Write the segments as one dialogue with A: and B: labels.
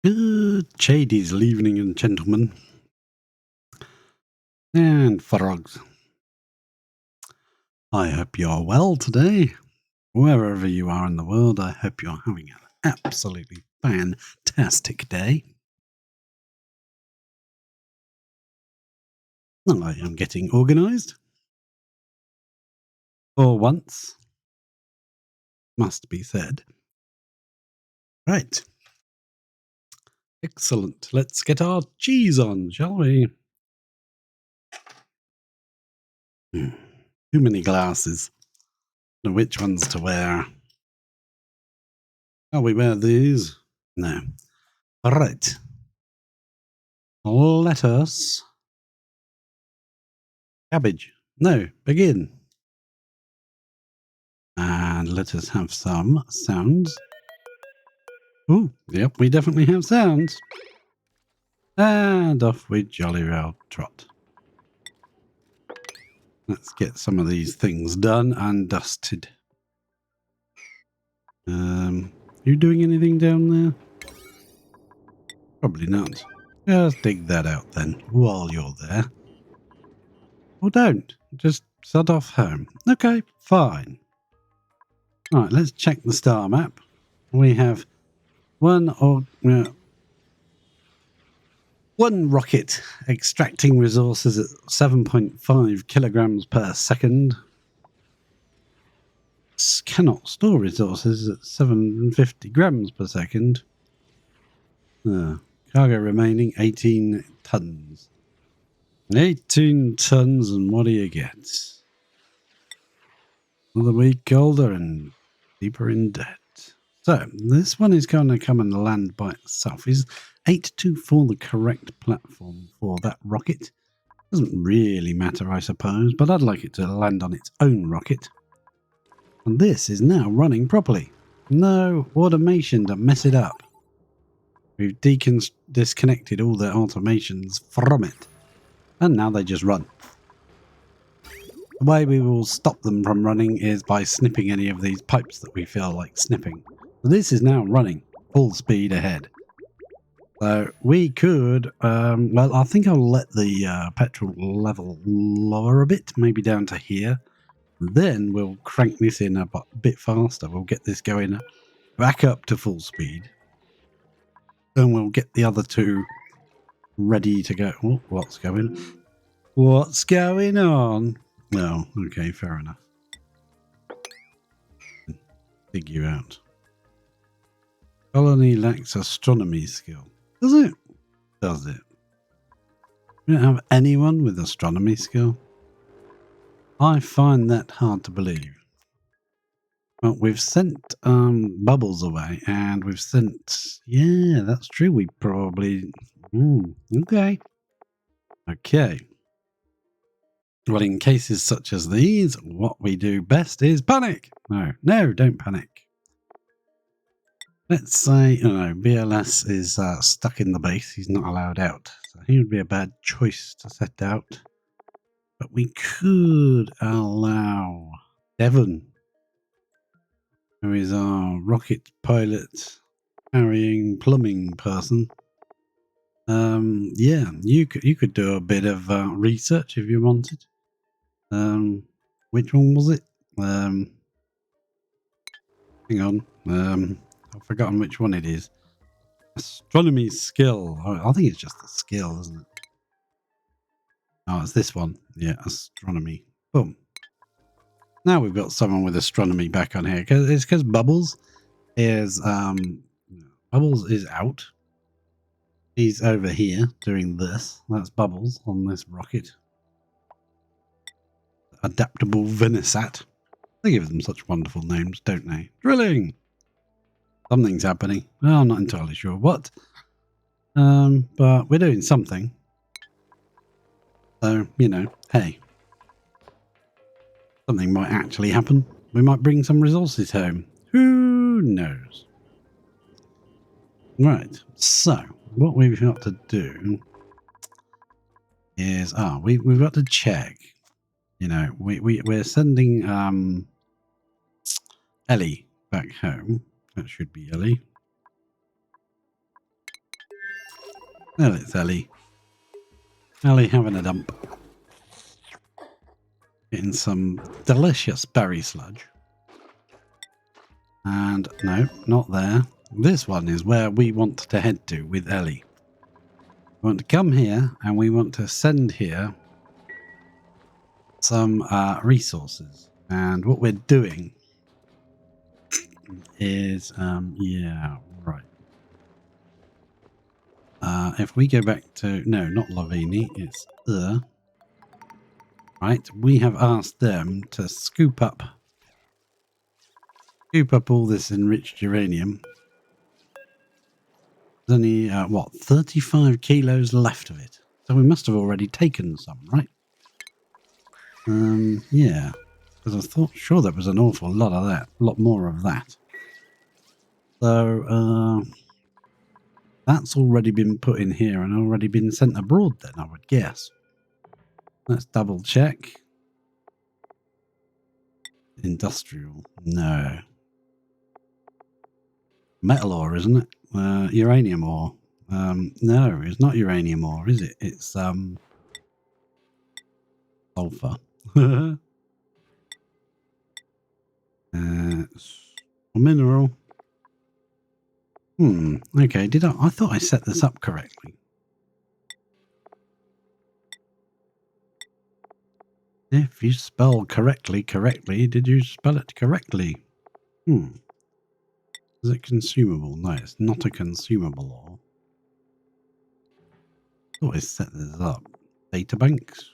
A: Good Chades evening, and gentlemen, and frogs. I hope you're well today. Wherever you are in the world, I hope you're having an absolutely fantastic day. I am getting organised. For once, must be said. Right. Excellent. Let's get our cheese on, shall we? Too many glasses. Know which ones to wear. Shall we wear these? No. All right. Let us. Cabbage. No, begin. And let us have some sounds. Ooh, yep, we definitely have sounds. And off we jolly well trot. Let's get some of these things done and dusted. You doing anything down there? Probably not. Just dig that out then, while you're there. Or don't. Just sod off home. Okay, fine. Right, let's check the star map. We have one rocket extracting resources at 7.5 kilograms per second. Cannot store resources at 750 grams per second. Cargo remaining 18 tons. 18 tons, and what do you get? Another week older and deeper in debt. So, this one is going to come and land by itself. Is 824 the correct platform for that rocket? Doesn't really matter, I suppose, but I'd like it to land on its own rocket. And this is now running properly. No automation to mess it up. We've disconnected all the automations from it. And now they just run. The way we will stop them from running is by snipping any of these pipes that we feel like snipping. So this is now running full speed ahead. So we could, well, I think I'll let the petrol level lower a bit, maybe down to here. Then we'll crank this in a bit faster. We'll get this going back up to full speed. Then we'll get the other two ready to go. Oh, what's going on? No, okay, fair enough. Dig you out. Colony lacks astronomy skill. Does it? Does it? We don't have anyone with astronomy skill? I find that hard to believe. Well, we've sent Bubbles away, and we've sent... Yeah, that's true. We probably... okay. Okay. Well, in cases such as these, what we do best is panic. No, don't panic. Let's say, BLS is stuck in the base. He's not allowed out. So he would be a bad choice to set out. But we could allow Devon, who is our rocket pilot carrying plumbing person. Yeah, you could do a bit of research if you wanted. Which one was it? Hang on. I've forgotten which one it is. Astronomy skill. I think it's just the skill, isn't it? Oh, it's this one. Yeah, astronomy. Boom. Now we've got someone with astronomy back on here. It's because Bubbles is out. He's over here doing this. That's Bubbles on this rocket. Adaptable Venisat. They give them such wonderful names, don't they? Drilling. Something's happening. Well, I'm not entirely sure what. But we're doing something. So, hey. Something might actually happen. We might bring some resources home. Who knows? Right. So, what we've got to do is, we've got to check. We're sending Ellie back home. That should be Ellie. Well, it's Ellie. Ellie having a dump. Getting some delicious berry sludge. And no, not there. This one is where we want to head to with Ellie. We want to come here and we want to send here some resources. And what we're doing is, yeah, right. If we go back to, no, not Lavini, it's right, we have asked them to scoop up all this enriched uranium. There's only, what, 35 kilos left of it. So we must have already taken some, right? Yeah. Because I thought, sure, there was an awful lot of that. A lot more of that. So, that's already been put in here and already been sent abroad then, I would guess. Let's double check. Industrial. No. Metal ore, isn't it? Uranium ore. No, it's not uranium ore, is it? It's sulfur. Mineral. Okay, did I thought I set this up correctly. If you spell correctly, did you spell it correctly? Is it consumable? No, it's not a consumable ore. I thought I set this up. Data banks.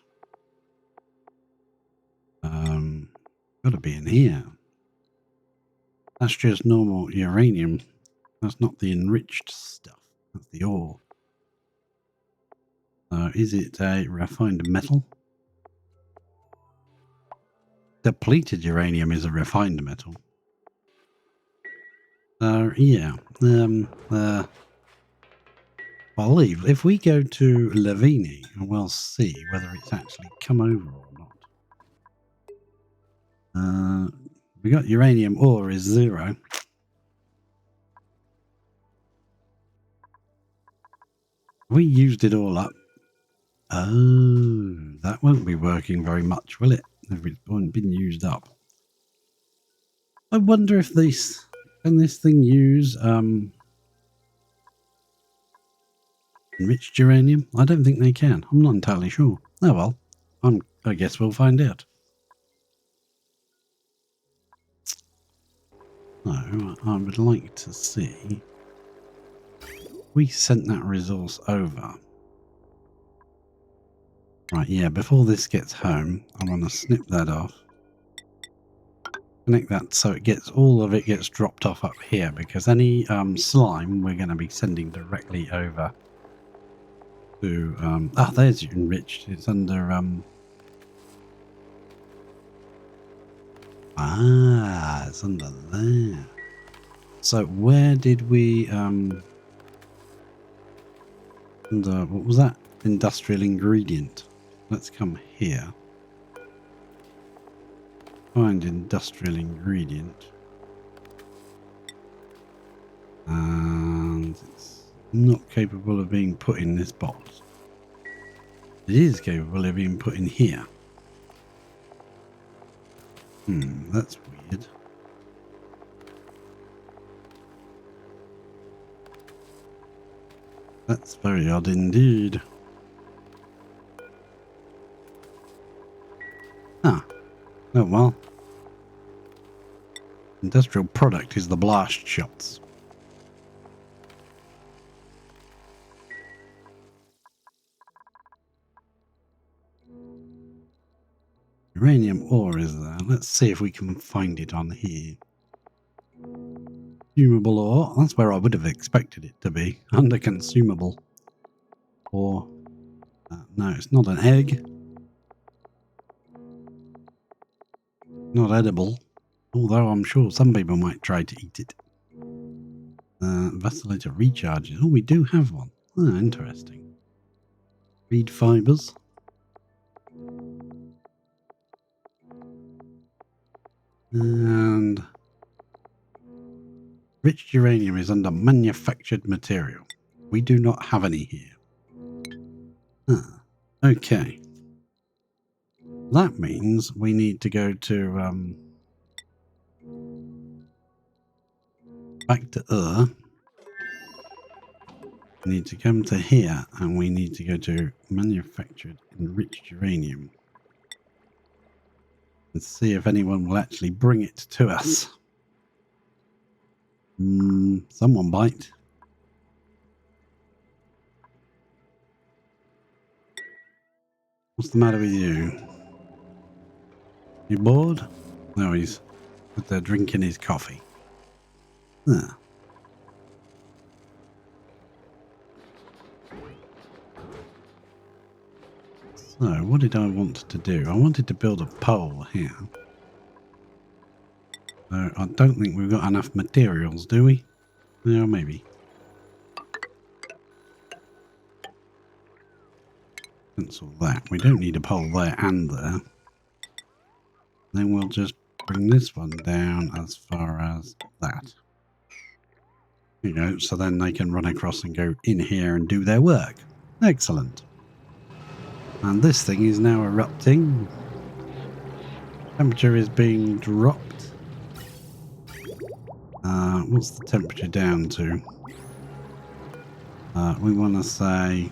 A: Gotta be in here. That's just normal uranium. That's not the enriched stuff. That's the ore. Is it a refined metal? Depleted uranium is a refined metal. Yeah. I'll leave. If we go to Lavini, we'll see whether it's actually come over or not. We got uranium ore is 0. We used it all up. Oh, that won't be working very much, will it? If it's been used up. I wonder if can this thing use enriched uranium? I don't think they can. I'm not entirely sure. Oh well, I guess we'll find out. No, I would like to see. We sent that resource over. Right, yeah, before this gets home, I want to snip that off. Connect that so all of it gets dropped off up here, because any slime we're going to be sending directly over to there's enriched. It's under it's under there. So where did we under what was that? Industrial ingredient. Let's come here. Find industrial ingredient. And it's not capable of being put in this box. It is capable of being put in here. That's weird. That's very odd indeed. Oh well. Industrial product is the blast shots. Uranium ore is there. Let's see if we can find it on here. Consumable ore. That's where I would have expected it to be. Under consumable. Or no, it's not an egg. Not edible. Although I'm sure some people might try to eat it. Vacillator recharges. Oh, we do have one. Oh, interesting. Reed fibers. And rich uranium is under manufactured material. We do not have any here. Okay. That means we need to go to back to we need to come to here, and we need to go to manufactured enriched uranium and see if anyone will actually bring it to us. Someone bite. What's the matter with you? You bored? No, he's out there drinking his coffee. Ah. So, what did I want to do? I wanted to build a pole here. So, I don't think we've got enough materials, do we? Yeah, maybe. Cancel that. We don't need a pole there and there. Then we'll just bring this one down as far as that. There you go. So then they can run across and go in here and do their work. Excellent. And this thing is now erupting. Temperature is being dropped. What's the temperature down to? We want to say...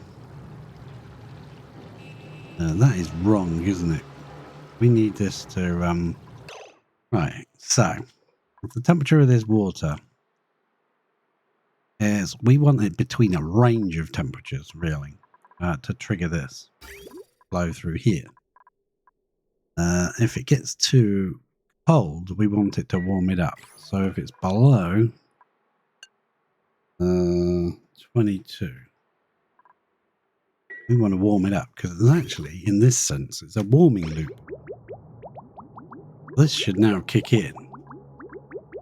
A: that is wrong, isn't it? We need this to... Right, so... If the temperature of this water is... We want it between a range of temperatures, really, to trigger this flow through here. If it gets too cold, we want it to warm it up. So if it's below 22, we want to warm it up because actually, in this sense, it's a warming loop. This should now kick in,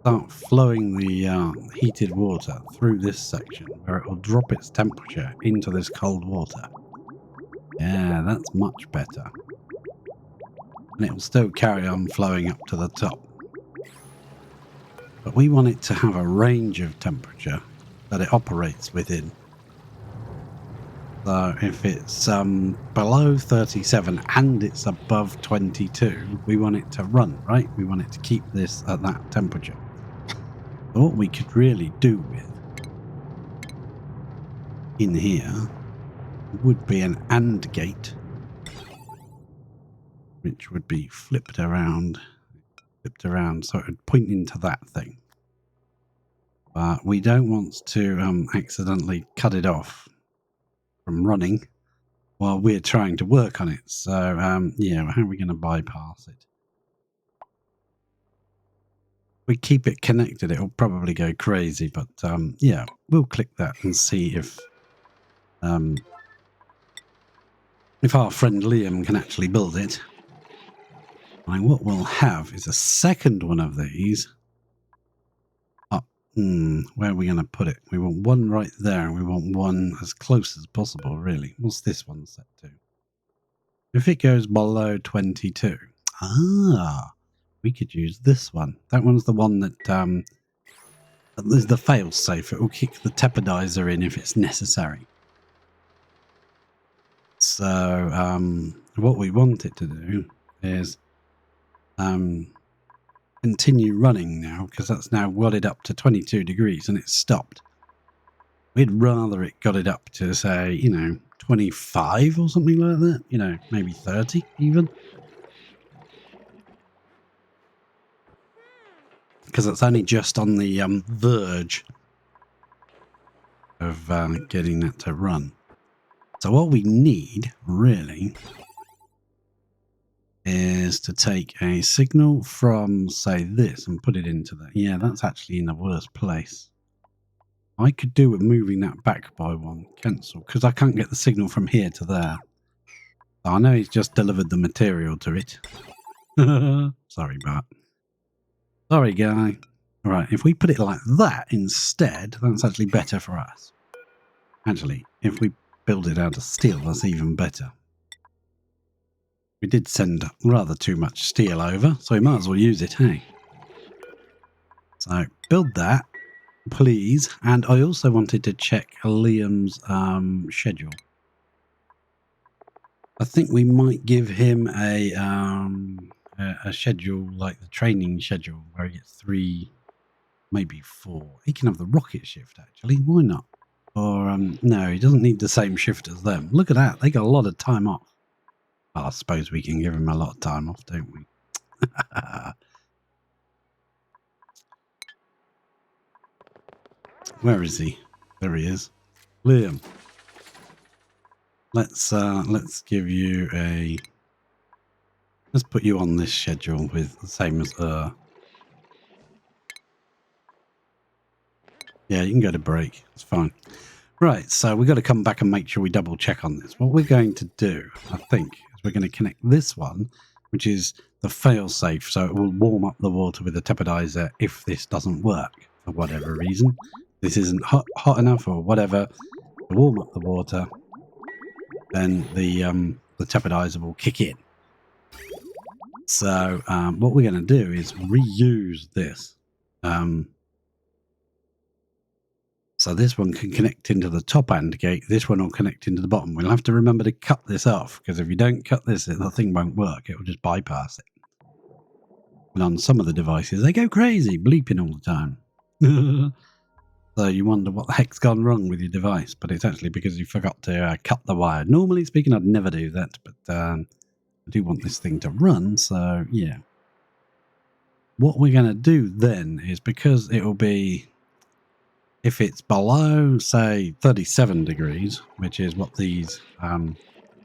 A: start flowing the heated water through this section where it will drop its temperature into this cold water. Yeah, that's much better. And it will still carry on flowing up to the top. But we want it to have a range of temperature that it operates within. So if it's below 37 and it's above 22, we want it to run, right? We want it to keep this at that temperature. So what we could really do with in here would be an AND gate, which would be flipped around so it would point into that thing. But we don't want to accidentally cut it off from running while we're trying to work on it. So, yeah, how are we going to bypass it? If we keep it connected, it'll probably go crazy. But, yeah, we'll click that and see if our friend Liam can actually build it. And what we'll have is a second one of these. Where are we going to put it? We want one right there, and we want one as close as possible, really. What's this one set to? If it goes below 22, we could use this one. That one's the one that is the fail-safe. It will kick the tepidizer in if it's necessary. So what we want it to do is continue running now, because that's now got it up to 22 degrees and it's stopped. We'd rather it got it up to, say, 25 or something like that, maybe 30 even. Because it's only just on the verge of getting that to run. So what we need, really, is to take a signal from, say, this and put it into that. Yeah, that's actually in the worst place. I could do with moving that back by one. Cancel, because I can't get the signal from here to there. I know he's just delivered the material to it. Sorry, Bart. Sorry, guy. All right, if we put it like that instead, that's actually better for us. Actually, if we build it out of steel, that's even better. We did send rather too much steel over, so we might as well use it, hey? So, build that, please. And I also wanted to check Liam's schedule. I think we might give him a schedule like the training schedule where he gets 3, maybe 4. He can have the rocket shift, actually. Why not? Or, no, he doesn't need the same shift as them. Look at that. They got a lot of time off. Well, I suppose we can give him a lot of time off, don't we? Where is he? There he is. Liam. Let's give you a... Let's put you on this schedule with the same as Yeah, you can go to break. It's fine. Right, so we've got to come back and make sure we double check on this. What we're going to do, I think, is we're going to connect this one, which is the fail-safe, so it will warm up the water with the tepidizer if this doesn't work for whatever reason. This isn't hot enough or whatever to warm up the water, then the tepidizer will kick in. So what we're going to do is reuse this. So this one can connect into the top AND gate. This one will connect into the bottom. We'll have to remember to cut this off, because if you don't cut this, the thing won't work. It will just bypass it. And on some of the devices, they go crazy, bleeping all the time. So you wonder what the heck's gone wrong with your device, but it's actually because you forgot to cut the wire. Normally speaking, I'd never do that, but I do want this thing to run, so yeah. What we're going to do then is, because it will be... If it's below, say, 37 degrees, which is what these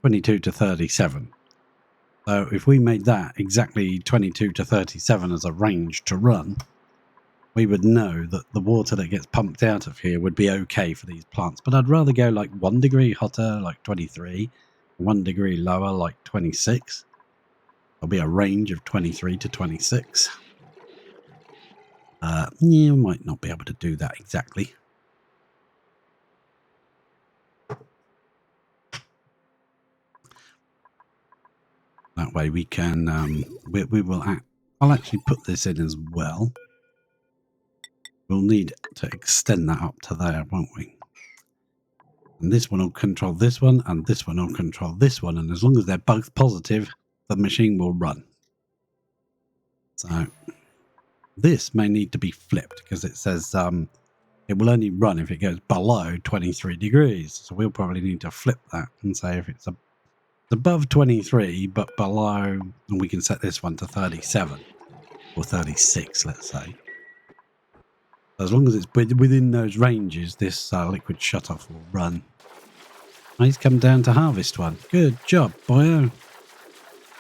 A: 22 to 37. So if we made that exactly 22 to 37 as a range to run, we would know that the water that gets pumped out of here would be okay for these plants. But I'd rather go like 1 degree hotter, like 23, 1 degree lower, like 26. There'll be a range of 23 to 26. You might not be able to do that exactly. That way we can, we will, I'll actually put this in as well. We'll need to extend that up to there, won't we? And this one will control this one, and this one will control this one. And as long as they're both positive, the machine will run. So this may need to be flipped, because it says it will only run if it goes below 23 degrees. So we'll probably need to flip that and say if it's above 23 but below, and we can set this one to 37 or 36, let's say. As long as it's within those ranges, this liquid shutoff will run. He's come down to harvest one. Good job, boyo.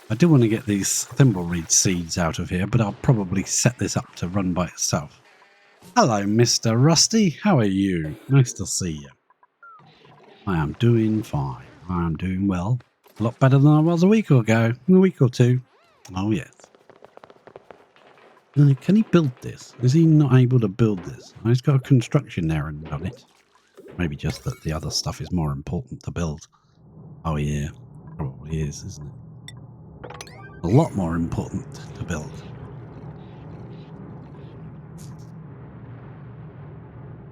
A: I do want to get these thimbleweed seeds out of here, but I'll probably set this up to run by itself. Hello, Mr. Rusty. How are you? Nice to see you. I am doing fine. I am doing well. A lot better than I was a week ago. A week or two. Oh, yes. Can he build this? Is he not able to build this? Oh, he's got a construction there and done it. Maybe just that the other stuff is more important to build. Oh, yeah. Probably is, isn't it? A lot more important to build.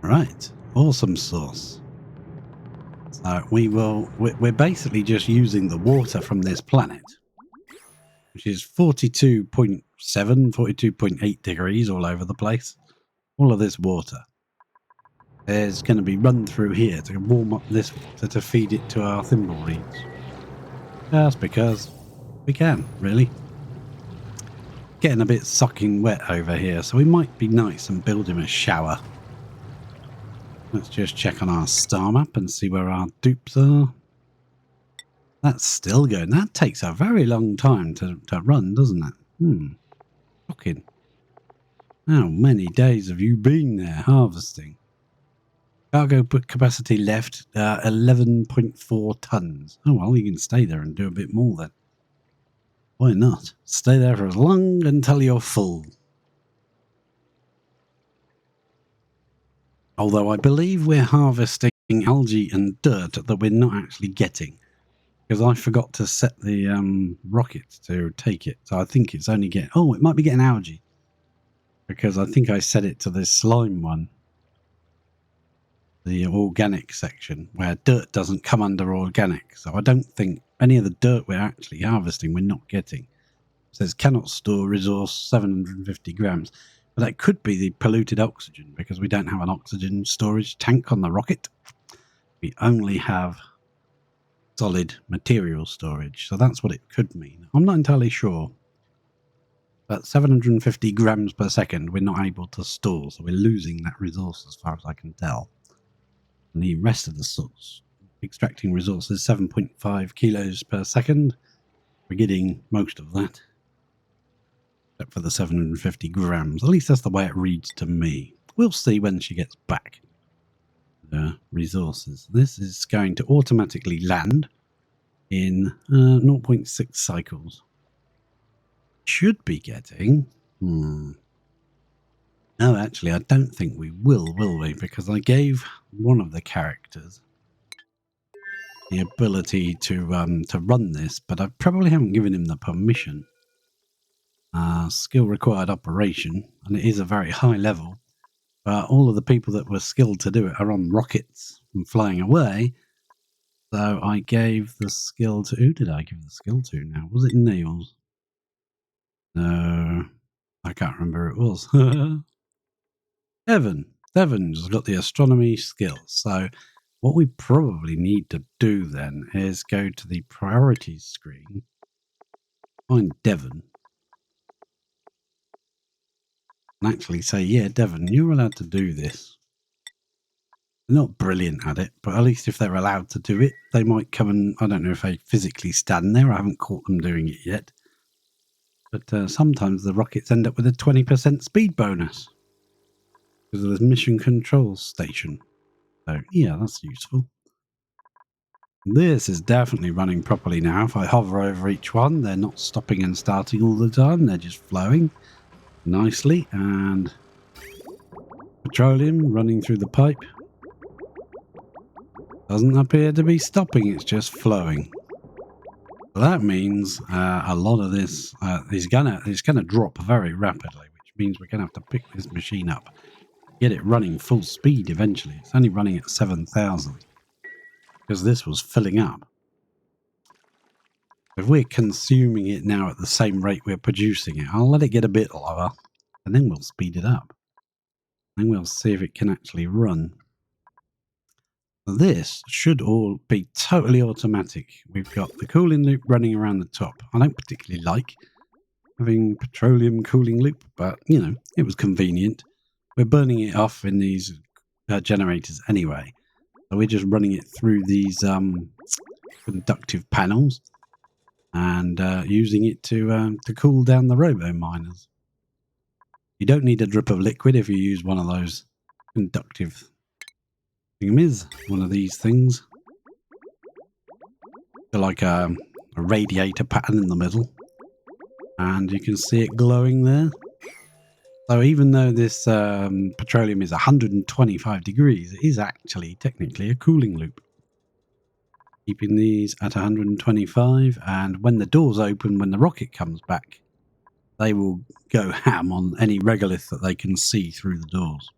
A: Right. Awesome sauce. So we're basically just using the water from this planet, which is 42.7, 42.8 degrees all over the place. All of this water is going to be run through here to warm up this water to feed it to our thimbleweeds. Just because we can, really. Getting a bit soaking wet over here, so we might be nice and build him a shower. Let's just check on our star map and see where our dupes are. That's still going. That takes a very long time to run, doesn't it? Shocking. How many days have you been there harvesting? Cargo capacity left 11.4 tons. Oh, well, you can stay there and do a bit more then. Why not? Stay there for as long until you're full. Although I believe we're harvesting algae and dirt that we're not actually getting. Because I forgot to set the rocket to take it. So I think it's only getting... Oh, it might be getting algae. Because I think I set it to this slime one. the organic section where dirt doesn't come under organic. So I don't think any of the dirt we're actually harvesting we're not getting. It says cannot store resource 750 grams. But that could be the polluted oxygen because we don't have an oxygen storage tank on the rocket. We only have solid material storage. So that's what it could mean. I'm not entirely sure. But 750 grams per second we're not able to store. So we're losing that resource as far as I can tell. And the rest of the source, extracting resources 7.5 kilos per second. We're getting most of that, except for the 750 grams. At least that's the way it reads to me. We'll see when she gets back. The resources. This is going to automatically land in 0.6 cycles. Should be getting... No, actually, I don't think we will we? Because I gave one of the characters the ability to run this, but I probably haven't given him the permission. Skill required operation, and it is a very high level. But all of the people that were skilled to do it are on rockets and flying away. So I gave the skill to... Who did I give the skill to now? Was it Niels? No, I can't remember who it was. Evan. Evan's got the astronomy skills. So what we probably need to do then is go to the priorities screen, find Devon, and actually say, yeah, Devon, you're allowed to do this. They're not brilliant at it, but at least if they're allowed to do it, they might come and, I don't know if they physically stand there. I haven't caught them doing it yet. But sometimes the rockets end up with a 20% speed bonus because of this mission control station. So, yeah, that's useful. This is definitely running properly now. If I hover over each one, they're not stopping and starting all the time. They're just flowing nicely. And petroleum running through the pipe. Doesn't appear to be stopping. It's just flowing. So that means a lot of this is gonna drop very rapidly, which means we're gonna have to pick this machine up, get it running full speed eventually. It's only running at 7,000 because this was filling up. If we're consuming it now at the same rate we're producing it, I'll let it get a bit lower and then we'll speed it up. And we'll see if it can actually run. This should all be totally automatic. We've got the cooling loop running around the top. I don't particularly like having petroleum cooling loop, but, you know, it was convenient. We're burning it off in these generators anyway. So we're just running it through these conductive panels and using it to cool down the robo miners. You don't need a drip of liquid if you use one of those conductive thingamies, one of these things. They're like a radiator pattern in the middle. And you can see it glowing there. So even though this petroleum is 125 degrees, it is actually technically a cooling loop. Keeping these at 125, and when the doors open, when the rocket comes back, they will go ham on any regolith that they can see through the doors.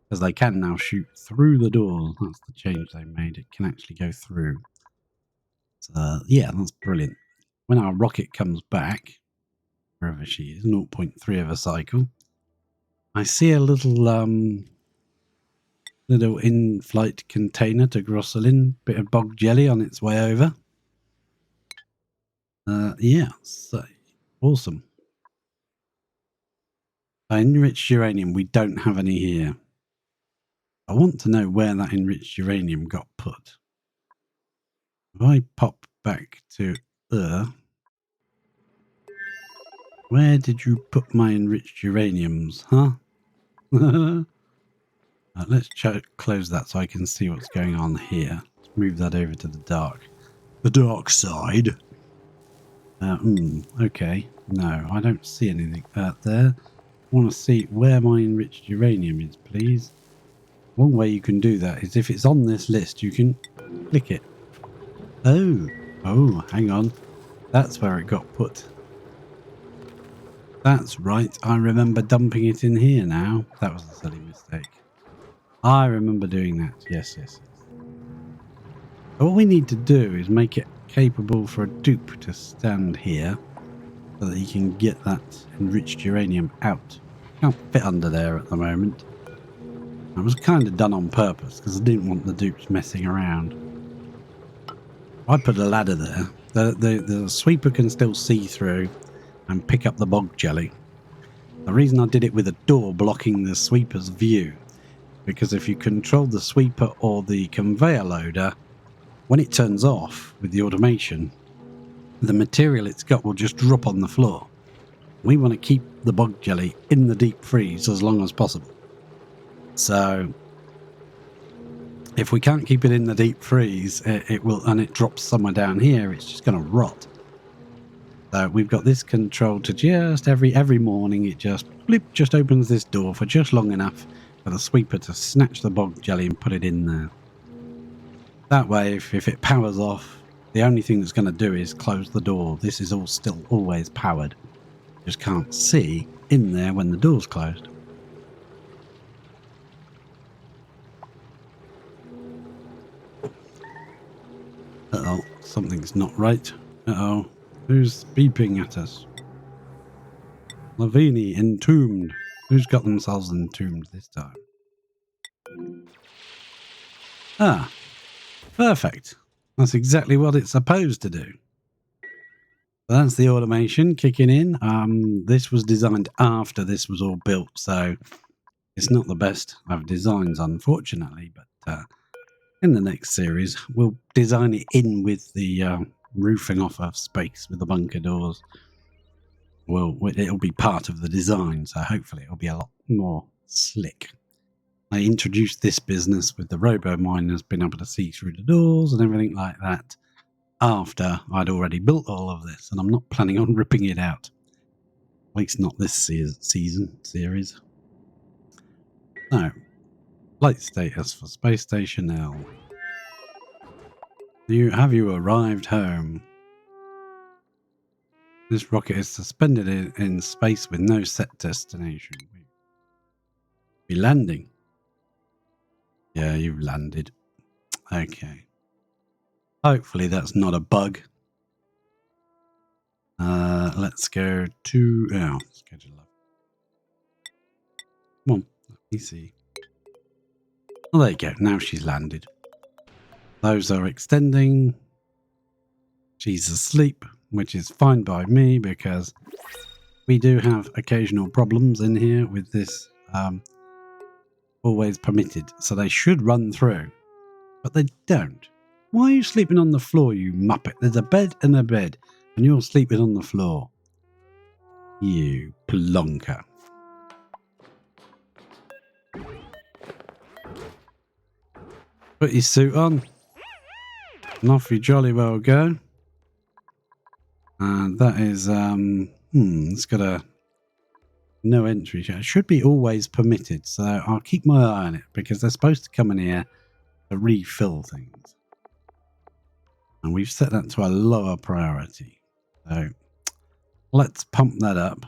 A: Because they can now shoot through the doors. That's the change they made. It can actually go through. So, yeah, that's brilliant. When our rocket comes back, wherever she is, 0.3 of a cycle, I see a little in-flight container to Grosselin, bit of bog jelly on its way over. Yeah, so awesome. Enriched uranium, we don't have any here. I want to know where that enriched uranium got put. If I pop back to where did you put my enriched uraniums, huh? Let's close that so I can see what's going on here. Let's move that over to the dark side. Okay. No, I don't see anything out there. I want to see where my enriched uranium is, please. One way you can do that is if it's on this list, you can click it. Oh, hang on. That's where it got put. That's right. I remember dumping it in here now. That was a silly mistake. I remember doing that. Yes, yes, yes. All we need to do is make it capable for a dupe to stand here so that he can get that enriched uranium out. Can't fit under there at the moment. That was kind of done on purpose because I didn't want the dupes messing around. I put a ladder there. The sweeper can still see through and pick up the bog jelly. The reason I did it with a door blocking the sweeper's view, because if you control the sweeper or the conveyor loader, when it turns off with the automation, the material it's got will just drop on the floor. We want to keep the bog jelly in the deep freeze as long as possible. So if we can't keep it in the deep freeze, it will, and it drops somewhere down here, it's just going to rot. So we've got this control to just every morning it just just opens this door for just long enough for the sweeper to snatch the bog jelly and put it in there. That way, if it powers off, the only thing that's going to do is close the door. This is all still always powered. Just can't see in there when the door's closed. Uh-oh, something's not right. Uh-oh, who's beeping at us? Lavini entombed. Who's got themselves entombed this time? Ah, perfect. That's exactly what it's supposed to do. That's the automation kicking in. This was designed after this was all built, so it's not the best of designs, unfortunately, but in the next series, we'll design it in with the roofing off of space with the bunker doors. Well, it'll be part of the design, so hopefully it'll be a lot more slick. I introduced this business with the robo miners being able to see through the doors and everything like that after I'd already built all of this, and I'm not planning on ripping it out. At least not this series. No. Flight status for Space Station L. Have you arrived home? This rocket is suspended in space with no set destination. Be landing. Yeah, you've landed. Okay. Hopefully that's not a bug. Let's go to... Oh, schedule up. Come on, let me see. Oh, there you go. Now she's landed. Those are extending. She's asleep, which is fine by me because we do have occasional problems in here with this always permitted. So they should run through, but they don't. Why are you sleeping on the floor, you muppet? There's a bed and a bed, and you're sleeping on the floor. You plonker. Put your suit on. And off you jolly well go. And that is, it's got a no entry. It should be always permitted, so I'll keep my eye on it because they're supposed to come in here to refill things. And we've set that to a lower priority. So let's pump that up.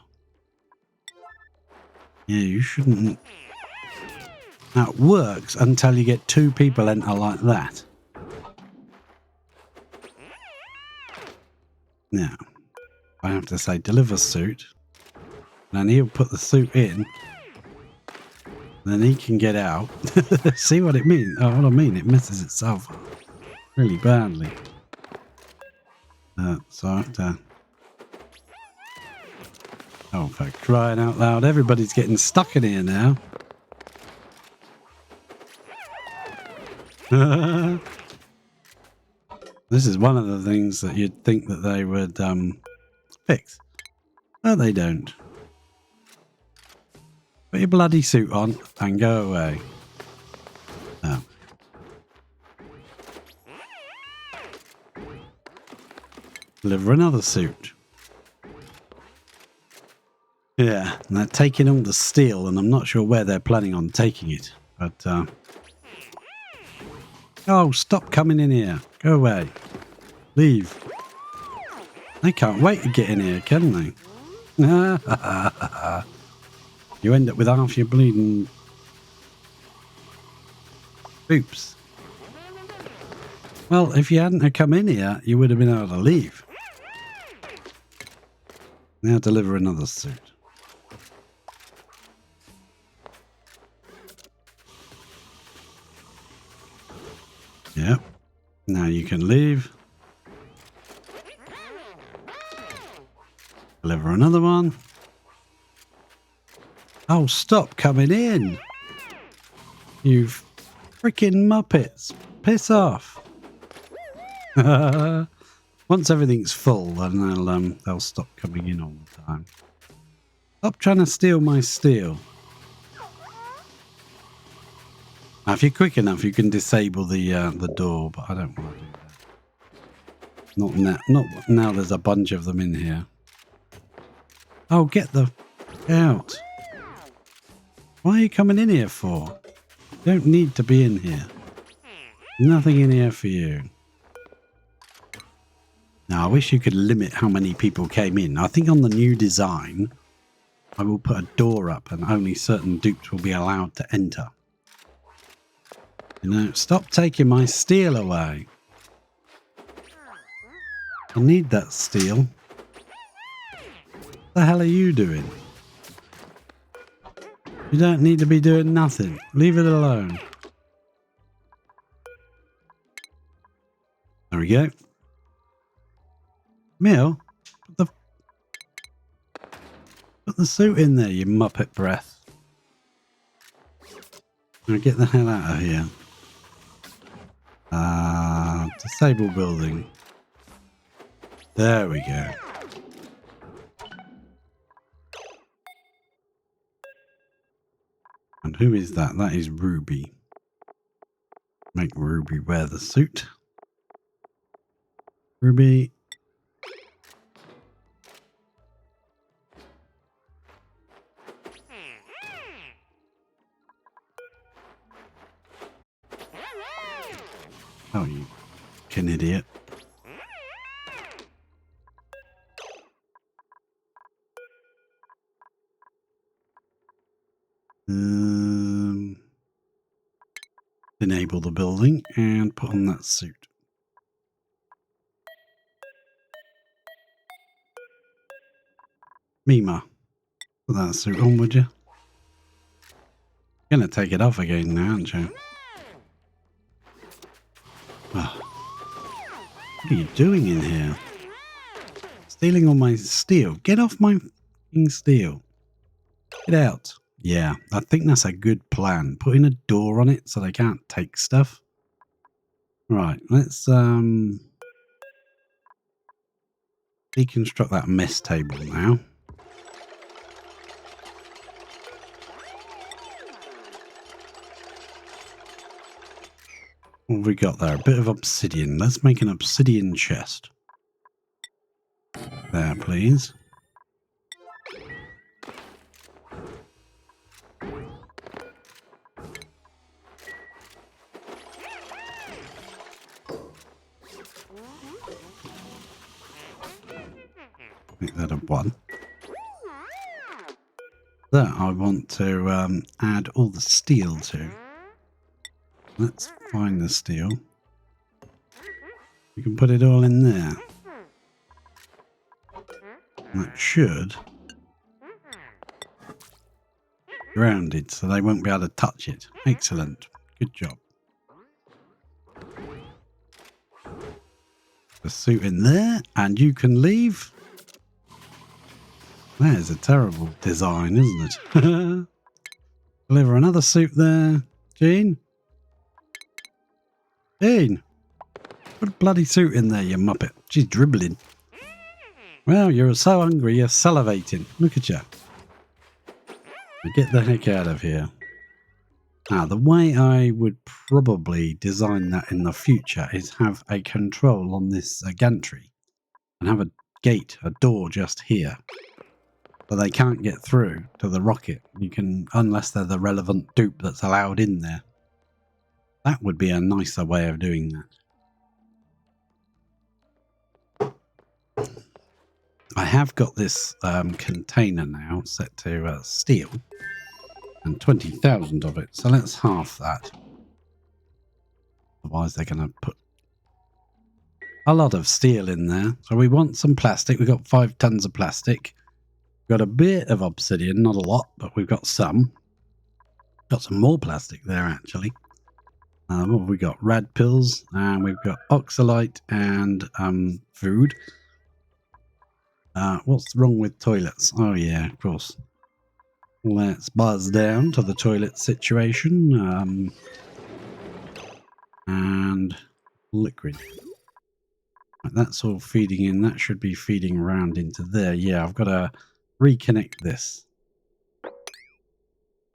A: Yeah, you shouldn't. Now it works until you get two people enter like that. Now, I have to say deliver suit. And then he'll put the suit in. Then he can get out. See what it means? Oh, what I mean, it messes itself up really badly. So I have to... Oh, for crying out loud, everybody's getting stuck in here now. This is one of the things that you'd think that they would fix. But they don't. Put your bloody suit on and go away. Oh. Deliver another suit. Yeah, and they're taking all the steel, and I'm not sure where they're planning on taking it. But, oh, stop coming in here. Go away. Leave. They can't wait to get in here, can they? You end up with half your bleeding Oops. Well, if you hadn't have come in here, you would have been able to leave. Now deliver another suit. Yep. Now you can leave. Deliver another one. Oh, stop coming in. You freaking Muppets. Piss off. Once everything's full, then they'll stop coming in all the time. Stop trying to steal my steel. Now, if you're quick enough, you can disable the door, but I don't want to do that. Not now. Not now. There's a bunch of them in here. Oh, get the out! Why are you coming in here for? You don't need to be in here. Nothing in here for you. Now, I wish you could limit how many people came in. I think on the new design, I will put a door up and only certain dupes will be allowed to enter. You know, stop taking my steel away. I need that steel. What the hell are you doing? You don't need to be doing nothing. Leave it alone. There we go. Mill, put the suit in there, you Muppet breath. Now get the hell out of here. Disable building. There we go. And who is that? That is Ruby. Make Ruby wear the suit. Ruby. Oh, you fucking idiot. Enable the building and put on that suit. Mima, put that suit on, would you? You're gonna take it off again now, aren't you? Oh. What are you doing in here? Stealing all my steel. Get off my fucking steel. Get out. Yeah, I think that's a good plan. Putting a door on it so they can't take stuff. Right, let's deconstruct that mess table now. What have we got there? A bit of obsidian. Let's make an obsidian chest. There, please. Make that a 1. That I want to add all the steel to. Let's find the steel. You can put it all in there. That should grounded so they won't be able to touch it. Excellent. Good job. The suit in there and you can leave. That is a terrible design, isn't it? Deliver another suit there. Jean? Jean! Put a bloody suit in there, you Muppet. She's dribbling. Well, you're so hungry, you're salivating. Look at you. Get the heck out of here. Now, the way I would probably design that in the future is have a control on this gantry and have a gate, a door just here. But they can't get through to the rocket. You can, unless they're the relevant dupe that's allowed in there. That would be a nicer way of doing that. I have got this container now set to steel and 20,000 of it. So let's half that. Otherwise, they're going to put a lot of steel in there. So we want some plastic. We've got 5 tons of plastic. We've got a bit of obsidian, not a lot, but we've got some. Got some more plastic there, actually. What have we got? Rad pills, and we've got oxalite and food. What's wrong with toilets? Oh, yeah, of course. Let's buzz down to the toilet situation. And liquid. Right, that's all feeding in. That should be feeding around into there. Yeah, I've got to reconnect this.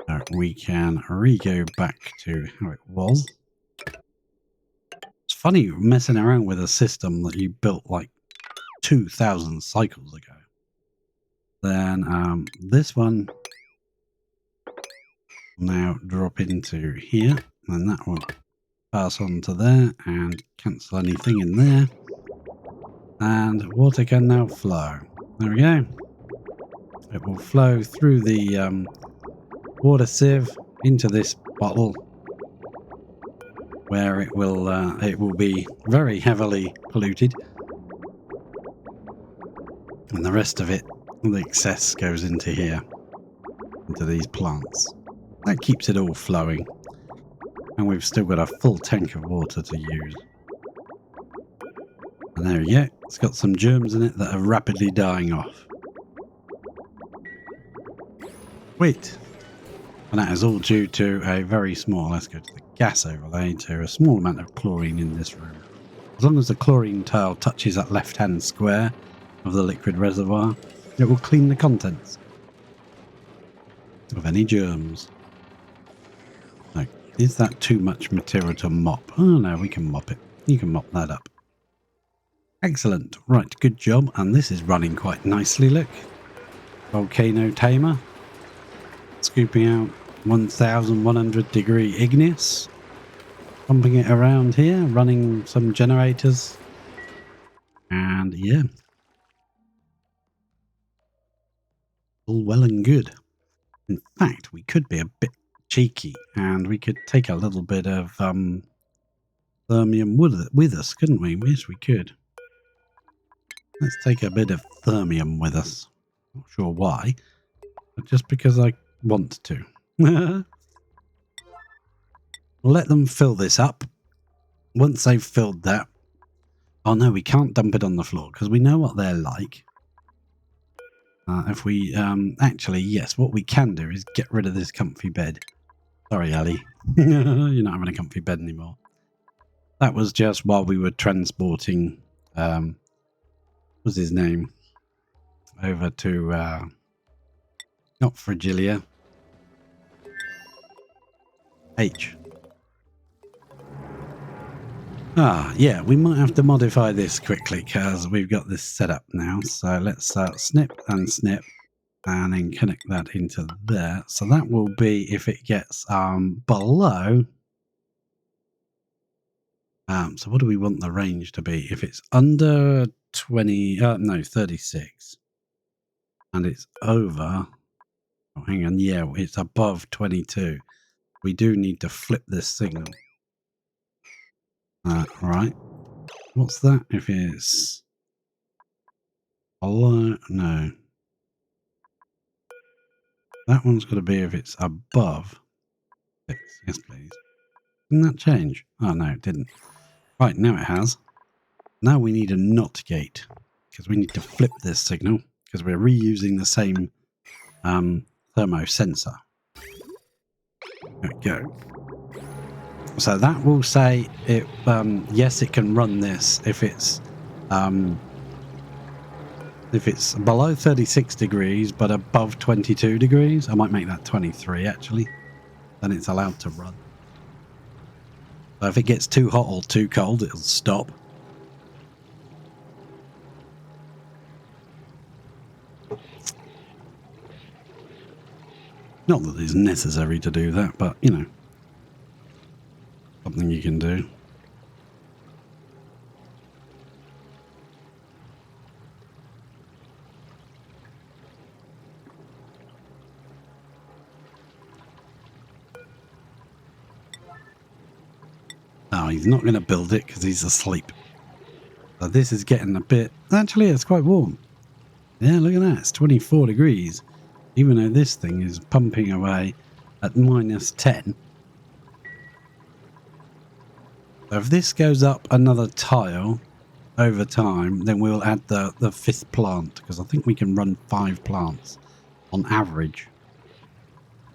A: So we can re-go back to how it was. It's funny messing around with a system that you built like 2,000 cycles ago. Then this one will now drop into here, and that will pass on to there and cancel anything in there. And water can now flow. There we go. It will flow through the water sieve into this bottle, where it will be very heavily polluted, and the rest of it, the excess, goes into here, into these plants. That keeps it all flowing, and we've still got a full tank of water to use. And there we go. It's got some germs in it that are rapidly dying off. Wait. And that is all due to a very small, let's go to the gas overlay, to a small amount of chlorine in this room. As long as the chlorine tile touches that left-hand square of the liquid reservoir, it will clean the contents of any germs. Now, is that too much material to mop? Oh no, we can mop it. You can mop that up. Excellent. Right, good job. And this is running quite nicely, look. Volcano tamer. Scooping out 1100 degree igneous. Pumping it around here, running some generators. And yeah. All well and good. In fact, we could be a bit cheeky and we could take a little bit of thermium with us, couldn't we? Yes, we could. Let's take a bit of thermium with us. Not sure why, but just because I want to. Let them fill this up. Once they've filled that... Oh no, we can't dump it on the floor because we know what they're like. If we... actually, yes, what we can do is get rid of this comfy bed. Sorry, Ali. You're not having a comfy bed anymore. That was just while we were transporting... what's his name? Over to... not Fragilia. H. Yeah, we might have to modify this quickly because we've got this set up now. So let's snip and snip and then connect that into there. So that will be if it gets below. So what do we want the range to be? If it's under 20, no, 36. And it's over, oh, hang on, yeah, it's above 22. We do need to flip this signal. Right. What's that? If it's below, no. That one's got to be if it's above 6. Yes, please. Didn't that change? Oh, no, it didn't. Right, now it has. Now we need a NOT gate because we need to flip this signal because we're reusing the same thermo sensor. There we go. So that will say it. Yes, it can run this if it's below 36 degrees but above 22 degrees. I might make that 23 actually. Then it's allowed to run. So if it gets too hot or too cold, it'll stop. Not that it's necessary to do that, but you know, something you can do. Oh he's not going to build it because he's asleep. So this is getting a bit... Actually, it's quite warm. Yeah, look at that. It's 24 degrees. Even though this thing is pumping away at -10. So if this goes up another tile over time, then we'll add the 5th plant, because I think we can run 5 plants on average.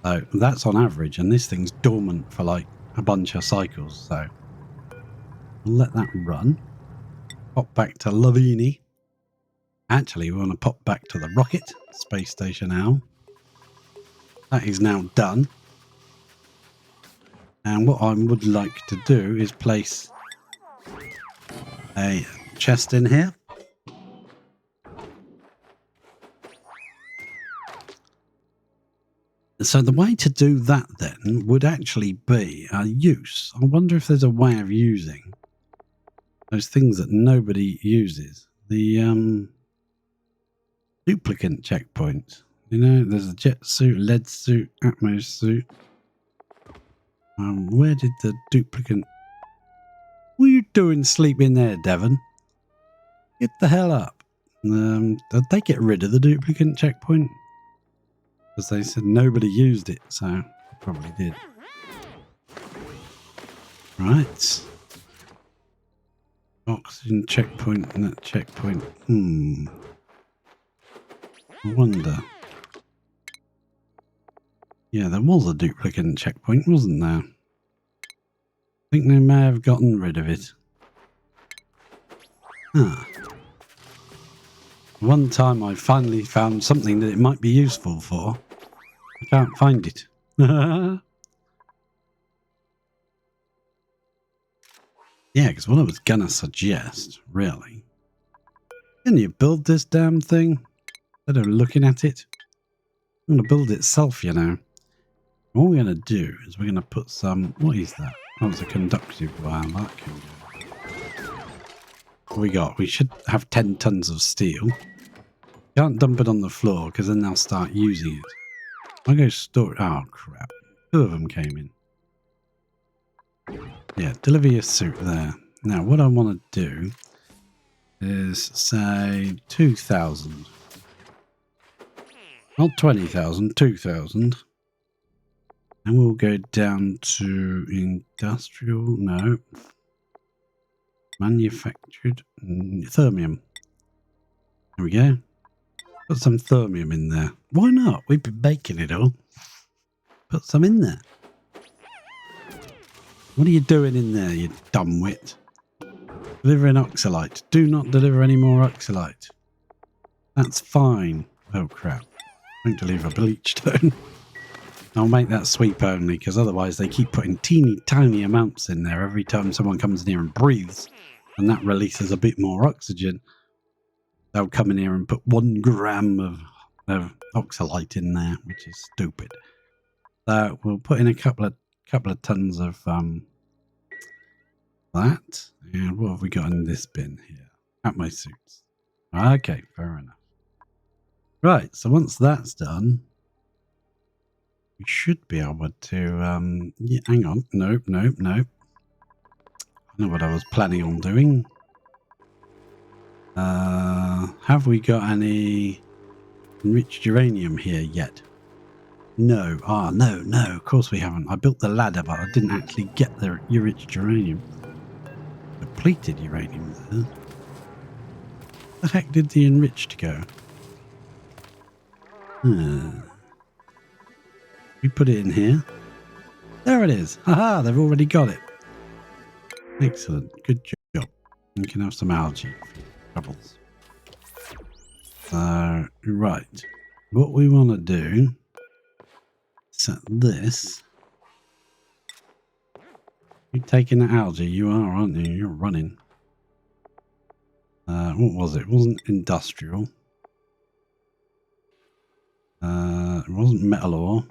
A: So that's on average, and this thing's dormant for like a bunch of cycles. So we'll let that run. Pop back to Lavini. Actually, we want to pop back to the rocket, Space Station Owl. That is now done. And what I would like to do is place a chest in here. So the way to do that then would actually be a use. I wonder if there's a way of using those things that nobody uses. The duplicate checkpoints. You know, there's a jet suit, lead suit, Atmos suit. Where did the duplicate... What are you doing sleeping there, Devon? Get the hell up. Did they get rid of the duplicate checkpoint? Because they said nobody used it, so they probably did. Right. Oxygen checkpoint and that checkpoint. I wonder. Yeah, there was a duplicate checkpoint, wasn't there? I think they may have gotten rid of it. Ah. One time I finally found something that it might be useful for. I can't find it. Yeah, because what I was gonna suggest, really. Can you build this damn thing? Instead of looking at it? I'm gonna build it itself, you know. What we're gonna do is we're gonna put some... What is that? Oh, it's a conductive wire. That can go. What we got? We should have 10 tons of steel. Can't dump it on the floor because then they'll start using it. I'll go store it. Oh, crap. 2 of them came in. Yeah, deliver your suit there. Now, what I want to do is say 2,000. Not 20,000, 2,000. And we'll go down to industrial. No. Manufactured. Thermium. There we go. Put some thermium in there. Why not? We've been baking it all. Put some in there. What are you doing in there, you dumbwit? Delivering oxalite. Do not deliver any more oxalite. That's fine. Oh, crap. Don't deliver bleach stone. I'll make that sweep only, because otherwise they keep putting teeny tiny amounts in there every time someone comes in here and breathes, and that releases a bit more oxygen. They'll come in here and put 1 gram of oxalite in there, which is stupid. So we'll put in a couple of tons of that. And what have we got in this bin here? Atmos suits. Okay, fair enough. Right, so once that's done, we should be able to... yeah, hang on. Nope. I know what I was planning on doing. Have we got any enriched uranium here yet? No. Ah, no. Of course we haven't. I built the ladder, but I didn't actually get the enriched uranium. Depleted uranium there. Where the heck did the enriched go? We put it in here. There it is. Haha, they've already got it. Excellent. Good job. You can have some algae for your troubles. Right. What we want to do, set this. You taking the algae? You are, aren't you? You're running. What was it? It wasn't industrial. It wasn't metal ore.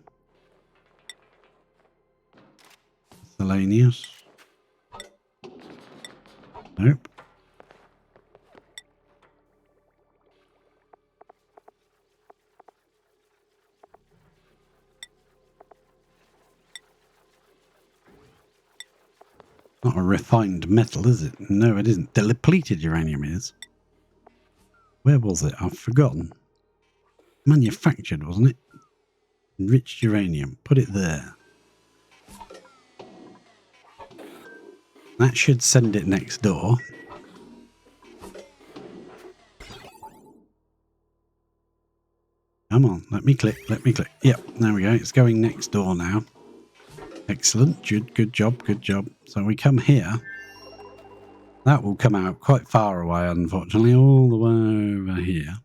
A: Miscellaneous. Nope. Not a refined metal, is it? No, it isn't. The depleted uranium is. Where was it? I've forgotten. Manufactured, wasn't it? Enriched uranium. Put it there. That should send it next door. Come on, let me click, let me click. Yep, there we go. It's going next door now. Excellent. Good job, good job. So we come here. That will come out quite far away, unfortunately, all the way over here.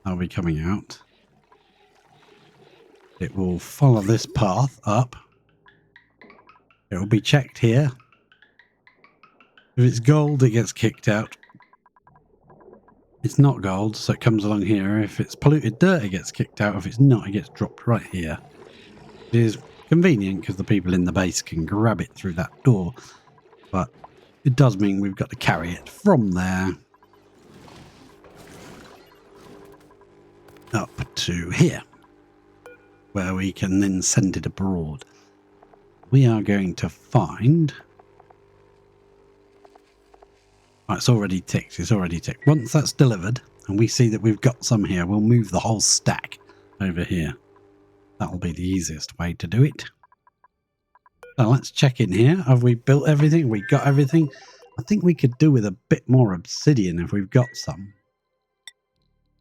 A: That'll be coming out. It will follow this path up. It will be checked here. If it's gold, it gets kicked out. It's not gold, so it comes along here. If it's polluted dirt, it gets kicked out. If it's not, it gets dropped right here. It is convenient because the people in the base can grab it through that door. But it does mean we've got to carry it from there up to here, where we can then send it abroad. We are going to find... Oh, it's already ticked. It's already ticked. Once that's delivered and we see that we've got some here, we'll move the whole stack over here. That'll be the easiest way to do it. So let's check in here. Have we built everything? Have we got everything? I think we could do with a bit more obsidian if we've got some.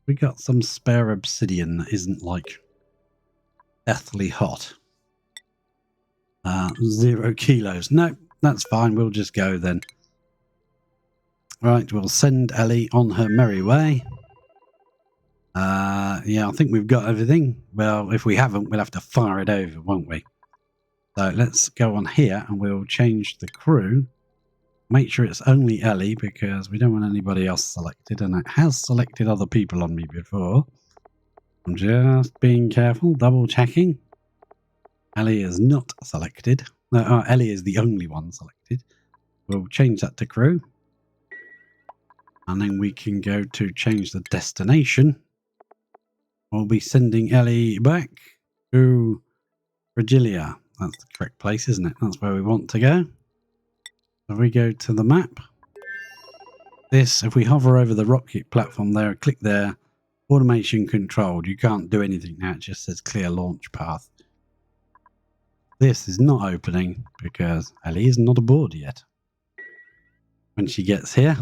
A: We got some spare obsidian that isn't like deathly hot. 0 kilos. No, that's fine. We'll just go then. Right, we'll send Ellie on her merry way. Yeah, I think we've got everything. Well, if we haven't, we'll have to fire it over, won't we? So let's go on here and we'll change the crew. Make sure it's only Ellie because we don't want anybody else selected, and it has selected other people on me before. I'm just being careful, double checking. Ellie is not selected. No, Ellie is the only one selected. We'll change that to crew. And then we can go to change the destination. We'll be sending Ellie back to Regilia. That's the correct place, isn't it? That's where we want to go. So we go to the map. This, if we hover over the rocket platform there, click there, automation controlled. You can't do anything now. It just says clear launch path. This is not opening because Ellie is not aboard yet. When she gets here,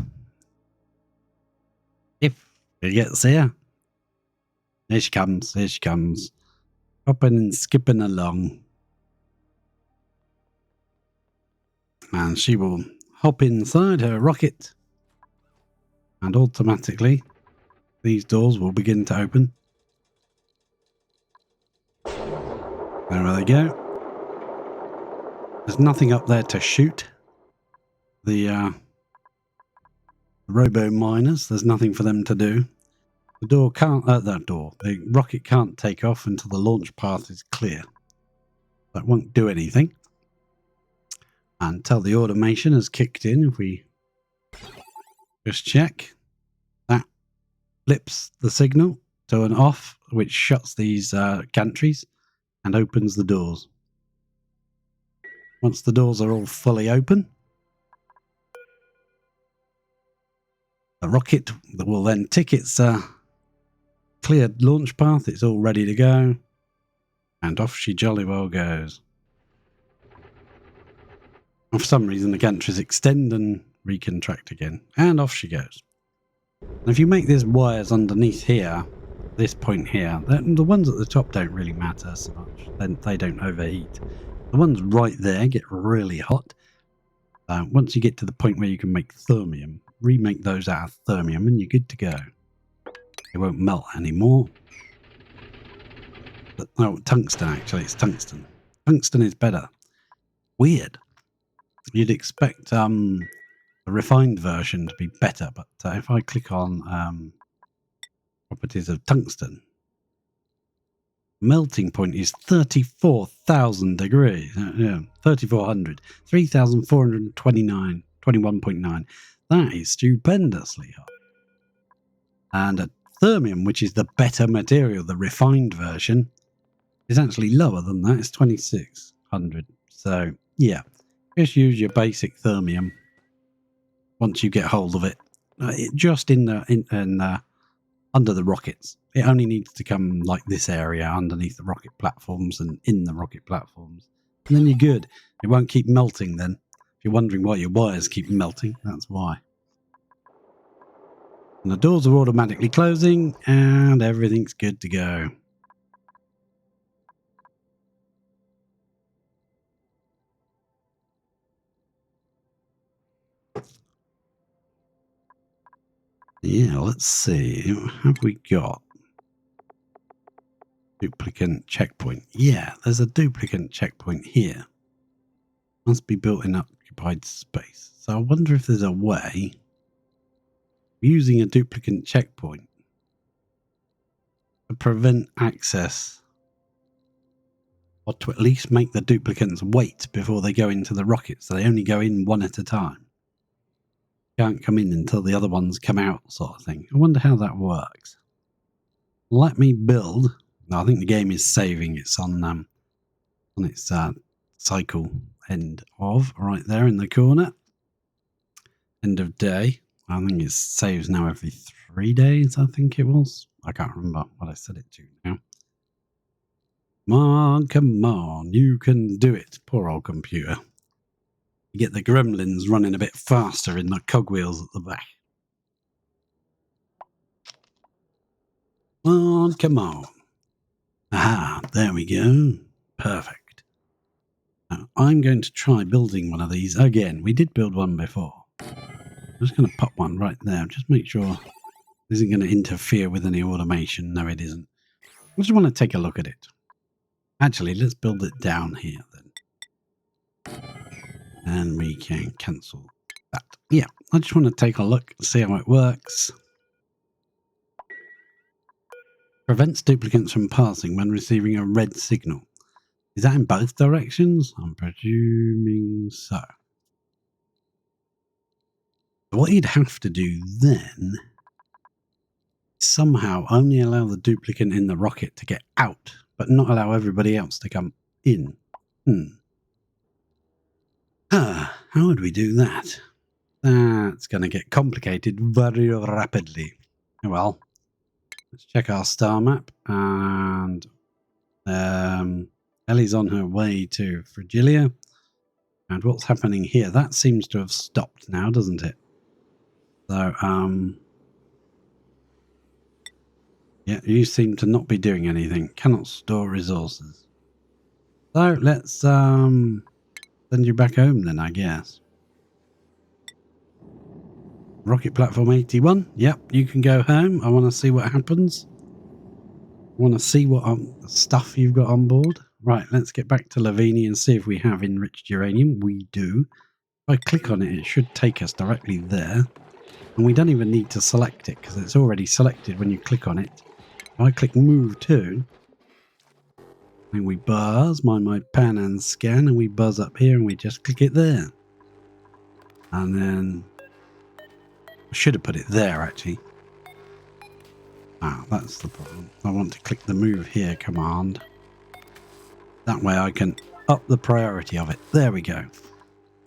A: if she gets here, here she comes, hopping and skipping along. And she will hop inside her rocket and automatically these doors will begin to open. There they go. There's nothing up there to shoot. The robo miners, there's nothing for them to do. The door can't, the rocket can't take off until the launch path is clear. That won't do anything until the automation has kicked in. If we just check, that flips the signal to an off, which shuts these gantries and opens the doors. Once the doors are all fully open, the rocket will then tick its cleared launch path. It's all ready to go. And off she jolly well goes. And for some reason, the gantries extend and recontract again. And off she goes. And if you make these wires underneath here, this point here, the ones at the top don't really matter so much. Then they don't overheat. The ones right there get really hot. Once you get to the point where you can make thermium, remake those out of thermium and you're good to go. It won't melt anymore. But, no, tungsten actually, it's tungsten. Tungsten is better. Weird. You'd expect the refined version to be better, but if I click on properties of tungsten, melting point is 34,000 degrees. Yeah, 3,400. 3,429. 21.9. That is stupendously hot. And a thermium, which is the better material, the refined version, is actually lower than that. It's 2,600. So, yeah. Just use your basic thermium once you get hold of it. Just in under the rockets. It only needs to come like this area underneath the rocket platforms and in the rocket platforms. And then you're good. It won't keep melting then. If you're wondering why your wires keep melting, that's why. And the doors are automatically closing and everything's good to go. Yeah, let's see. What have we got? Duplicate checkpoint. Yeah, there's a duplicate checkpoint here. Must be built in occupied space. So I wonder if there's a way using a duplicate checkpoint to prevent access, or to at least make the duplicates wait before they go into the rocket, so they only go in one at a time. Can't come in until the other ones come out, sort of thing. I wonder how that works. Let me build. No, I think the game is saving. It's on its cycle end of right there in the corner. End of day. I think it saves now every 3 days, I think it was. I can't remember what I set it to now. Come on, you can do it. Poor old computer. You get the gremlins running a bit faster in the cogwheels at the back. Come on. Aha, there we go. Perfect. Now, I'm going to try building one of these again. We did build one before. I'm just going to pop one right there. Just make sure this isn't going to interfere with any automation. No, it isn't. I just want to take a look at it. Actually, let's build it down here then. And we can cancel that. Yeah, I just want to take a look, see how it works. Prevents duplicates from passing when receiving a red signal. Is that in both directions? I'm presuming so. What you'd have to do then is somehow only allow the duplicate in the rocket to get out, but not allow everybody else to come in. How would we do that? That's going to get complicated very rapidly. Well, let's check our star map. And Ellie's on her way to Frigilia. And what's happening here? That seems to have stopped now, doesn't it? So, yeah, you seem to not be doing anything. Cannot store resources. So, let's send you back home then, I guess. Rocket Platform 81. Yep, you can go home. I want to see what happens. I want to see what stuff you've got on board. Right, let's get back to Lavini and see if we have enriched uranium. We do. If I click on it, it should take us directly there. And we don't even need to select it because it's already selected when you click on it. If I click move to, and we buzz, mind my pan and scan, and we buzz up here and we just click it there. And then I should have put it there actually. Ah, that's the problem. I want to click the move here command. That way I can up the priority of it. There we go.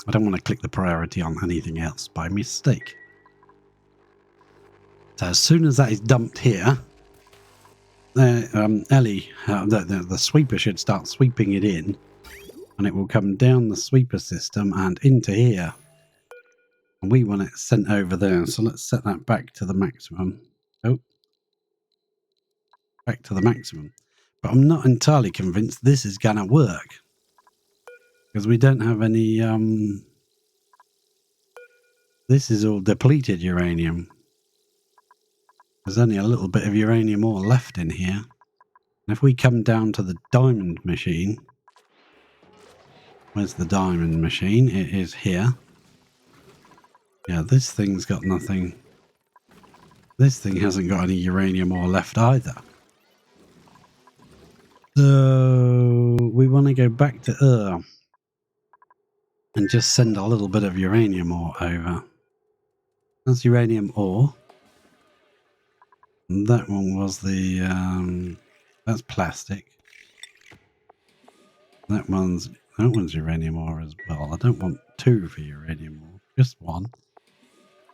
A: I don't want to click the priority on anything else by mistake. So as soon as that is dumped here, Ellie, the sweeper should start sweeping it in, and it will come down the sweeper system and into here. And we want it sent over there, so let's set that back to the maximum. Oh, back to the maximum. But I'm not entirely convinced this is going to work, because we don't have any... This is all depleted uranium. There's only a little bit of uranium ore left in here. And if we come down to the diamond machine... Where's the diamond machine? It is here. Yeah, this thing's got nothing. This thing hasn't got any uranium ore left either. So we want to go back to and just send a little bit of uranium ore over. That's uranium ore. And that one was the that's plastic. That one's That one's uranium ore as well. I don't want 2 for uranium ore, just 1.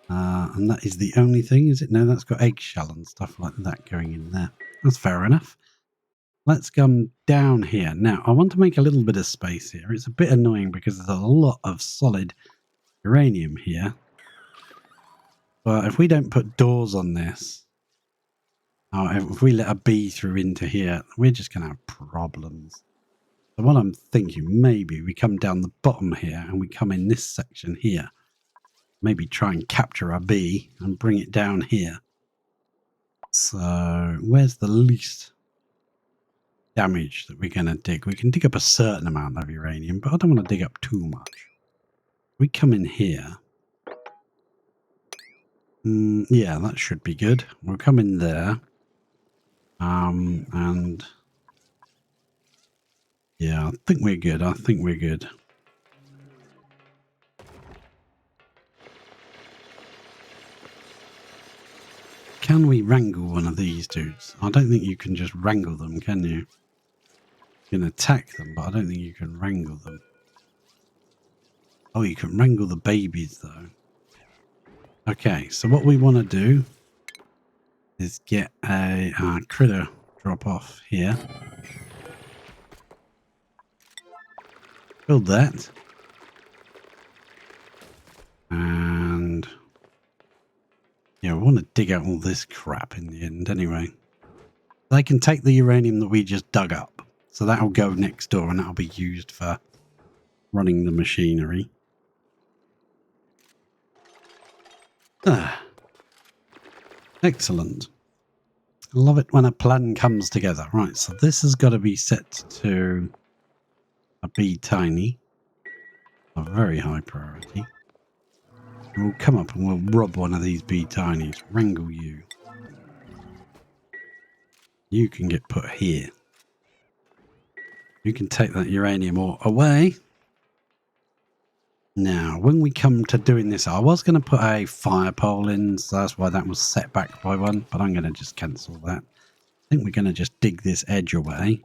A: And that is the only thing, is it? No, that's got eggshell and stuff like that going in there. That's fair enough. Let's come down here. Now, I want to make a little bit of space here. It's a bit annoying because there's a lot of solid uranium here. But if we don't put doors on this, if we let a bee through into here, we're just going to have problems. So what I'm thinking, maybe we come down the bottom here and we come in this section here. Maybe try and capture a bee and bring it down here. So where's the least damage that we're going to dig? We can dig up a certain amount of uranium, but I don't want to dig up too much. We come in here. Yeah, that should be good. We'll come in there. And yeah, I think we're good. I think we're good. Can we wrangle one of these dudes? I don't think you can just wrangle them, can you? You can attack them, but I don't think you can wrangle them. Oh, you can wrangle the babies, though. Okay, so what we want to do is get a critter drop off here. Build that. And yeah, we want to dig out all this crap in the end anyway. They can take the uranium that we just dug up. So that'll go next door and that'll be used for running the machinery. Excellent. I love it when a plan comes together. Right, so this has got to be set to a bee tiny. A very high priority. And we'll come up and we'll rob one of these bee tinies. Wrangle you. You can get put here. You can take that uranium ore away. Now, when we come to doing this, I was going to put a fire pole in, so that's why that was set back by 1, but I'm going to just cancel that. I think we're going to just dig this edge away,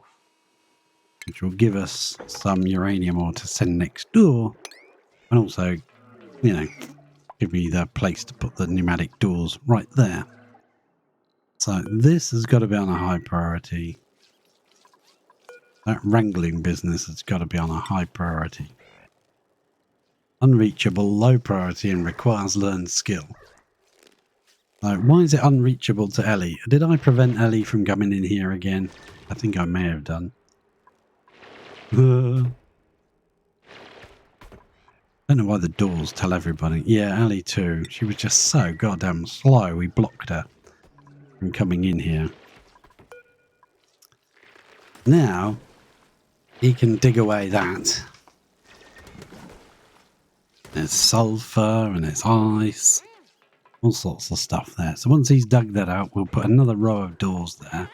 A: which will give us some uranium ore to send next door, and also, you know, give me the place to put the pneumatic doors right there. So this has got to be on a high priority. That wrangling business has got to be on a high priority. Unreachable, low priority, and requires learned skill. So why is it unreachable to Ellie? Did I prevent Ellie from coming in here again? I think I may have done. I don't know why the doors tell everybody. Yeah, Ellie too. She was just so goddamn slow. We blocked her from coming in here. Now, he can dig away that. There's sulfur and it's ice. All sorts of stuff there. So once he's dug that out, we'll put another row of doors there.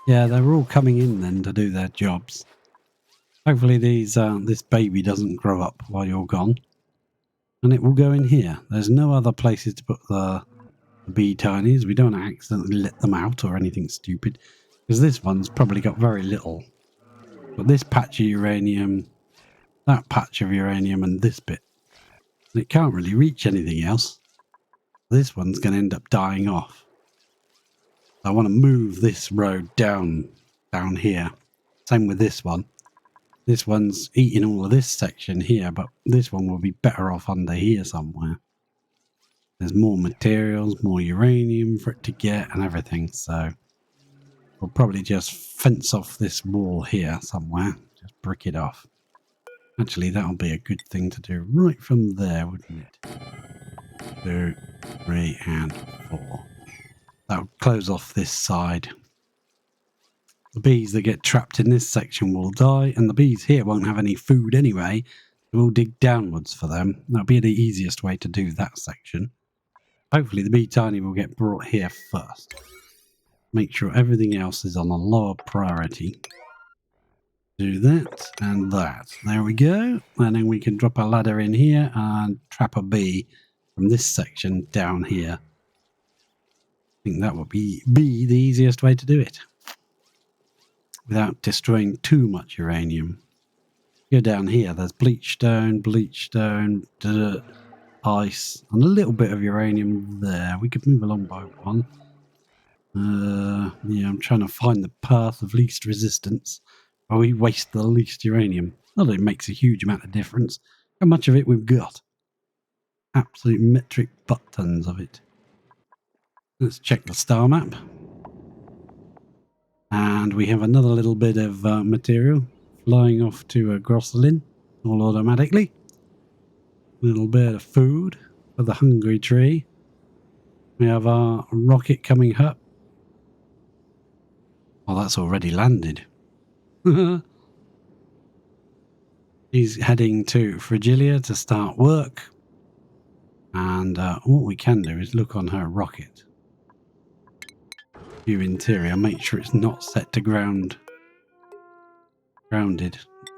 A: Yeah, they're all coming in then to do their jobs. Hopefully this baby doesn't grow up while you're gone. And it will go in here. There's no other places to put the bee tinies. We don't accidentally let them out or anything stupid. Because this one's probably got very little. But this patch of uranium, that patch of uranium, and this bit. And it can't really reach anything else. This one's going to end up dying off. I want to move this road down here. Same with this one. This one's eating all of this section here, but this one will be better off under here somewhere. There's more materials, more uranium for it to get and everything, so we'll probably just fence off this wall here somewhere. Just brick it off. Actually, that'll be a good thing to do right from there, wouldn't it? 2, 3, and 4. That'll close off this side. The bees that get trapped in this section will die, and the bees here won't have any food anyway. We'll dig downwards for them. That'll be the easiest way to do that section. Hopefully the bee tiny will get brought here first. Make sure everything else is on a lower priority. Do that and that. There we go. And then we can drop a ladder in here and trap a bee from this section down here. I think that would be the easiest way to do it, without destroying too much uranium. Go down here. There's bleach stone, dirt, ice, and a little bit of uranium there. We could move along by one. Yeah, I'm trying to find the path of least resistance where we waste the least uranium. Not that it makes a huge amount of difference. How much of it we've got? Absolute metric butt tons of it. Let's check the star map. And we have another little bit of material flying off to Grosselin, all automatically. Little bit of food for the hungry tree. We have our rocket coming up. Oh, that's already landed. He's heading to Fragilia to start work. And what we can do is look on her rocket. View interior, make sure it's not set to grounded.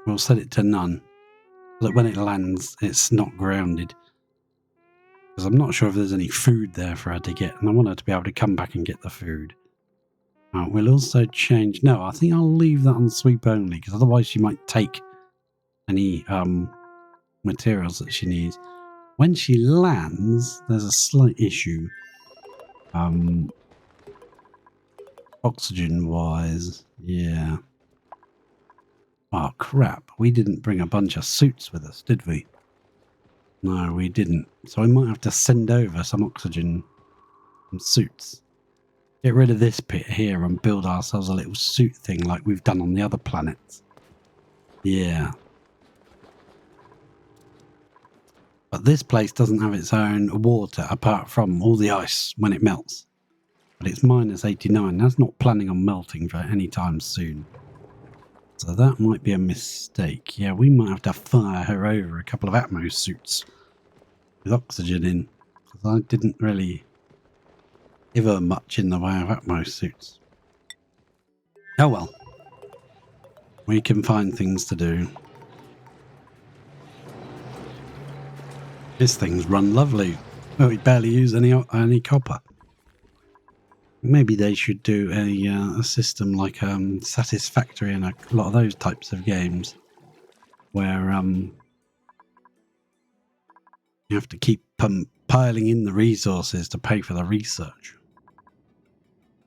A: We'll set it to none. So that when it lands, it's not grounded. Because I'm not sure if there's any food there for her to get. And I want her to be able to come back and get the food. We'll also change... No, I think I'll leave that on sweep only. Because otherwise she might take any materials that she needs. When she lands, there's a slight issue. Oxygen-wise, yeah. Oh, crap. We didn't bring a bunch of suits with us, did we? No, we didn't. So we might have to send over some oxygen and suits. Get rid of this pit here and build ourselves a little suit thing like we've done on the other planets. Yeah. But this place doesn't have its own water apart from all the ice when it melts. But it's minus 89. That's not planning on melting for any time soon. So that might be a mistake. Yeah, we might have to fire her over a couple of Atmos suits with oxygen in. Because I didn't really give her much in the way of Atmos suits. Oh well. We can find things to do. This thing's run lovely. Oh, we barely use any copper. Maybe they should do a system like Satisfactory and a lot of those types of games where you have to keep piling in the resources to pay for the research.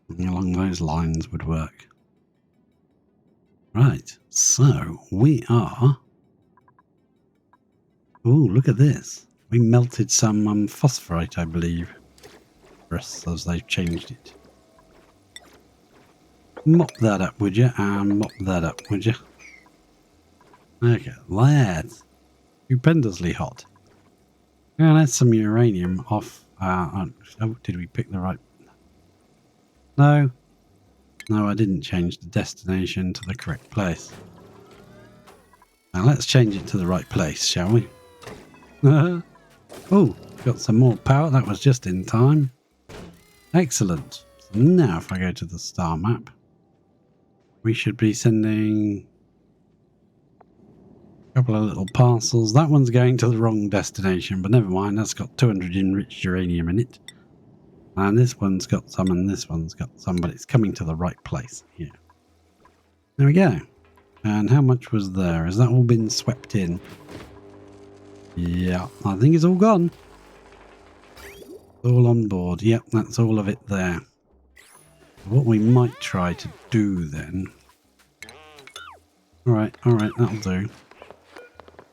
A: Something along those lines would work. Right, so we are... Oh, look at this. We melted some phosphorite, I believe. As they've changed it. Mop that up, would you? And mop that up, would you? Okay, that's stupendously hot. Now that's some uranium off. Oh, did we pick the right? No. No, I didn't change the destination to the correct place. Now let's change it to the right place, shall we? Oh, got some more power. That was just in time. Excellent. So now if I go to the star map, we should be sending a couple of little parcels. That one's going to the wrong destination, but never mind. That's got 200 enriched uranium in it. And this one's got some and this one's got some, but it's coming to the right place here. There we go. And how much was there? Has that all been swept in? Yeah, I think it's all gone. All on board. Yep, that's all of it there. What we might try to do then... Alright, that'll do.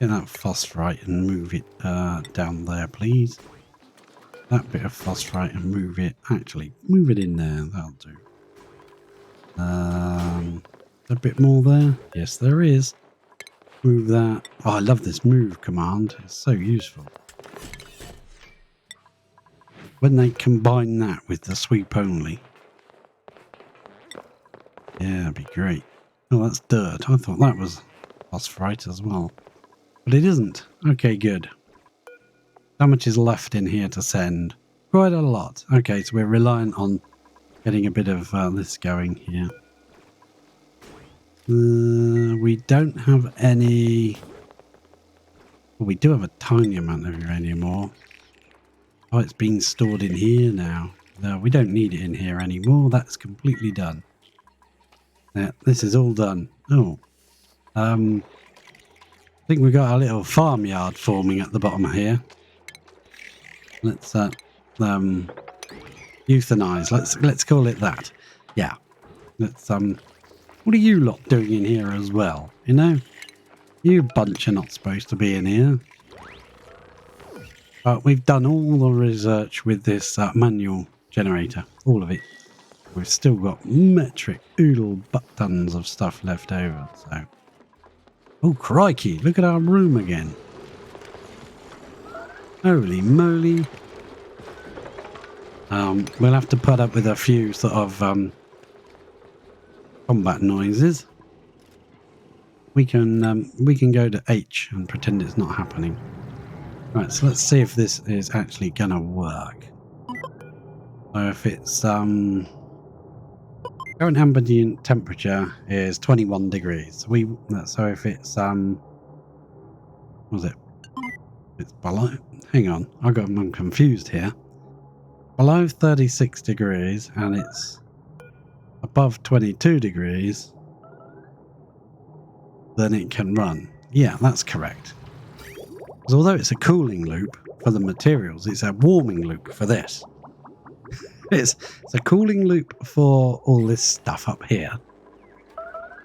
A: Get that phosphorite and move it down there, please. That bit of phosphorite and move it... Actually, move it in there. That'll do. A bit more there? Yes, there is. Move that. Oh, I love this move command. It's so useful. When they combine that with the sweep only. Yeah, that'd be great. Oh, that's dirt. I thought that was phosphorite as well. But it isn't. Okay, good. How much is left in here to send? Quite a lot. Okay, so we're reliant on getting a bit of this going here. We don't have any... Well, we do have a tiny amount of uranium ore. Oh, it's being stored in here now. No, we don't need it in here anymore. That's completely done. Yeah, this is all done. Oh. think we've got a little farmyard forming at the bottom here. Let's euthanize. Let's call it that. Yeah. Let's what are you lot doing in here as well? You know? You bunch are not supposed to be in here. But we've done all the research with this manual generator. All of it. We've still got metric oodle butt tons of stuff left over. So, oh crikey! Look at our room again. Holy moly! We'll have to put up with a few sort of combat noises. We can go to H and pretend it's not happening. Right, so let's see if this is actually gonna work. So if it's current ambient temperature is 21 degrees. So if it's what was it? It's below. Hang on, I'm confused here. Below 36 degrees and it's above 22 degrees, then it can run. Yeah, that's correct. Because although it's a cooling loop for the materials, it's a warming loop for this. It's a cooling loop for all this stuff up here.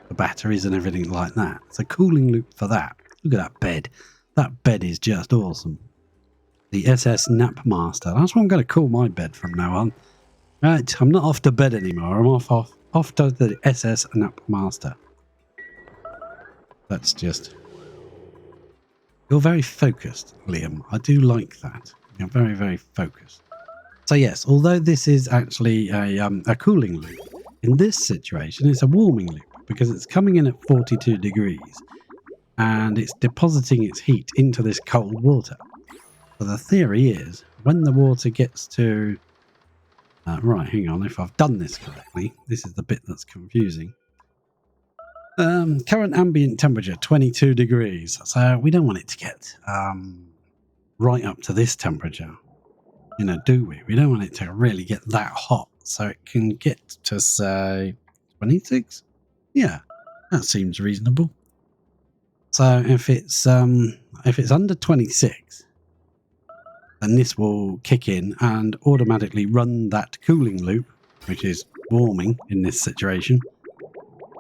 A: The batteries and everything like that. It's a cooling loop for that. Look at that bed. That bed is just awesome. The SS Napmaster. That's what I'm going to call my bed from now on. Right, I'm not off to bed anymore. I'm off to the SS Napmaster. That's just... You're very focused, Liam. I do like that. You're very, very focused. So yes, although this is actually a cooling loop, in this situation it's a warming loop because it's coming in at 42 degrees and it's depositing its heat into this cold water. So the theory is when the water gets to... right, hang on, if I've done this correctly, this is the bit that's confusing. Current ambient temperature 22 degrees, so we don't want it to get right up to this temperature, you know, do we? We don't want it to really get that hot, so it can get to say 26. Yeah, that seems reasonable. So if it's under 26, then this will kick in and automatically run that cooling loop, which is warming in this situation,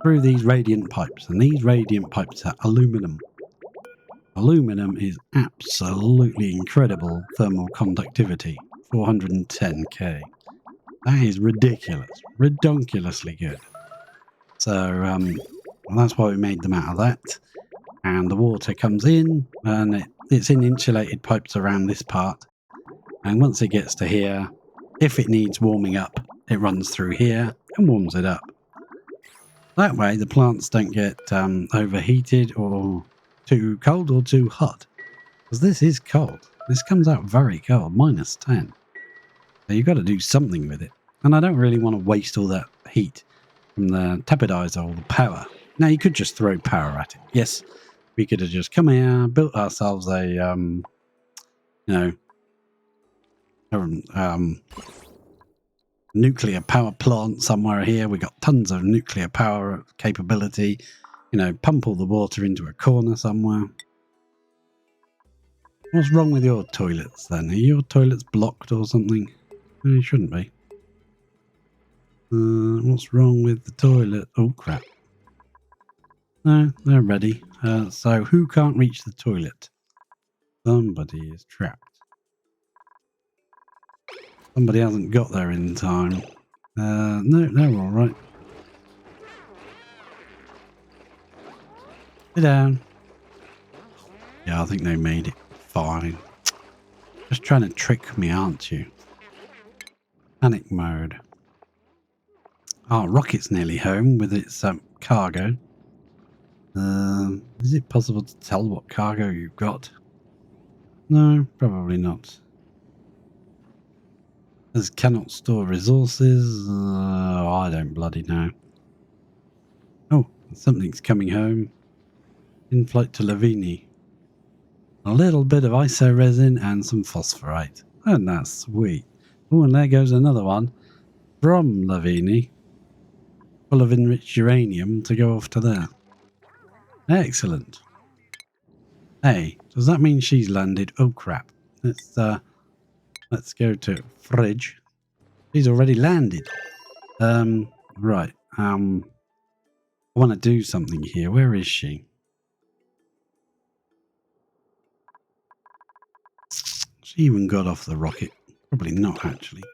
A: through these radiant pipes. And these radiant pipes are aluminum. Aluminum is absolutely incredible thermal conductivity. 410k. That is ridiculous. Redonkulously good. So well, that's why we made them out of that. And the water comes in and it's in insulated pipes around this part. And once it gets to here, if it needs warming up, it runs through here and warms it up. That way the plants don't get overheated or too cold or too hot. Because this is cold. This comes out very cold, -10. So you've got to do something with it. And I don't really want to waste all that heat from the tapidizer or the power. Now you could just throw power at it. Yes, we could have just come here, built ourselves a, nuclear power plant somewhere here. We got tons of nuclear power capability. You know, pump all the water into a corner somewhere. What's wrong with your toilets then? Are your toilets blocked or something? They shouldn't be. What's wrong with the toilet? Oh crap. No, they're ready. So who can't reach the toilet? Somebody is trapped. Somebody hasn't got there in time. No, they're all right. Sit down. Yeah, I think they made it fine. Just trying to trick me, aren't you? Panic mode. Oh, Rocket's nearly home with its cargo. Is it possible to tell what cargo you've got? No, probably not. This cannot store resources. I don't bloody know. Oh, something's coming home. In flight to Lavini. A little bit of iso resin and some phosphorite. Oh, that's sweet. Oh, and there goes another one from Lavini, full of enriched uranium to go off to there. Excellent. Hey, does that mean she's landed? Oh crap. Let's go to fridge. She's already landed. Right. I want to do something here. Where is she? She even got off the rocket. Probably not, actually.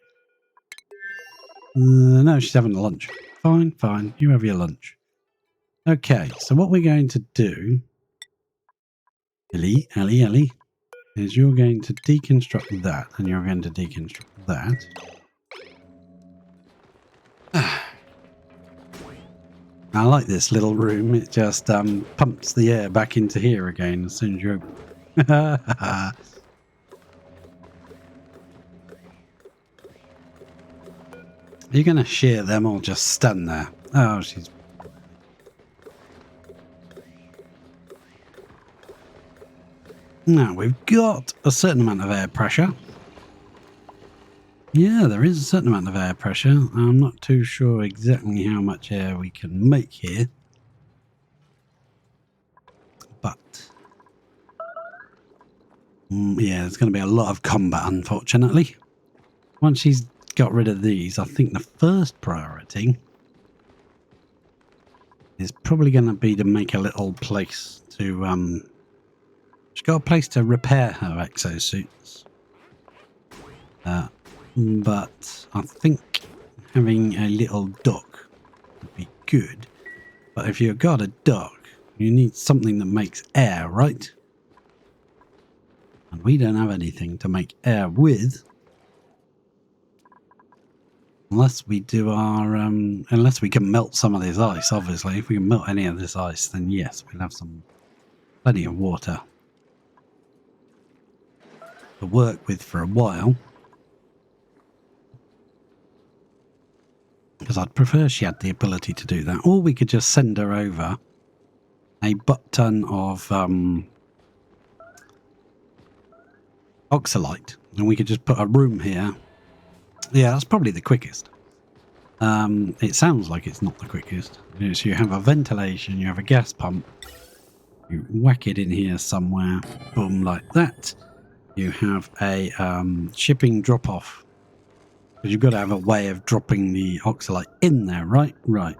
A: No, she's having lunch. Fine, fine. You have your lunch. Okay, so what we're going to do, Ellie, is you're going to deconstruct that, and you're going to deconstruct that. I like this little room. It just pumps the air back into here again as soon as you open. Are you going to shear them or just stand there? Oh, she's... Now, we've got a certain amount of air pressure. Yeah, there is a certain amount of air pressure. I'm not too sure exactly how much air we can make here. But... yeah, there's going to be a lot of combat, unfortunately. Once she's got rid of these, I think the first priority is probably going to be to make a little place to... she's got a place to repair her exosuits. But I think having a little dock would be good. But if you've got a dock, you need something that makes air, right? And we don't have anything to make air with. Unless we do our... unless we can melt some of this ice, obviously. If we can melt any of this ice, then yes, we'll have plenty of water to work with for a while. Because I'd prefer she had the ability to do that. Or we could just send her over a butt-ton of oxalite. And we could just put a room here. Yeah, that's probably the quickest. It sounds like it's not the quickest. So you have a ventilation, you have a gas pump. You whack it in here somewhere. Boom, like that. You have a shipping drop-off. Because you've got to have a way of dropping the oxalite in there, right? Right.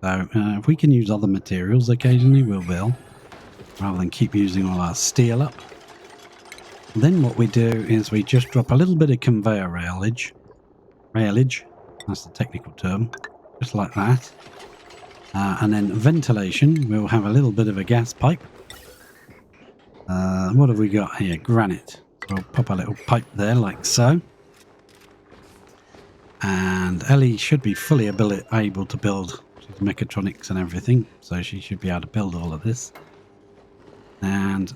A: So if we can use other materials occasionally, we will. Rather than keep using all our steel up. Then what we do is we just drop a little bit of conveyor railage. That's the technical term. Just like that. And then ventilation. We'll have a little bit of a gas pipe. What have we got here? Granite. So we'll pop a little pipe there like so. And Ellie should be fully able to build. She's mechatronics and everything. So she should be able to build all of this. And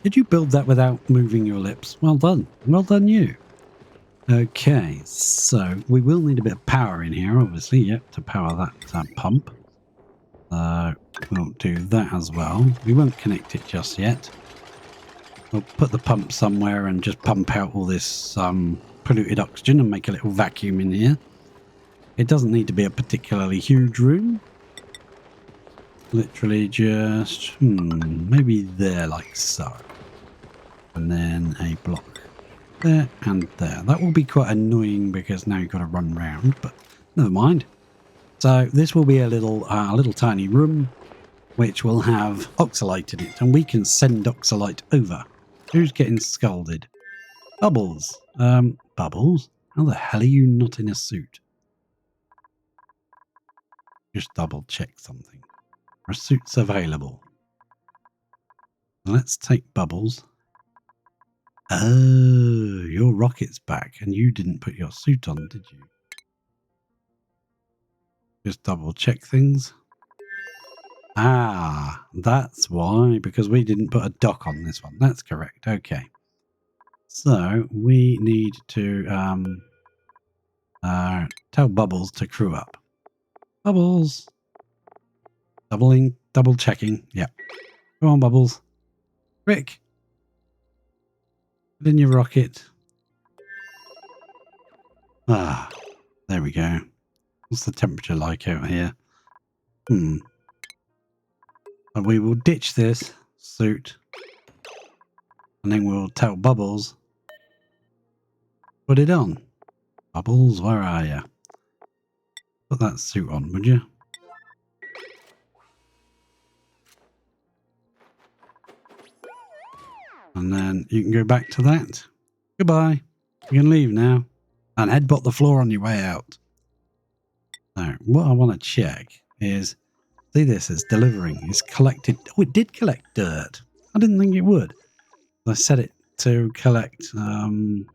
A: did you build that without moving your lips? Well done. Well done you. Okay, so we will need a bit of power in here, obviously, yep, to power that pump. We'll do that as well. We won't connect it just yet. We'll put the pump somewhere and just pump out all this polluted oxygen and make a little vacuum in here. It doesn't need to be a particularly huge room. Literally just, maybe there like so. And then a block there and there. That will be quite annoying because now you've got to run round, but never mind. So this will be a little tiny room which will have oxalite in it, and we can send oxalite over. Who's getting scolded? Bubbles. Bubbles? How the hell are you not in a suit? Just double check something. Are suits available? Let's take Bubbles. Oh, your rocket's back and you didn't put your suit on, did you? Just double check things. Ah, that's why, because we didn't put a dock on this one. That's correct. Okay. So we need to tell Bubbles to crew up. Bubbles. Double checking. Yep. Come on, Bubbles. Quick. Put in your rocket. Ah, there we go. What's the temperature like out here? And we will ditch this suit And then we'll tell Bubbles, put it on. Bubbles, where are you? Put that suit on, would you? And then you can go back to that. Goodbye. You can leave now. And headbutt the floor on your way out. Now, what I want to check is, see this as delivering. It's collected. Oh, it did collect dirt. I didn't think it would. I set it to collect, what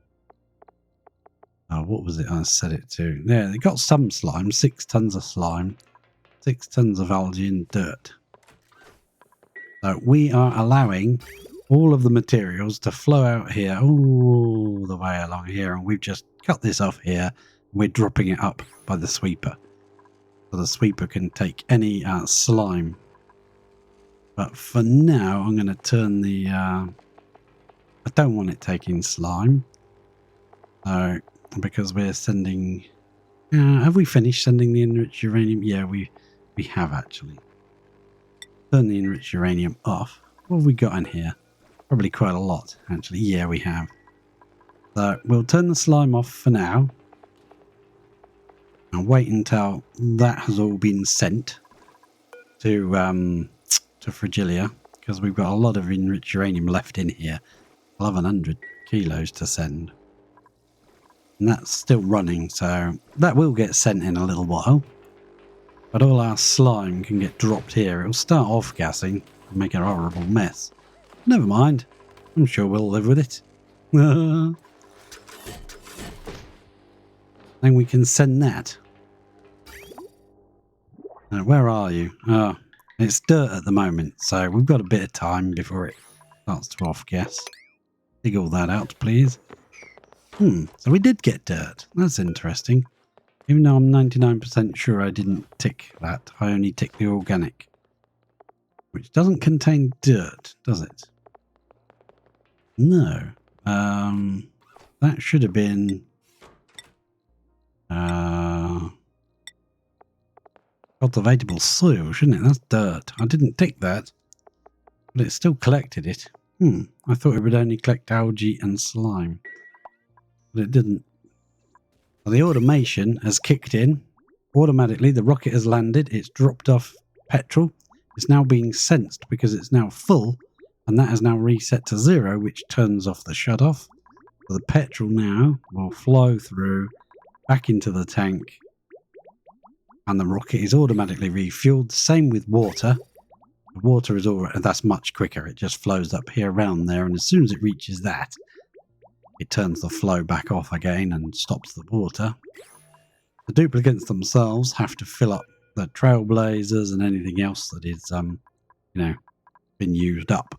A: was it I set it to? Yeah, it got some slime, 6 tons of slime, 6 tons of algae and dirt. So we are allowing all of the materials to flow out here all the way along here, and we've just cut this off here, and we're dropping it up by the sweeper. So the sweeper can take any slime. But for now, I'm going to turn the... I don't want it taking slime. So, because we're sending... have we finished sending the enriched uranium? Yeah, we have actually. Turn the enriched uranium off. What have we got in here? Probably quite a lot, actually. Yeah, we have. So we'll turn the slime off for now. And wait until that has all been sent to Fragilia. Because we've got a lot of enriched uranium left in here. 1,100 kilos to send. And that's still running, so that will get sent in a little while. But all our slime can get dropped here. It'll start off gassing and make a horrible mess. Never mind. I'm sure we'll live with it. Then we can send that. Now, where are you? Oh, it's dirt at the moment, so we've got a bit of time before it starts to off-gas. Dig all that out, please. So we did get dirt. That's interesting. Even though I'm 99% sure I didn't tick that, I only ticked the organic. Which doesn't contain dirt, does it? No. That should have been... cultivatable soil, shouldn't it? That's dirt. I didn't tick that. But it still collected it. I thought it would only collect algae and slime. But it didn't. Well, the automation has kicked in. Automatically, the rocket has landed. It's dropped off petrol. It's now being sensed because it's now full. And that is now reset to 0, which turns off the shutoff. So the petrol now will flow through back into the tank. And the rocket is automatically refueled. Same with water. The water is already, that's much quicker. It just flows up here around there. And as soon as it reaches that, it turns the flow back off again and stops the water. The duplicates themselves have to fill up the trailblazers and anything else that is, been used up.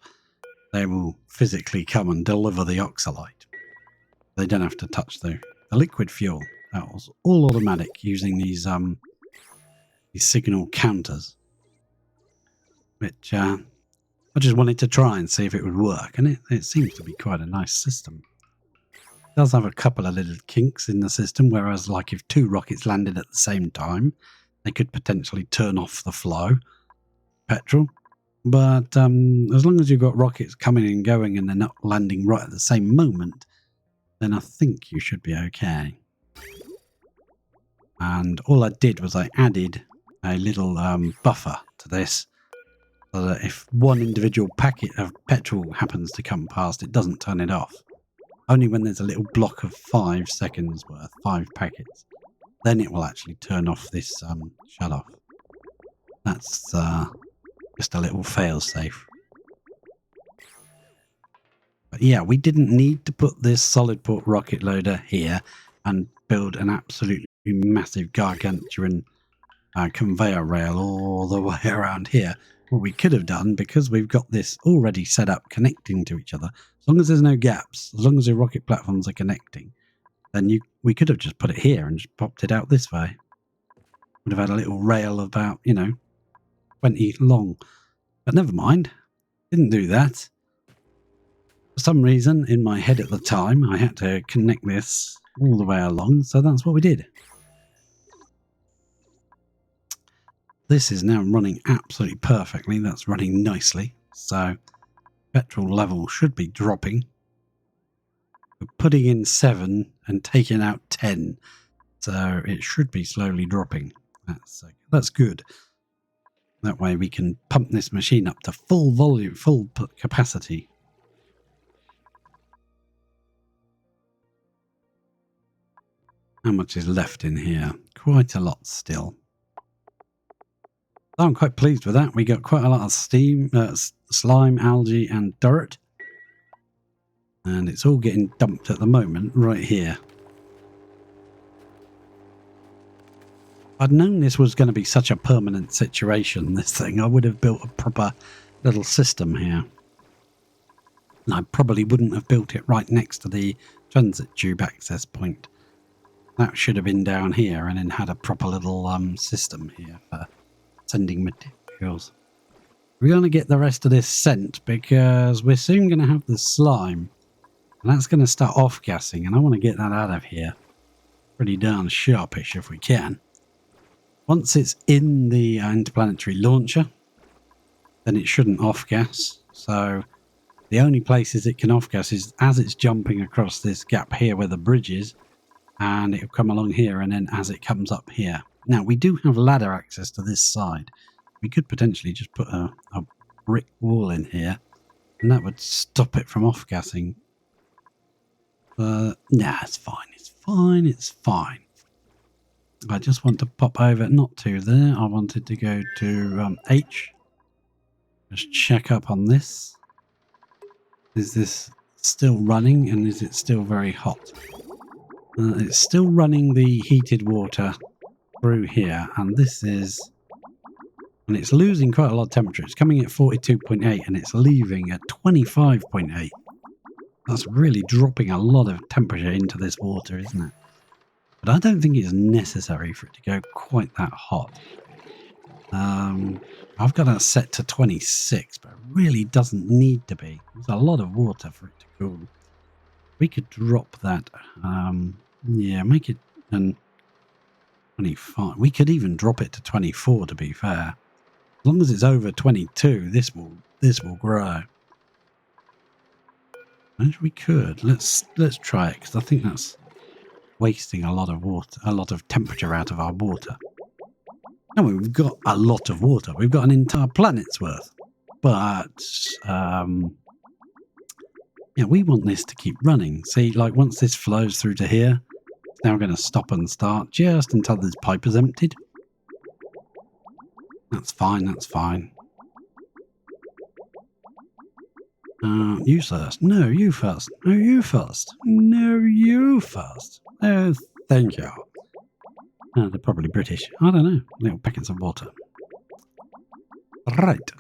A: They will physically come and deliver the oxalite. They don't have to touch the liquid fuel. That was all automatic using these signal counters, which I just wanted to try and see if it would work, and it seems to be quite a nice system. It does have a couple of little kinks in the system, whereas like if 2 rockets landed at the same time, they could potentially turn off the flow petrol. But as long as you've got rockets coming and going and they're not landing right at the same moment, then I think you should be okay. And all I did was I added a little buffer to this, so that if one individual packet of petrol happens to come past, it doesn't turn it off. Only when there's a little block of 5 seconds worth, 5 packets, then it will actually turn off this shut off. That's just a little fail-safe. But yeah, we didn't need to put this solid port rocket loader here and build an absolutely massive gargantuan conveyor rail all the way around here. What we could have done, because we've got this already set up connecting to each other, as long as there's no gaps, as long as the rocket platforms are connecting, then we could have just put it here and just popped it out this way. Would have had a little rail about, 20 long. But never mind. Didn't do that. For some reason, in my head at the time, I had to connect this all the way along, so that's what we did. This is now running absolutely perfectly. That's running nicely. So petrol level should be dropping. We're putting in 7 and taking out 10. So it should be slowly dropping. That's good. That way we can pump this machine up to full volume, full capacity. How much is left in here? Quite a lot still. I'm quite pleased with that. We got quite a lot of steam, slime, algae and dirt. And it's all getting dumped at the moment right here. I'd known this was going to be such a permanent situation, this thing. I would have built a proper little system here. And I probably wouldn't have built it right next to the transit tube access point. That should have been down here and then had a proper little system here for sending materials. We're going to get the rest of this sent because we're soon going to have the slime. And that's going to start off-gassing, and I want to get that out of here pretty darn sharpish if we can. Once it's in the interplanetary launcher, then it shouldn't off-gas. So the only places it can off-gas is as it's jumping across this gap here where the bridge is, and it'll come along here, and then as it comes up here. Now, we do have ladder access to this side. We could potentially just put a brick wall in here, and that would stop it from off-gassing. Nah, it's fine. It's fine. It's fine. I just want to pop over, not to there. I wanted to go to H. Just check up on this. Is this still running, and is it still very hot? It's still running the heated water through here, and this is... And it's losing quite a lot of temperature. It's coming at 42.8, and it's leaving at 25.8. That's really dropping a lot of temperature into this water, isn't it? But I don't think it's necessary for it to go quite that hot. I've got it set to 26, but it really doesn't need to be. There's a lot of water for it to cool. We could drop that. Yeah, make it 25. We could even drop it to 24, to be fair. As long as it's over 22, this will grow. And we could. Let's try it, because I think that's wasting a lot of water, a lot of temperature out of our water. No, we've got a lot of water. We've got an entire planet's worth. But yeah, we want this to keep running. See, like once this flows through to here, it's now going to stop and start just until this pipe is emptied. That's fine. That's fine. You first. No, you first. No, you first. No, you first. Oh, thank you. They're probably British. I don't know. Little packets of water. Right.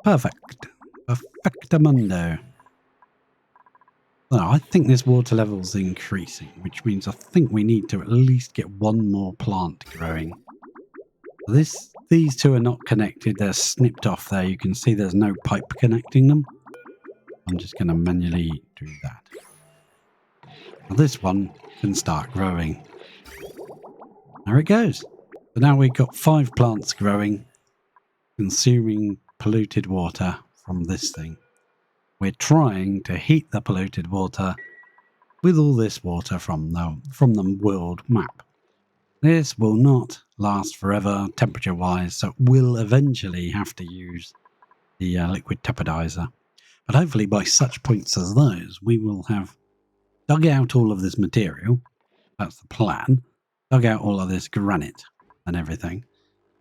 A: Perfect. Perfectamundo. Well, I think this water level's increasing, which means I think we need to at least get one more plant growing. These two are not connected. They're snipped off there. You can see there's no pipe connecting them. I'm just going to manually do that. Now this one can start growing. There it goes. So now we've got 5 plants growing, consuming polluted water from this thing. We're trying to heat the polluted water with all this water from the world map. This will not last forever temperature-wise, so we'll eventually have to use the liquid tepidizer. But hopefully by such points as those, we will have dug out all of this material. That's the plan. Dug out all of this granite and everything,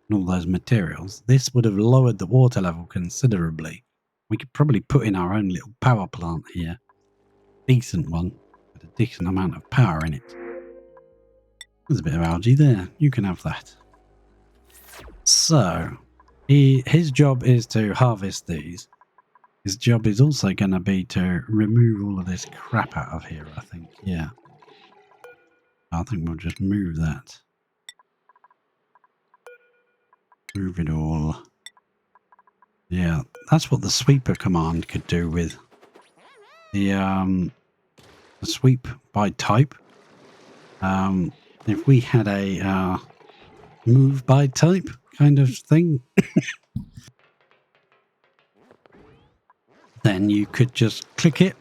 A: and all those materials. This would have lowered the water level considerably. We could probably put in our own little power plant here. Decent one, with a decent amount of power in it. There's a bit of algae there. You can have that. So, his job is to harvest these. His job is also going to be to remove all of this crap out of here, I think. Yeah. I think we'll just move that. Move it all. Yeah, that's what the sweeper command could do with the sweep by type. If we had a move by type kind of thing, then you could just click it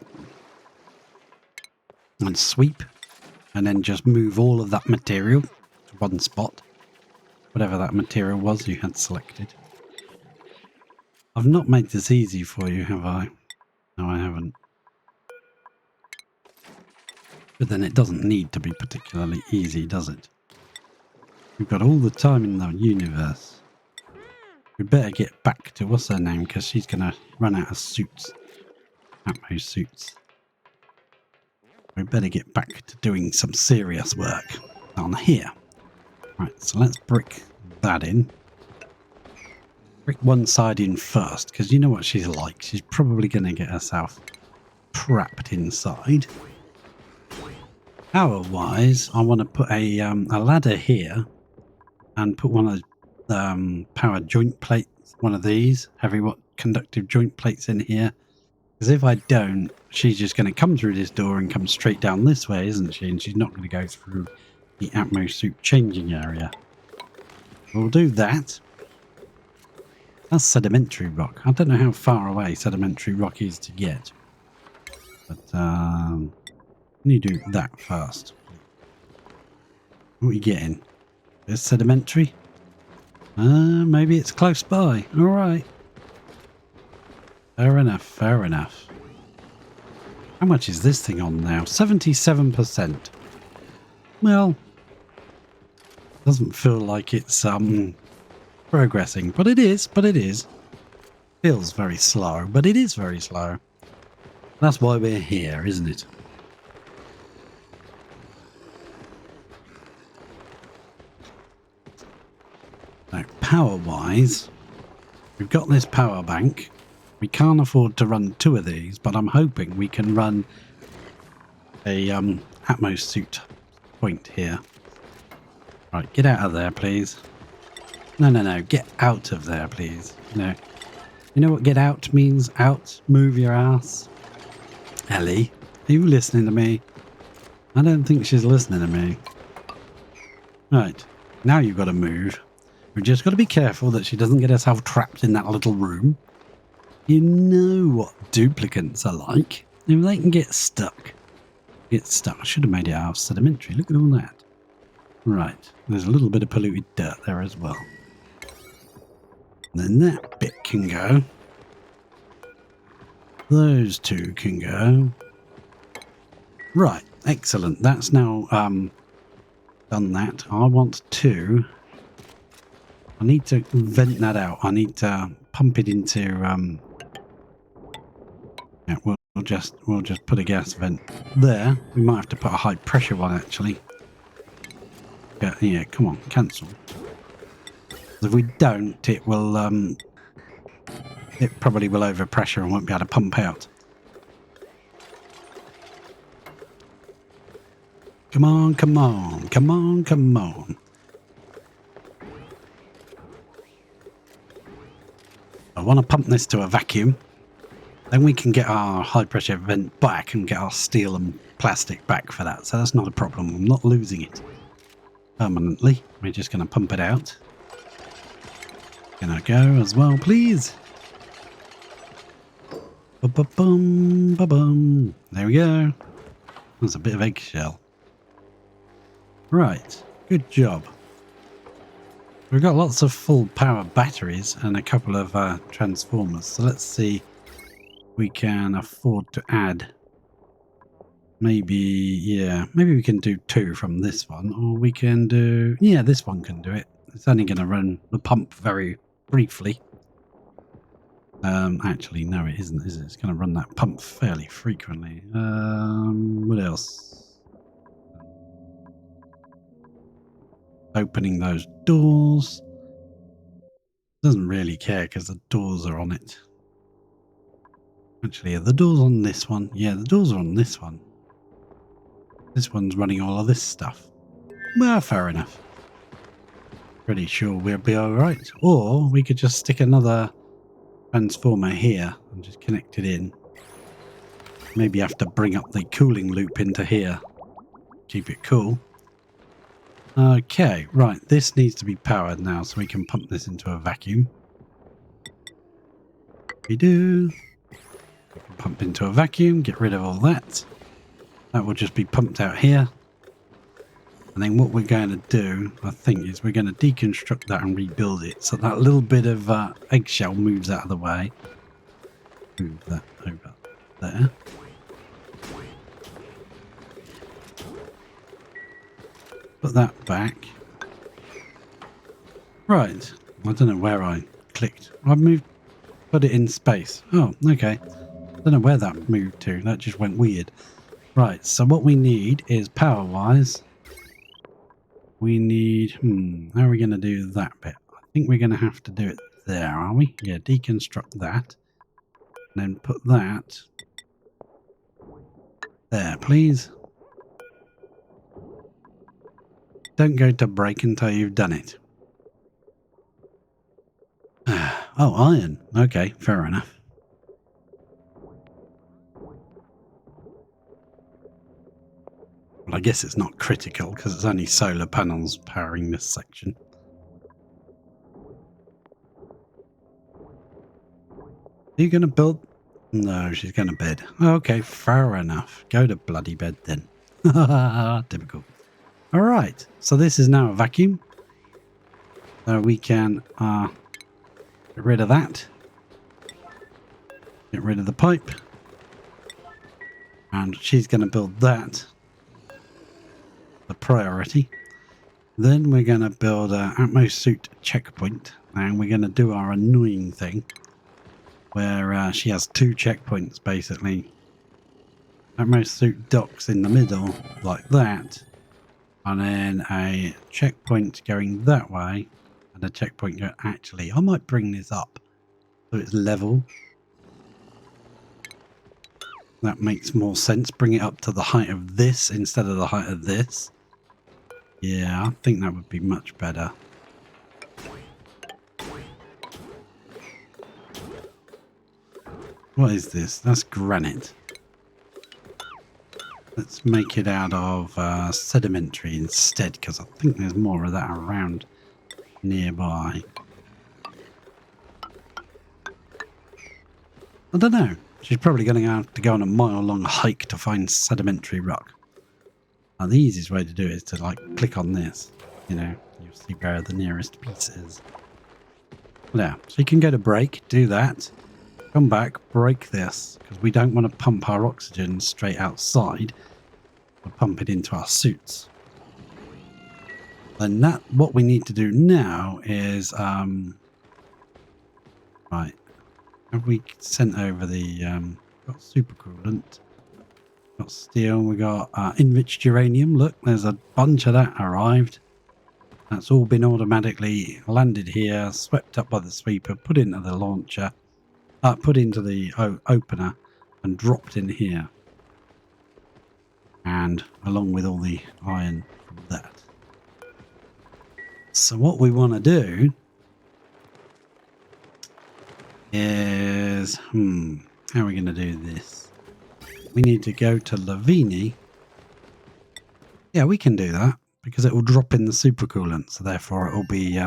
A: and sweep, and then just move all of that material to one spot. Whatever that material was you had selected. I've not made this easy for you, have I? No, I haven't. But then it doesn't need to be particularly easy, does it? We've got all the time in the universe. We better get back to what's her name, because she's going to run out of suits. Atmo suits. We better get back to doing some serious work on here. Right, so let's brick that in. Brick one side in first, because you know what she's like. She's probably going to get herself trapped inside. Power-wise, I want to put a ladder here and put one of the power joint plates, one of these heavy conductive joint plates in here. Because if I don't, she's just going to come through this door and come straight down this way, isn't she? And she's not going to go through the Atmo suit changing area. We'll do that. That's sedimentary rock. I don't know how far away sedimentary rock is to get. But let me do that first. What are you getting? Is sedimentary? Maybe it's close by. Alright. Fair enough, fair enough. How much is this thing on now? 77%. Well, doesn't feel like it's progressing, but it is, Feels very slow, but it is very slow. That's why we're here, isn't it? Now, power-wise, we've got this power bank. We can't afford to run two of these, but I'm hoping we can run a Atmo suit point here. Right, get out of there, please. No, get out of there, please. No. You know what get out means? Out, move your ass. Ellie, are you listening to me? I don't think she's listening to me. Right, now you've got to move. We've just got to be careful that she doesn't get herself trapped in that little room. You know what duplicants are like. If they can get stuck. I should have made it out of sedimentary. Look at all that. Right. There's a little bit of polluted dirt there as well. Then that bit can go. Those two can go. Right. Excellent. That's now done that. I want to... I need to vent that out. I need to pump it into... Yeah, we'll just put a gas vent there. We might have to put a high pressure one actually. Yeah, come on, cancel. If we don't, it will it probably will overpressure and won't be able to pump out. Come on, come on, come on, come on. I want to pump this to a vacuum. Then we can get our high pressure vent back and get our steel and plastic back for that. So that's not a problem. I'm not losing it permanently. We're just going to pump it out. Gonna go as well, please. Ba-ba-bum, ba-bum. There we go. That's a bit of eggshell. Right, good job. We've got lots of full power batteries and a couple of transformers. So let's see. We can afford to add maybe we can do two from this one, or we can do this one can do it. It's only going to run the pump very briefly. Actually no, it isn't, is it? It's going to run that pump fairly frequently. What else? Opening those doors. Doesn't really care because the doors are on it. Actually, are the doors on this one? Yeah, the doors are on this one. This one's running all of this stuff. Well, fair enough. Pretty sure we'll be alright. Or we could just stick another transformer here and just connect it in. Maybe have to bring up the cooling loop into here. Keep it cool. Okay, right. This needs to be powered now so we can pump this into a vacuum. We do. We can pump into a vacuum, get rid of all that. That will just be pumped out here. And then what we're going to do, I think, is we're going to deconstruct that and rebuild it. So that little bit of eggshell moves out of the way. Move that over there. Put that back. Right. I don't know where I clicked. I've moved, put it in space. Oh, okay. Don't know where that moved to. That just went weird. Right. So what we need is power-wise. We need, how are we going to do that bit? I think we're going to have to do it there, are we? Yeah, deconstruct that. And then put that there, please. Don't go to break until you've done it. Oh, iron. Okay, fair enough. Well, I guess it's not critical because it's only solar panels powering this section. Are you going to build? No, she's going to bed. Okay, fair enough. Go to bloody bed then. Typical. All right, so this is now a vacuum. So we can get rid of that. Get rid of the pipe. And she's going to build that. The priority. Then we're going to build a atmosuit checkpoint. And we're going to do our annoying thing. Where she has 2 checkpoints, basically. Atmosuit docks in the middle, like that. And then a checkpoint going that way. And a checkpoint going... Actually, I might bring this up. So it's level. That makes more sense. Bring it up to the height of this instead of the height of this. Yeah, I think that would be much better. What is this? That's granite. Let's make it out of sedimentary instead, because I think there's more of that around nearby. I don't know. She's probably going to have to go on a mile-long hike to find sedimentary rock. Now, the easiest way to do it is to, like, click on this. You know, you'll see where the nearest piece is. Yeah, so you can go to break, do that. Come back, break this, because we don't want to pump our oxygen straight outside. We'll pump it into our suits. And that, what we need to do now is, right, have we sent over the, got supercoolant, got steel, we got enriched uranium. Look, there's a bunch of that arrived. That's all been automatically landed here, swept up by the sweeper, put into the launcher. Put into the opener and dropped in here. And along with all the iron from that. So what we want to do is, how are we going to do this? We need to go to Lavini. Yeah, we can do that because it will drop in the supercoolant. So therefore it will be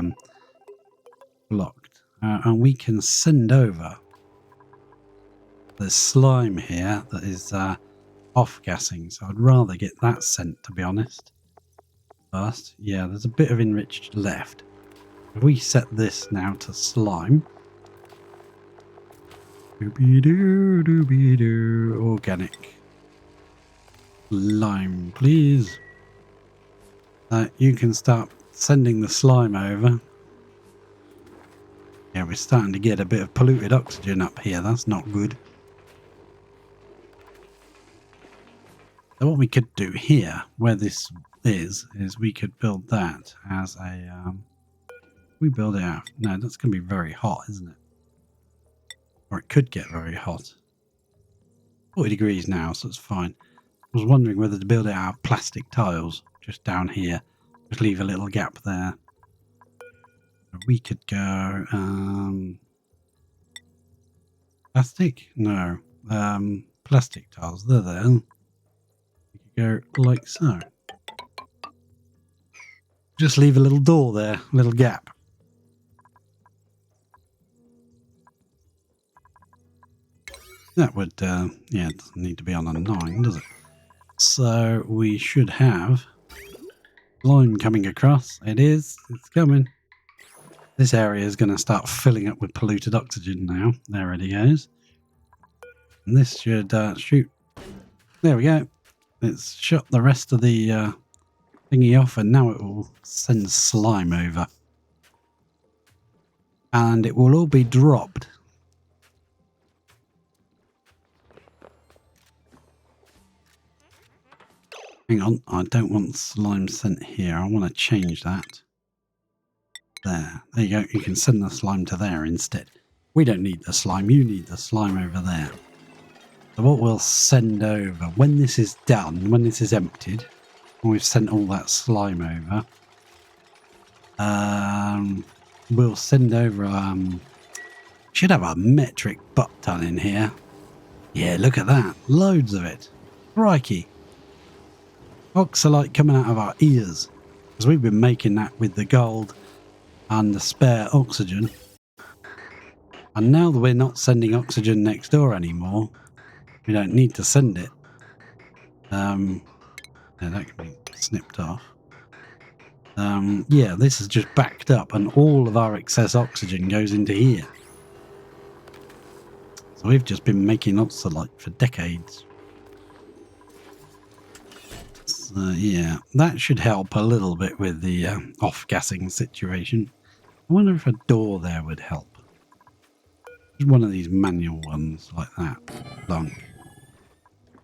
A: blocked. And we can send over the slime here that is off-gassing, so I'd rather get that sent, to be honest. First, yeah, there's a bit of enriched left. If we set this now to slime, doobie-doo, doobie-doo, organic lime, please. You can start sending the slime over. Yeah, we're starting to get a bit of polluted oxygen up here. That's not good. So what we could do here, where this is we could build that as a, we build it out. No, that's going to be very hot, isn't it? Or it could get very hot. 40 degrees now, so it's fine. I was wondering whether to build it out of plastic tiles, just down here. Just leave a little gap there. We could go, plastic? No. Plastic tiles, they're there. Go like so. Just leave a little door there, a little gap. That would, yeah, it doesn't need to be on a 9, does it? So we should have slime coming across. It is. It's coming. This area is going to start filling up with polluted oxygen now. There it goes. And this should shoot. There we go. It's shot the rest of the thingy off, and now it will send slime over. And it will all be dropped. Hang on, I don't want slime sent here. I want to change that. There you go. You can send the slime to there instead. We don't need the slime. You need the slime over there. So what we'll send over, when this is done, when this is emptied, when we've sent all that slime over, we'll send over, should have a metric butt ton in here. Yeah, look at that. Loads of it. Crikey. Oxalite coming out of our ears. Because we've been making that with the gold and the spare oxygen. And now that we're not sending oxygen next door anymore, we don't need to send it. Yeah, that can be snipped off. Yeah, this is just backed up and all of our excess oxygen goes into here. So we've just been making oxalite for decades. So yeah, that should help a little bit with the off-gassing situation. I wonder if a door there would help. Just one of these manual ones like that. Long.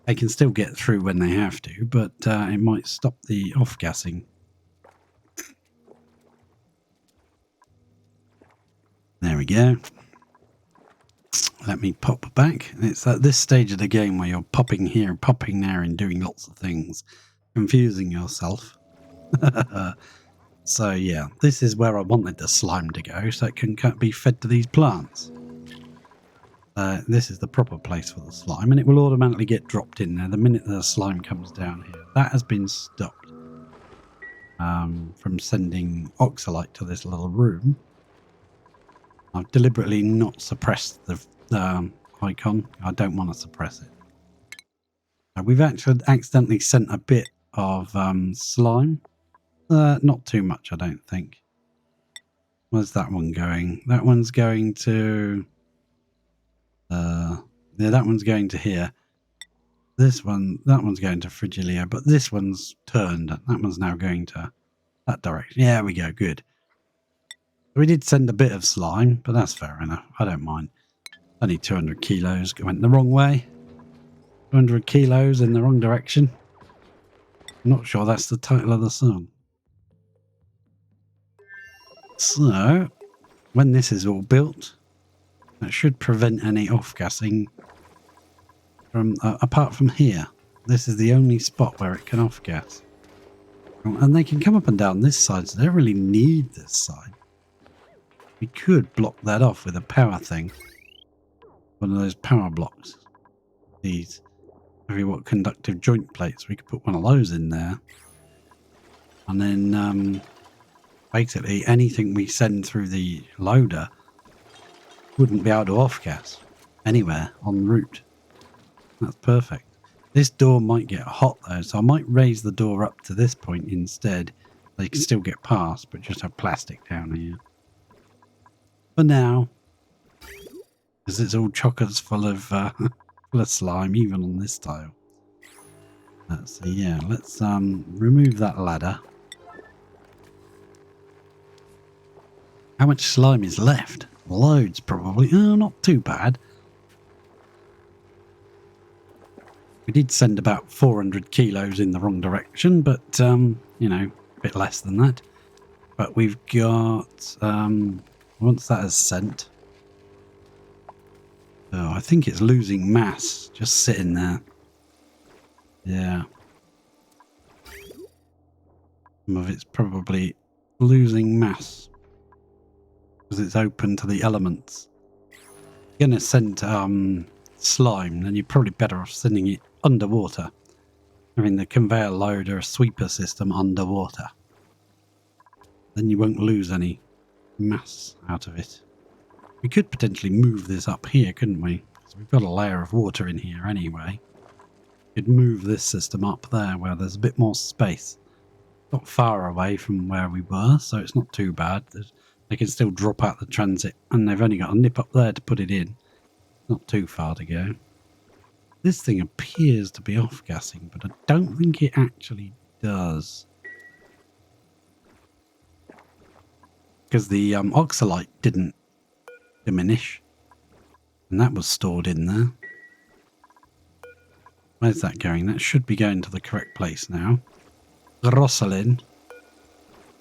A: They can still get through when they have to, but it might stop the off-gassing. There we go. Let me pop back. It's at this stage of the game where you're popping here, popping there, and doing lots of things, confusing yourself. So yeah, this is where I wanted the slime to go, so it can be fed to these plants. This is the proper place for the slime, and it will automatically get dropped in there the minute the slime comes down here. That has been stopped from sending oxalite to this little room. I've deliberately not suppressed the icon. I don't want to suppress it. We've actually accidentally sent a bit of slime. Not too much, I don't think. Where's that one going? That one's going to... yeah, that one's going to here. That one's going to Frigilia, but this one's turned. That one's now going to that direction. Yeah, we go. Good. We did send a bit of slime, but that's fair enough. I don't mind. Only 200 kilos went the wrong way. 200 kilos in the wrong direction. I'm not sure that's the title of the song. So, when this is all built, that should prevent any off-gassing from apart from here. This is the only spot where it can off-gas. And they can come up and down this side, so they don't really need this side. We could block that off with a power thing. One of those power blocks. These heavy watt conductive joint plates. We could put one of those in there. And then basically anything we send through the loader wouldn't be able to off-gas anywhere en route. That's perfect. This door might get hot though, so I might raise the door up to this point instead. They can still get past, but just have plastic down here. For now, because it's all chocolates full of slime, even on this tile. Let's see, yeah, let's remove that ladder. How much slime is left? Loads, probably. Oh, not too bad. We did send about 400 kilos in the wrong direction, but, you know, a bit less than that. But we've got, once that is sent, oh, I think it's losing mass, just sitting there. Yeah. Some of it's probably losing mass because it's open to the elements. You're going to send slime, then you're probably better off sending it underwater. I mean, the conveyor loader sweeper system underwater. Then you won't lose any mass out of it. We could potentially move this up here, couldn't we? we've got a layer of water in here anyway. Could move this system up there where there's a bit more space. Not far away from where we were, so it's not too bad. They can still drop out the transit, and they've only got a nip up there to put it in. Not too far to go. This thing appears to be off-gassing, but I don't think it actually does. Because the oxalite didn't diminish, and that was stored in there. Where's that going? That should be going to the correct place now. Rosalind.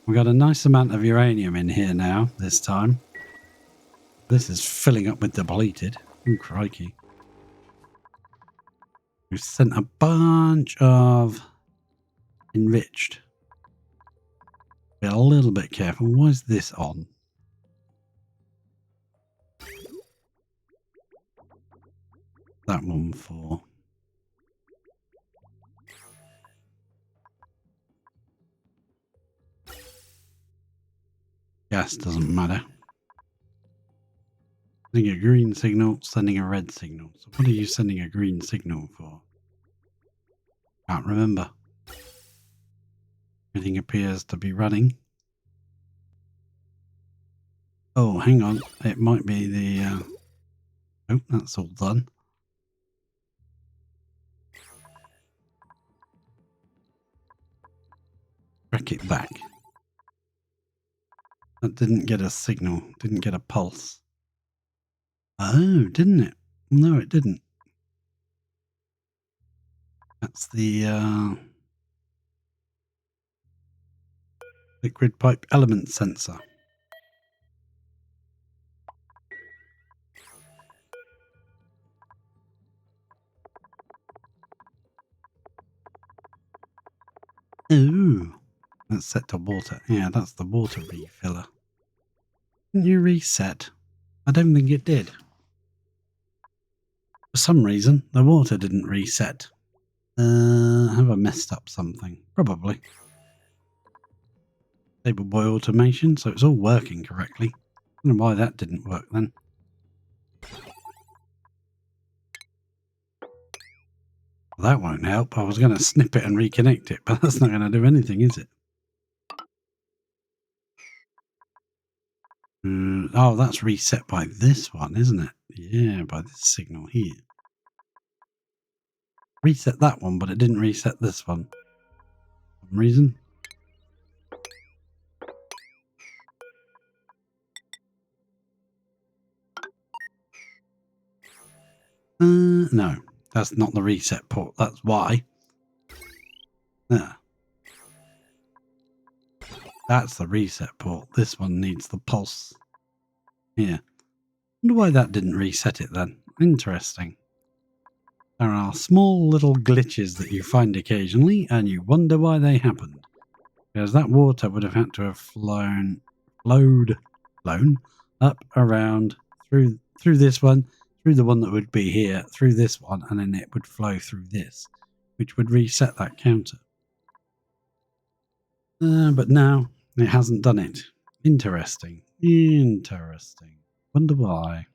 A: We've got a nice amount of uranium in here now, this time. This is filling up with depleted. Oh, crikey. We've sent a bunch of enriched. Be a little bit careful. Why is this on? That one for... gas doesn't matter. Sending a green signal, sending a red signal. So what are you sending a green signal for? Can't remember. Everything appears to be running. Oh, hang on. It might be the... Oh, that's all done. Track it back. That didn't get a signal. Didn't get a pulse. Oh, didn't it? No, it didn't. That's the liquid pipe element sensor. Ooh, that's set to water. Yeah, that's the water refiller. Didn't you reset? I don't think it did. For some reason, the water didn't reset. Have I messed up something? Probably. Stable boy automation, so it's all working correctly. I don't know why that didn't work then. Well, that won't help. I was going to snip it and reconnect it, but that's not going to do anything, is it? Oh, that's reset by this one, isn't it? Yeah, by this signal here. Reset that one, but it didn't reset this one. For some reason. No, that's not the reset port. That's why. Yeah. That's the reset port. This one needs the pulse. Yeah. Wonder why that didn't reset it then. Interesting. There are small little glitches that you find occasionally, and you wonder why they happened. Because that water would have had to have flown up, around, through this one, through the one that would be here, through this one, and then it would flow through this, which would reset that counter. But now it hasn't done it. Interesting. Interesting. Wonder why.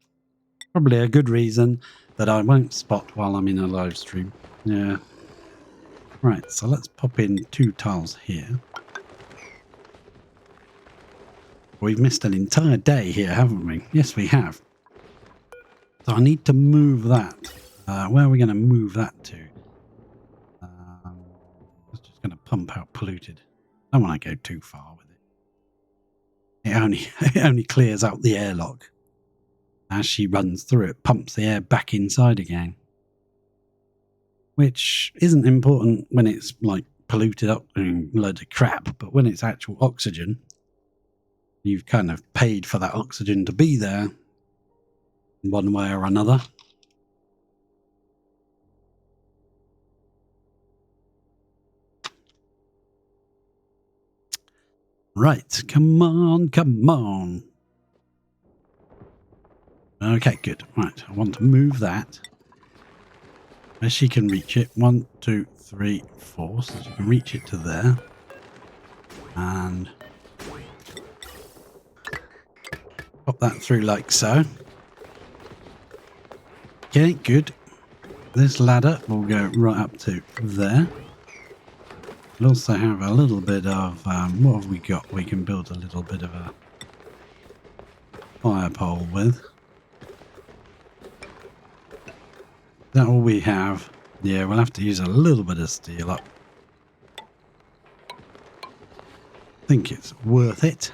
A: Probably a good reason that I won't spot while I'm in a live stream. Yeah. Right, so let's pop in 2 tiles here. We've missed an entire day here, haven't we? Yes, we have. So I need to move that. Where are we going to move that to? It's just going to pump out polluted. I don't want to go too far with it. It only clears out the airlock. As she runs through it, pumps the air back inside again. Which isn't important when it's like polluted up and loads of crap, but when it's actual oxygen, you've kind of paid for that oxygen to be there in one way or another. Right, come on, come on. Okay, good. Right, I want to move that. As she can reach it. 1, 2, 3, 4. So she can reach it to there. And pop that through like so. Okay, good. This ladder will go right up to there. We'll also have a little bit of, what have we got? We can build a little bit of a fire pole with. Is that all we have? Yeah, we'll have to use a little bit of steel up. I think it's worth it.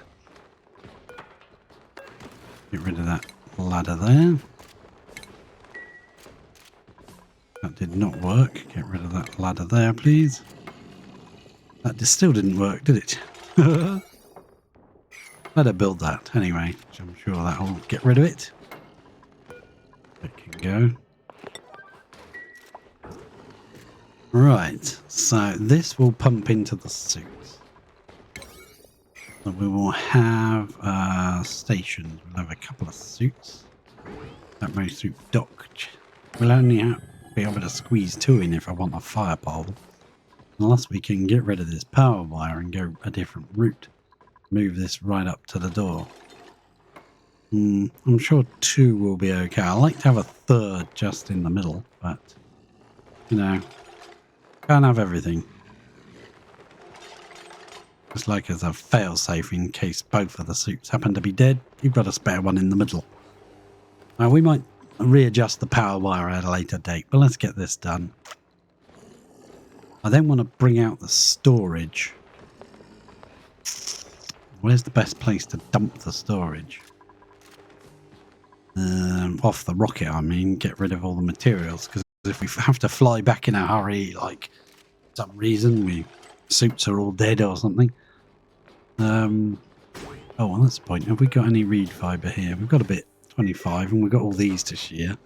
A: Get rid of that ladder there. That did not work. Get rid of that ladder there, please. That still didn't work, did it? Let her build that anyway. I'm sure that'll get rid of it. It can go. Right, so this will pump into the suits. So we will have stations. We'll have a couple of suits. That may suit docked. We'll only be able to squeeze 2 in if I want a fire pole. Unless we can get rid of this power wire and go a different route. Move this right up to the door. I'm sure 2 will be okay. I like to have a 3rd just in the middle, but you know, can't have everything. Just like as a fail-safe in case both of the suits happen to be dead, you've got a spare one in the middle. Now we might readjust the power wire at a later date, but let's get this done. I then want to bring out the storage. Where's the best place to dump the storage? Off the rocket, I mean. Get rid of all the materials, because if we have to fly back in a hurry, like some reason, suits are all dead or something. Oh, well, that's the point. Have we got any reed fibre here? We've got a bit, 25, and we've got all these to shear.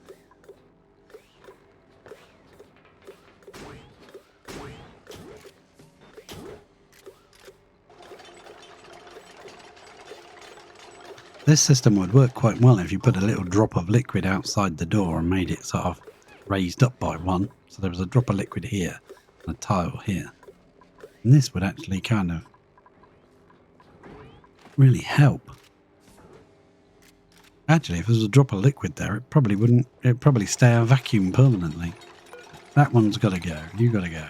A: This system would work quite well if you put a little drop of liquid outside the door and made it sort of raised up by 1. So there was a drop of liquid here and a tile here. And this would actually kind of really help. Actually, if there was a drop of liquid there, it probably wouldn't, it'd probably stay a vacuum permanently. That one's got to go. You got to go.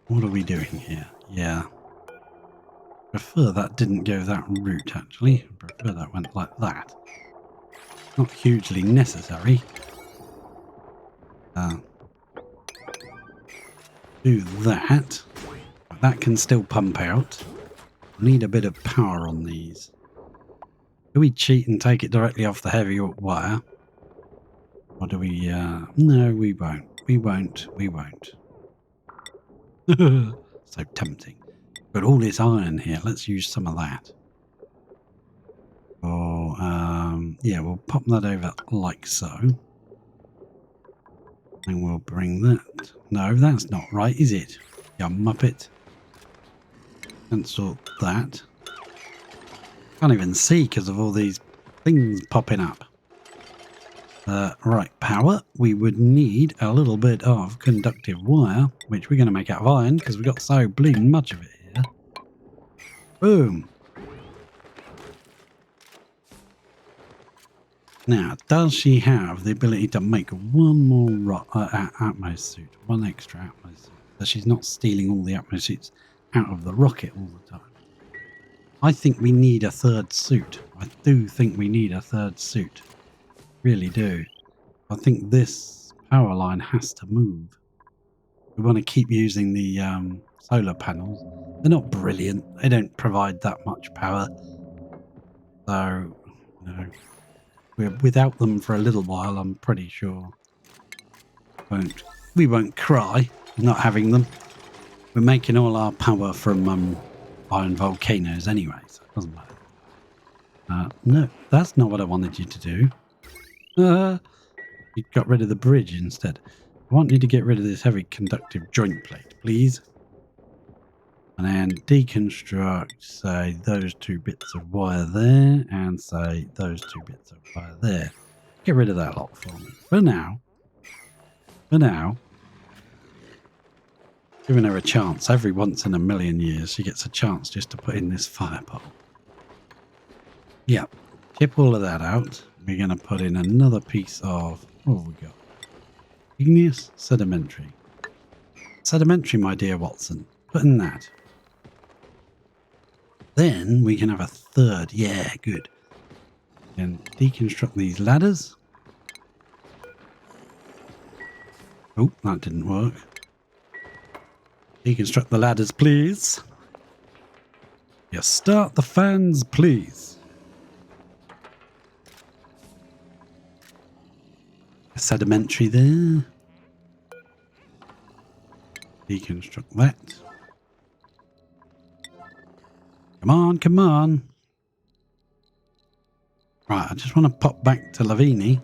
A: What are we doing here? Yeah. Prefer that didn't go that route, actually. I prefer that went like that. Not hugely necessary. Do that. That can still pump out. Need a bit of power on these. Do we cheat and take it directly off the heavy wire? Or do we... no, we won't. We won't. We won't. So tempting. Got all this iron here. Let's use some of that. Or, yeah, we'll pop that over like so. And we'll bring that. No, that's not right, is it? You muppet. Cancel that. Can't even see because of all these things popping up. Right, power. We would need a little bit of conductive wire, which we're going to make out of iron because we've got so bleeding much of it here. Boom. Now, does she have the ability to make one more Atmos suit? One extra Atmos suit. So she's not stealing all the Atmos suits out of the rocket all the time. I think we need a 3rd suit. I do think we need a 3rd suit. Really do. I think this power line has to move. We want to keep using the solar panels. They're not brilliant. They don't provide that much power. So, you know, we're without them for a little while, I'm pretty sure. We won't cry not having them. We're making all our power from iron volcanoes anyway, so it doesn't matter. No, that's not what I wanted you to do. You got rid of the bridge instead. I want you to get rid of this heavy conductive joint plate, please. And then deconstruct, say, those 2 bits of wire there, and say, those 2 bits of wire there. Get rid of that lot for me. For now, giving her a chance. Every once in a million years, she gets a chance just to put in this fire pole. Yep. Chip all of that out. We're going to put in another piece of, what have we got? Igneous sedimentary. Sedimentary, my dear Watson. Put in that. Then we can have a third. Yeah, good. And deconstruct these ladders. Oh, that didn't work. Deconstruct the ladders, please. Yes, start the fans, please. A sedimentary there. Deconstruct that. Come on, come on. Right, I just want to pop back to Lavini.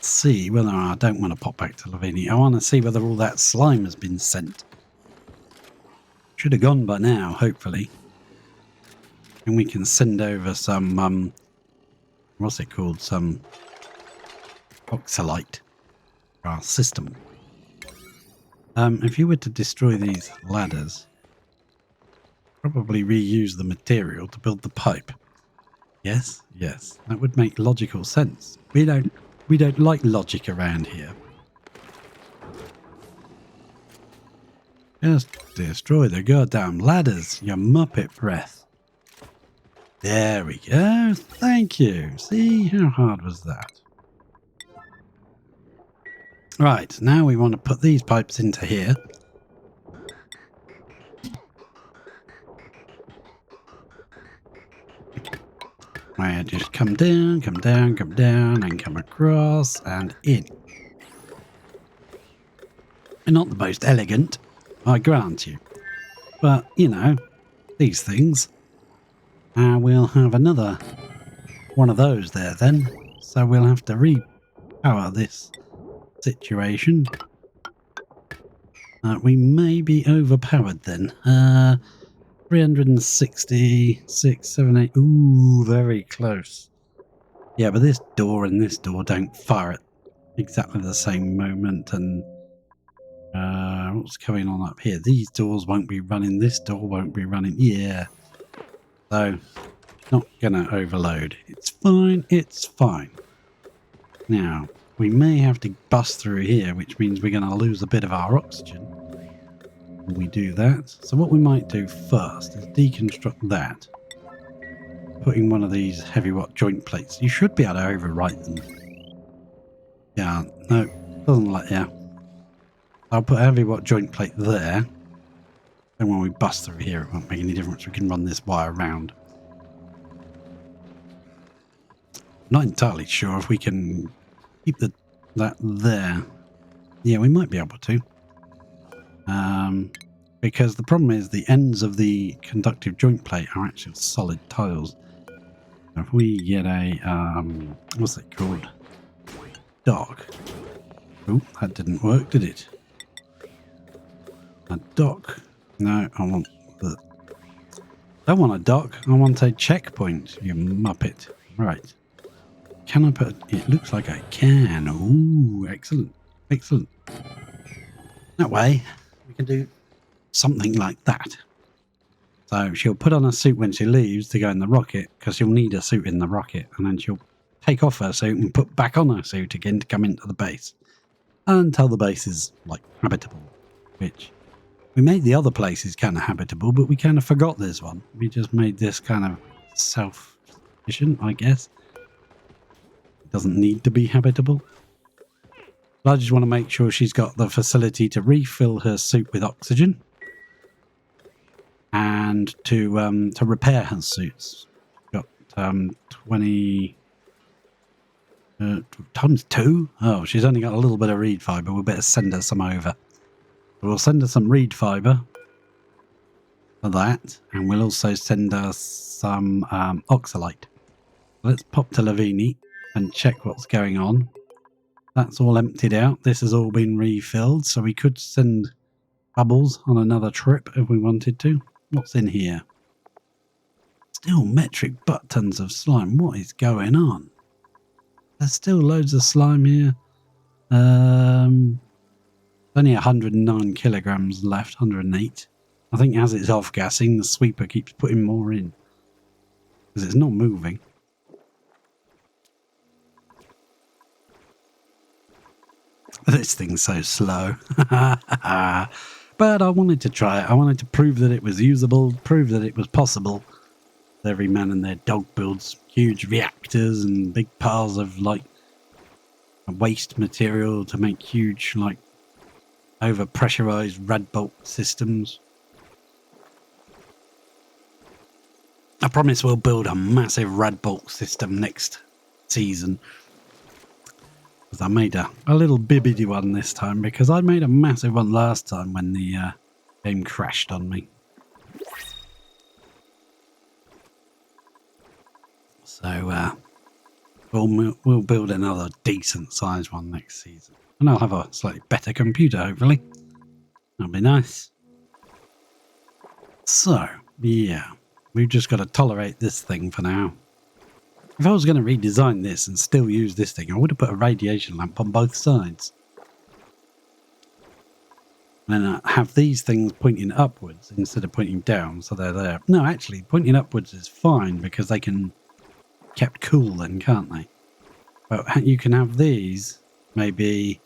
A: See whether I don't want to pop back to Lavini. I want to see whether all that slime has been sent. Should have gone by now, hopefully. And we can send over some, what's it called? Some oxalite for our system. If you were to destroy these ladders, probably reuse the material to build the pipe. Yes, yes, that would make logical sense. We don't like logic around here. Just destroy the goddamn ladders, you muppet breath. There we go. Thank you. See, how hard was that? Right, now we want to put these pipes into here. Where just come down, come down, come down, and come across and in. They're not the most elegant, I grant you. But, you know, these things. We'll have another one of those there then. So we'll have to repower this situation. We may be overpowered then. 366, 7, 8. Ooh, very close. Yeah, but this door and this door don't fire at exactly the same moment. And what's going on up here? These doors won't be running. This door won't be running. Yeah. So, not gonna overload. It's fine. It's fine. Now, we may have to bust through here, which means we're going to lose a bit of our oxygen when we do that. So what we might do first is deconstruct that. Putting one of these heavy watt joint plates. You should be able to overwrite them. Yeah, no, doesn't let you. I'll put a heavy watt joint plate there. Then when we bust through here, it won't make any difference. We can run this wire around. Not entirely sure if we can keep that there. Yeah, we might be able to. Because the problem is the ends of the conductive joint plate are actually solid tiles. If we get a, what's it called? Dock. Oh, that didn't work, did it? A dock. No, I want the... don't want a dock. I want a checkpoint, you muppet. Right. Can I put... it looks like I can. Ooh, excellent. Excellent. That way, we can do something like that. So she'll put on a suit when she leaves to go in the rocket, because she'll need a suit in the rocket, and then she'll take off her suit and put back on her suit again to come into the base. Until the base is, like, habitable. Which, we made the other places kind of habitable, but we kind of forgot this one. We just made this kind of self-sufficient, I guess. Doesn't need to be habitable. But I just want to make sure she's got the facility to refill her suit with oxygen and to repair her suits. Got 20 times 2. Oh, she's only got a little bit of reed fiber. We better send her some over. We'll send her some reed fiber for that, and we'll also send her some oxalite. Let's pop to Lavini and check what's going on. That's all emptied out. This has all been refilled, so we could send Bubbles on another trip if we wanted to. What's in here? Still metric butt tons of slime. What is going on? There's still loads of slime here. Only 109 kilograms left, 108. I think as it's off-gassing, the sweeper keeps putting more in. Because it's not moving. This thing's so slow. But I wanted to try it. I wanted to prove that it was usable, prove that it was possible. Every man and their dog builds huge reactors and big piles of like waste material to make huge like over pressurized rad bolt systems. I promise we'll build a massive rad bolt system next season. Because I made a little bibbidi one this time because I made a massive one last time when the game crashed on me. So we'll build another decent sized one next season. And I'll have a slightly better computer, hopefully. That'll be nice. So, yeah. We've just got to tolerate this thing for now. If I was going to redesign this and still use this thing, I would have put a radiation lamp on both sides. And then have these things pointing upwards instead of pointing down, so they're there. No, actually, pointing upwards is fine because they can kept cool then, can't they? But you can have these maybe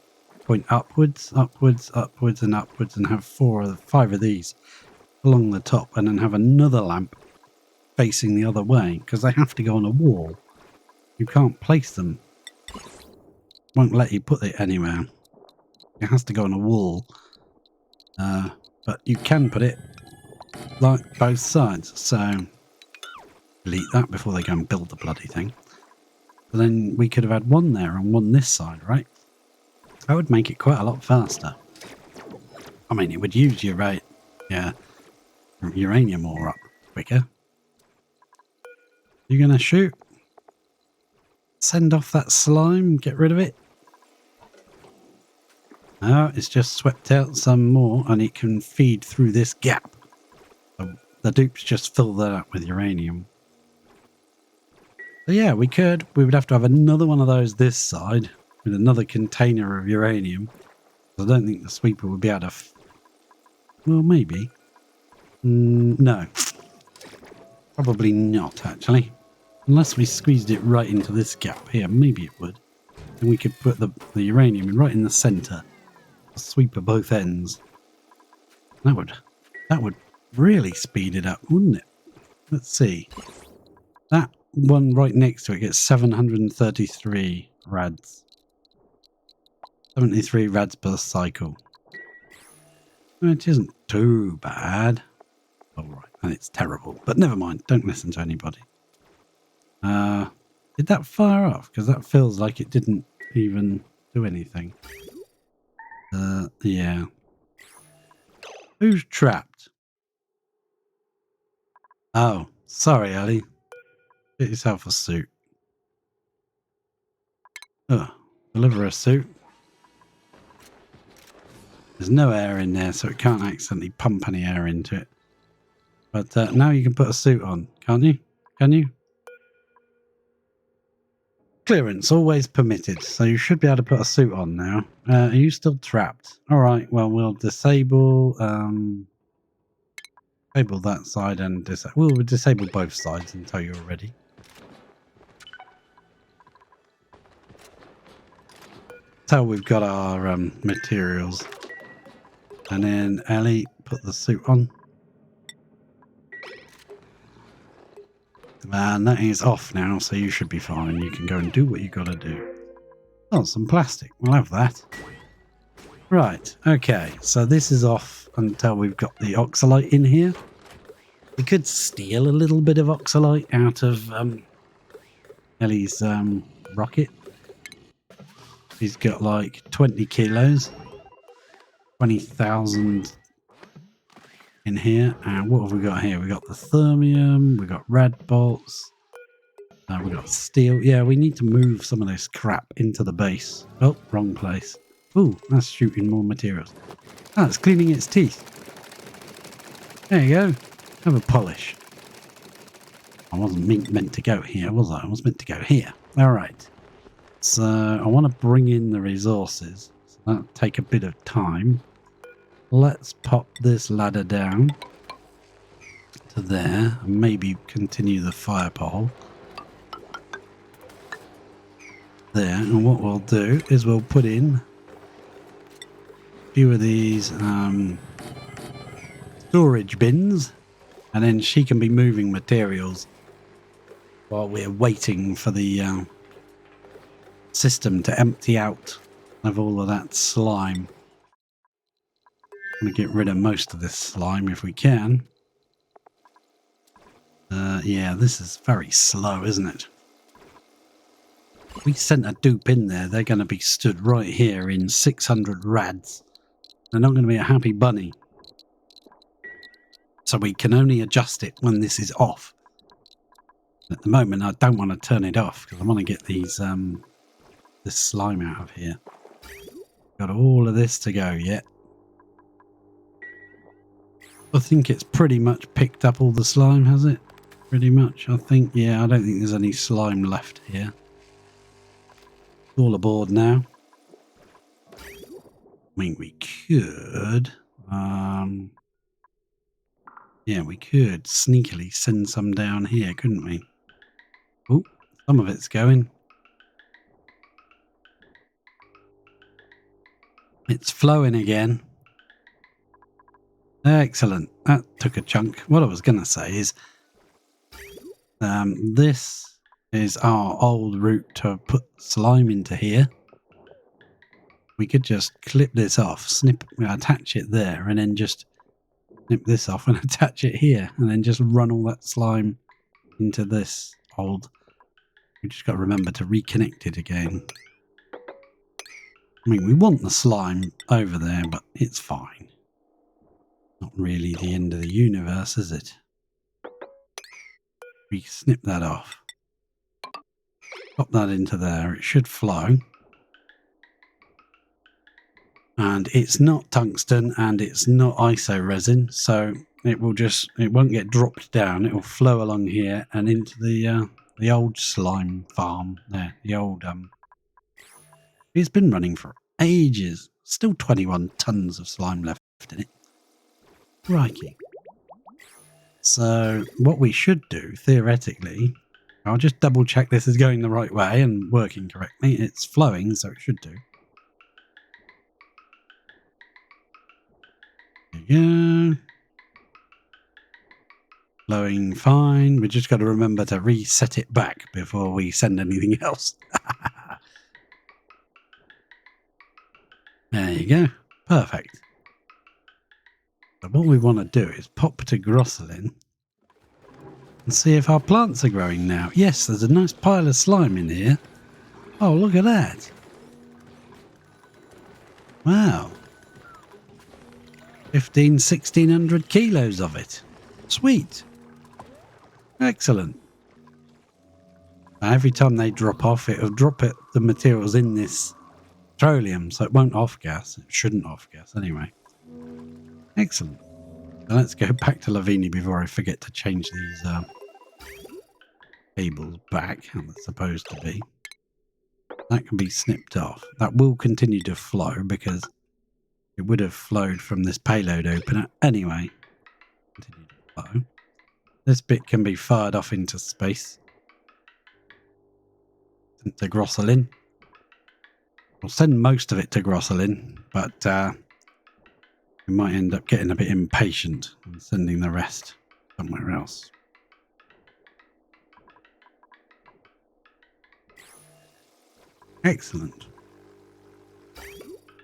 A: point upwards, upwards, upwards, and upwards, and have 5 of these along the top, and then have another lamp facing the other way because they have to go on a wall. You can't place them. Won't let you put it anywhere. It has to go on a wall. But you can put it like both sides. So delete that before they go and build the bloody thing. But then we could have had one there and one this side, right? That would make it quite a lot faster. I mean, it would use your uranium ore up quicker. You gonna shoot? Send off that slime, get rid of it. No, it's just swept out some more and it can feed through this gap. So the dupes just fill that up with uranium. So yeah, we would have to have another one of those this side with another container of uranium. I don't think the sweeper would be able to... well, maybe. No. Probably not, actually. Unless we squeezed it right into this gap here, maybe it would. And we could put the uranium right in the centre. Sweeper both ends. That would really speed it up, wouldn't it? Let's see. That one right next to it gets 733 rads. 73 rads per cycle. Which isn't too bad. Alright, and it's terrible. But never mind, don't listen to anybody. Did that fire off? Because that feels like it didn't even do anything. Yeah. Who's trapped? Oh, sorry, Ellie. Get yourself a suit. Deliver a suit. There's no air in there, so it can't accidentally pump any air into it. But now you can put a suit on, can't you? Can you? Clearance, always permitted, so you should be able to put a suit on now. Are you still trapped? Alright, well, we'll disable that side and we'll disable both sides until you're ready. So we've got our materials. And then Ellie, put the suit on. And that is off now, so you should be fine. You can go and do what you got to do. Oh, some plastic. We'll have that. Right. Okay. So this is off until we've got the oxalite in here. We could steal a little bit of oxalite out of Ellie's rocket. He's got like 20 kilos. 20,000 in here. And what have we got here? We got the thermium, we got rad bolts, we got steel. Yeah, we need to move some of this crap into the base. Oh, wrong place. Oh, that's shooting more materials. Ah, it's cleaning its teeth. There you go. Have a polish. I wasn't meant to go here, was I? I was meant to go here. All right. So I want to bring in the resources. So that'll take a bit of time. Let's pop this ladder down to there and maybe continue the fire pole there. And what we'll do is we'll put in few of these storage bins, and then she can be moving materials while we're waiting for the system to empty out of all of that slime. I'm going to get rid of most of this slime if we can. Yeah, this is very slow, isn't it? If we sent a dupe in there, they're going to be stood right here in 600 rads. They're not going to be a happy bunny. So we can only adjust it when this is off. At the moment, I don't want to turn it off because I want to get these this slime out of here. Got all of this to go yet. I think it's pretty much picked up all the slime, has it? Pretty much, I think. Yeah, I don't think there's any slime left here. It's all aboard now. I mean, we could... yeah, we could sneakily send some down here, couldn't we? Oh, some of it's going. It's flowing again. Excellent. That took a chunk. What I was going to say is this is our old route to put slime into here. We could just clip this off, attach it there, and then just snip this off and attach it here, and then just run all that slime into this old. We just got to remember to reconnect it again. I mean, we want the slime over there, but it's fine. Not really the end of the universe, is it? We snip that off. Pop that into there. It should flow. And it's not tungsten and it's not iso resin, so it won't get dropped down. It will flow along here and into the old slime farm there. The old it's been running for ages. Still 21 tons of slime left in it. Crikey. So what we should do, theoretically, I'll just double check this is going the right way and working correctly. It's flowing, so it should do. There you go. Flowing fine. We just got to remember to reset it back before we send anything else. There you go. Perfect. So what we want to do is pop to Grosselin and see if our plants are growing now. Yes, there's a nice pile of slime in here. Oh, look at that. Wow. 1600 kilos of it. Sweet. Excellent. Now, every time they drop off, it'll drop the materials in this petroleum, so it won't off-gas. It shouldn't off-gas anyway. Excellent. So let's go back to Lavini before I forget to change these cables back, how they're supposed to be. That can be snipped off. That will continue to flow because it would have flowed from this payload opener anyway. Continue to flow. This bit can be fired off into space. To Grosselin. We'll send most of it to Grosselin, but we might end up getting a bit impatient and sending the rest somewhere else. Excellent.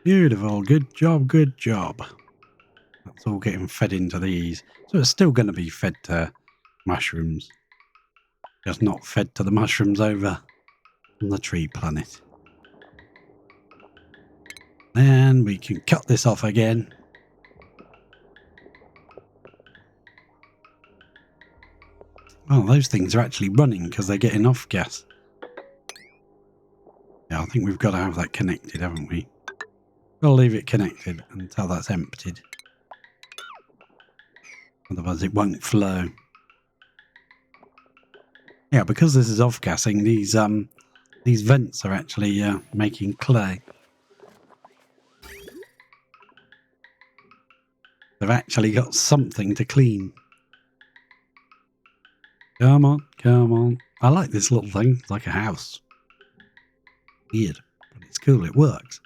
A: Beautiful. Good job, good job. That's all getting fed into these. So it's still going to be fed to mushrooms. Just not fed to the mushrooms over on the tree planet. Then we can cut this off again. Oh, those things are actually running because they're getting off gas. Yeah, I think we've got to have that connected, haven't we? We'll leave it connected until that's emptied. Otherwise it won't flow. Yeah, because this is off-gassing, these vents are actually making clay. They've actually got something to clean. Come on, come on. I like this little thing. It's like a house. Weird, but it's cool. It works.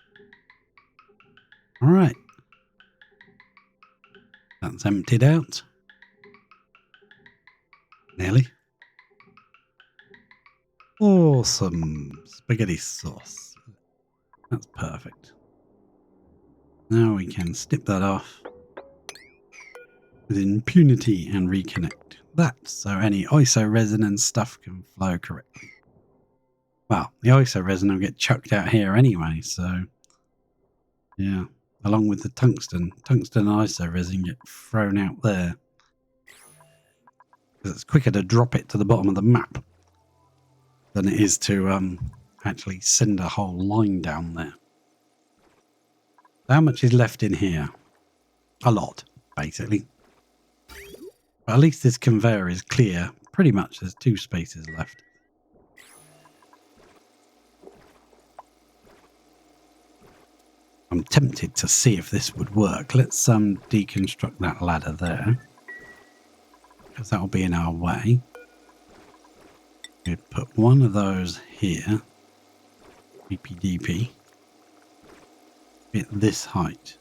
A: All right. That's emptied out. Nearly. Awesome. Spaghetti sauce. That's perfect. Now we can snip that off with impunity and reconnect that so any ISO resin and stuff can flow correctly. Well, the ISO resin will get chucked out here anyway, so yeah, along with the tungsten and ISO resin get thrown out there because it's quicker to drop it to the bottom of the map than it is to actually send a whole line down there. How much is left in here? A lot, basically. But at least this conveyor is clear. Pretty much there's 2 spaces left. I'm tempted to see if this would work. Let's deconstruct that ladder there, because that'll be in our way. We'd put one of those here. DP. At this height.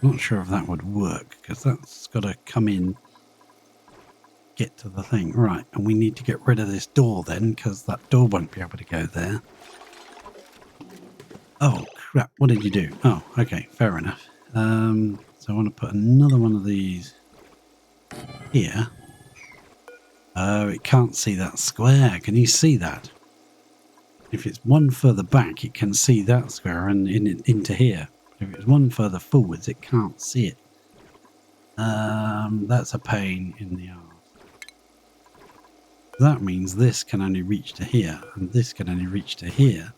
A: Not sure if that would work, because that's got to come in, get to the thing. Right, and we need to get rid of this door then, because that door won't be able to go there. Oh, crap. What did you do? Oh, okay. Fair enough. So I want to put another one of these here. Oh, it can't see that square. Can you see that? If it's one further back, it can see that square and into here. If it's one further forwards, it can't see it. That's a pain in the arse. That means this can only reach to here, and this can only reach to here.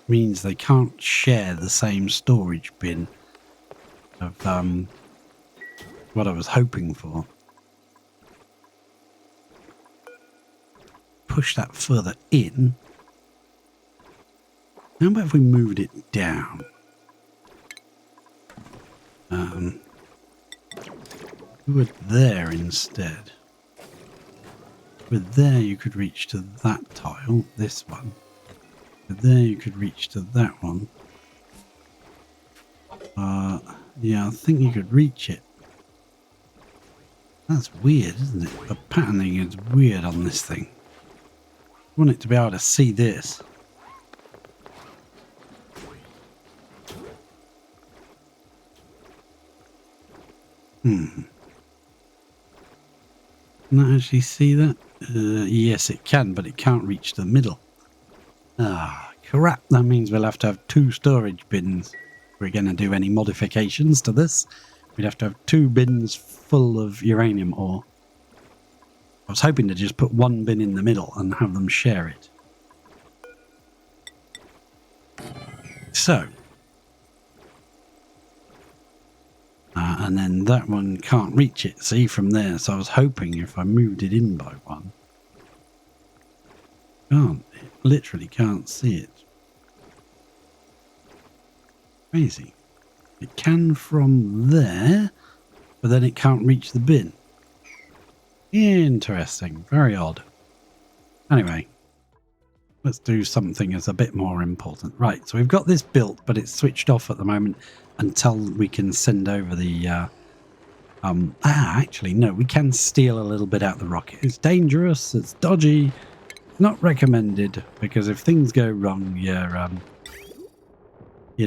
A: Means they can't share the same storage bin of what I was hoping for. Push that further in. How about if we moved it down? Do it there instead. With there you could reach to that tile, this one. With there you could reach to that one. Yeah, I think you could reach it. That's weird, isn't it? The patterning is weird on this thing. I want it to be able to see this. Can I actually see that? Yes, it can, but it can't reach the middle. Ah, crap. That means we'll have to have 2 storage bins. If we're going to do any modifications to this, we'd have to have 2 bins full of uranium ore. I was hoping to just put 1 bin in the middle and have them share it. So. And then that one can't reach it, see, from there. So I was hoping if I moved it in by 1. Can't. It literally can't see it. Crazy. It can from there, but then it can't reach the bin. Interesting. Very odd. Anyway, let's do something that's a bit more important. Right, so we've got this built, but it's switched off at the moment until we can send over the... actually, no, we can steal a little bit out the rocket. It's dangerous, it's dodgy, not recommended, because if things go wrong, your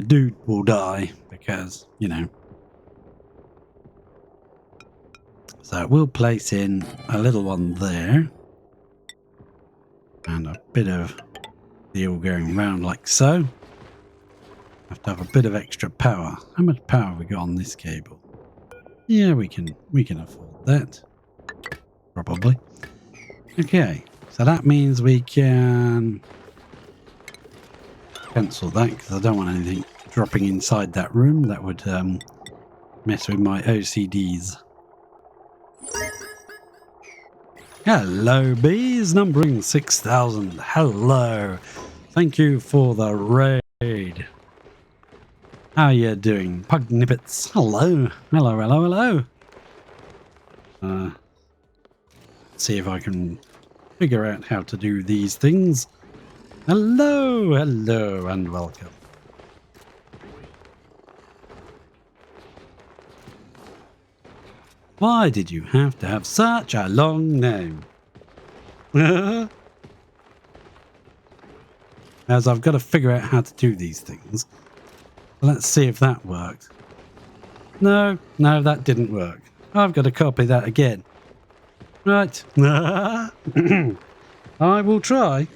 A: dude will die, because, you know. So we'll place in a little one there. And a bit of steel going round like so. Have to have a bit of extra power. How much power have we got on this cable? Yeah, we can afford that. Probably. Okay, so that means we can cancel that because I don't want anything dropping inside that room. That would mess with my OCDs. Hello, bees, numbering 6,000. Hello. Thank you for the raid. How you doing? Pug Nippets. Hello. Hello, hello, hello. See if I can figure out how to do these things. Hello, hello, and welcome. Why did you have to have such a long name? As I've got to figure out how to do these things. Let's see if that worked. No, that didn't work. I've got to copy that again. Right. I will try.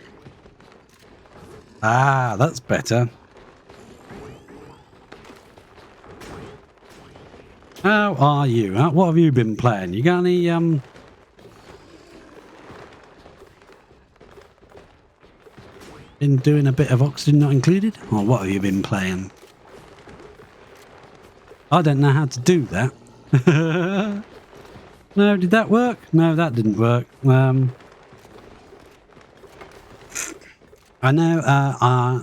A: Ah, that's better. How are you? What have you been playing? You got any, been doing a bit of Oxygen Not Included? Or what have you been playing? I don't know how to do that. No, did that work? No, that didn't work. I know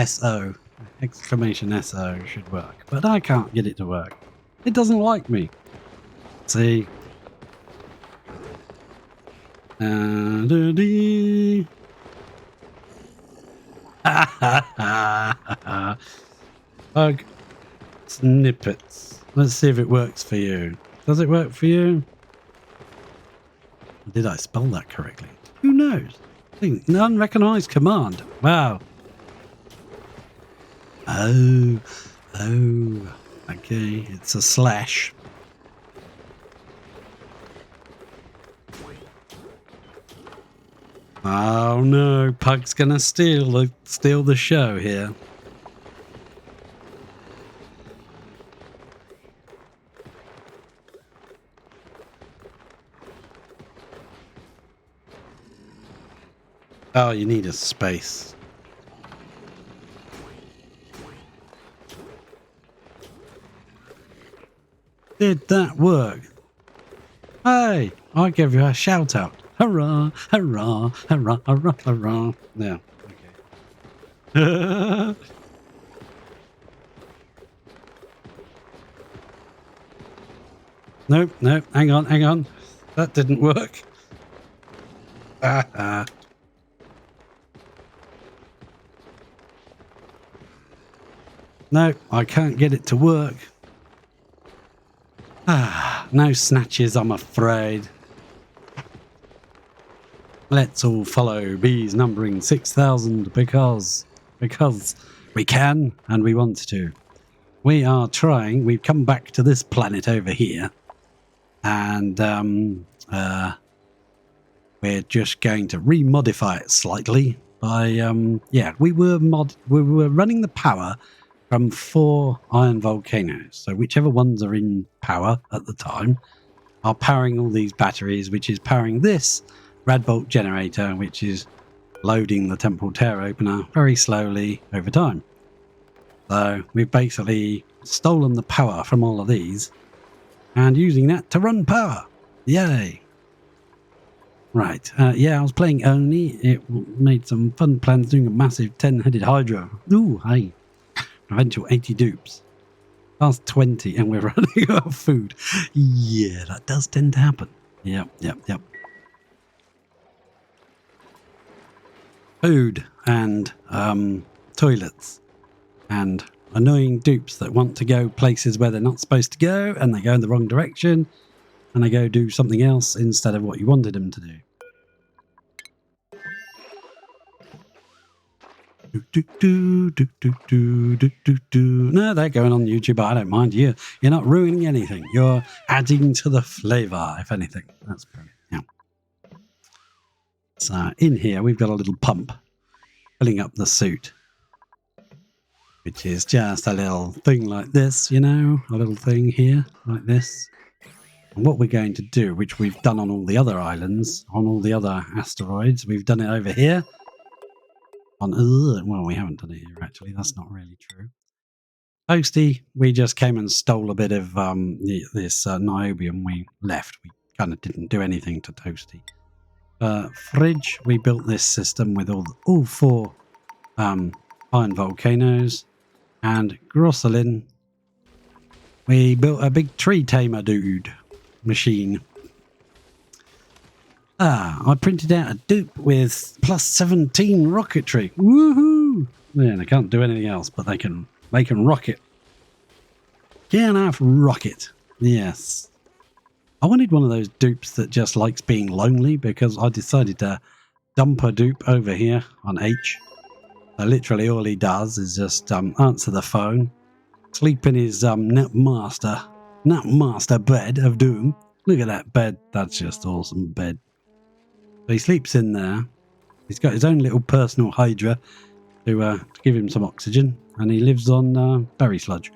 A: SO, exclamation SO should work, but I can't get it to work. It doesn't like me. See? Bug snippets. Let's see if it works for you. Does it work for you? Did I spell that correctly? Who knows? Unrecognized command. Wow. Oh. Okay, it's a slash. Oh no, Pug's gonna steal the show here. Oh, you need a space. Did that work? Hey, I gave you a shout out. Hurrah, hurrah, hurrah, hurrah, hurrah. Yeah, okay. Nope, hang on. That didn't work. No, I can't get it to work. No snatches, I'm afraid. Let's all follow bees numbering 6,000 because we can and we want to. We are trying. We've come back to this planet over here, and we're just going to remodify it slightly. By we were running the power from 4 iron volcanoes. So whichever ones are in power at the time are powering all these batteries, which is powering this Radbolt generator, which is loading the temporal tear opener very slowly over time. So we've basically stolen the power from all of these and using that to run power. Yay! Right, I was playing Oni. It made some fun plans doing a massive 10-headed Hydra. Ooh, hey. Eventual 80 dupes. Past 20 and we're running out of food. Yeah, that does tend to happen. Yep. Food and toilets and annoying dupes that want to go places where they're not supposed to go and they go in the wrong direction and they go do something else instead of what you wanted them to do. No, they're going on YouTube. I don't mind. You're not ruining anything. You're adding to the flavor, if anything. That's brilliant. Yeah. So in here, we've got a little pump filling up the suit, which is just a little thing like this, you know, a little thing here like this. And what we're going to do, which we've done on all the other islands, on all the other asteroids, we've done it over here. Well, we haven't done it here, actually. That's not really true. Toasty, we just came and stole a bit of this niobium. We left. We kind of didn't do anything to Toasty. Fridge, we built this system with all 4 iron volcanoes. And Grosselin, we built a big tree tamer dude machine. I printed out a dupe with plus 17 rocketry. Woohoo! Yeah, they can't do anything else, but they can rocket. Can I rocket? Yes. I wanted one of those dupes that just likes being lonely, because I decided to dump a dupe over here on H. So literally all he does is just answer the phone, sleep in his nap master bed of doom. Look at that bed. That's just awesome bed. So he sleeps in there. He's got his own little personal hydra to give him some oxygen, and he lives on berry sludge.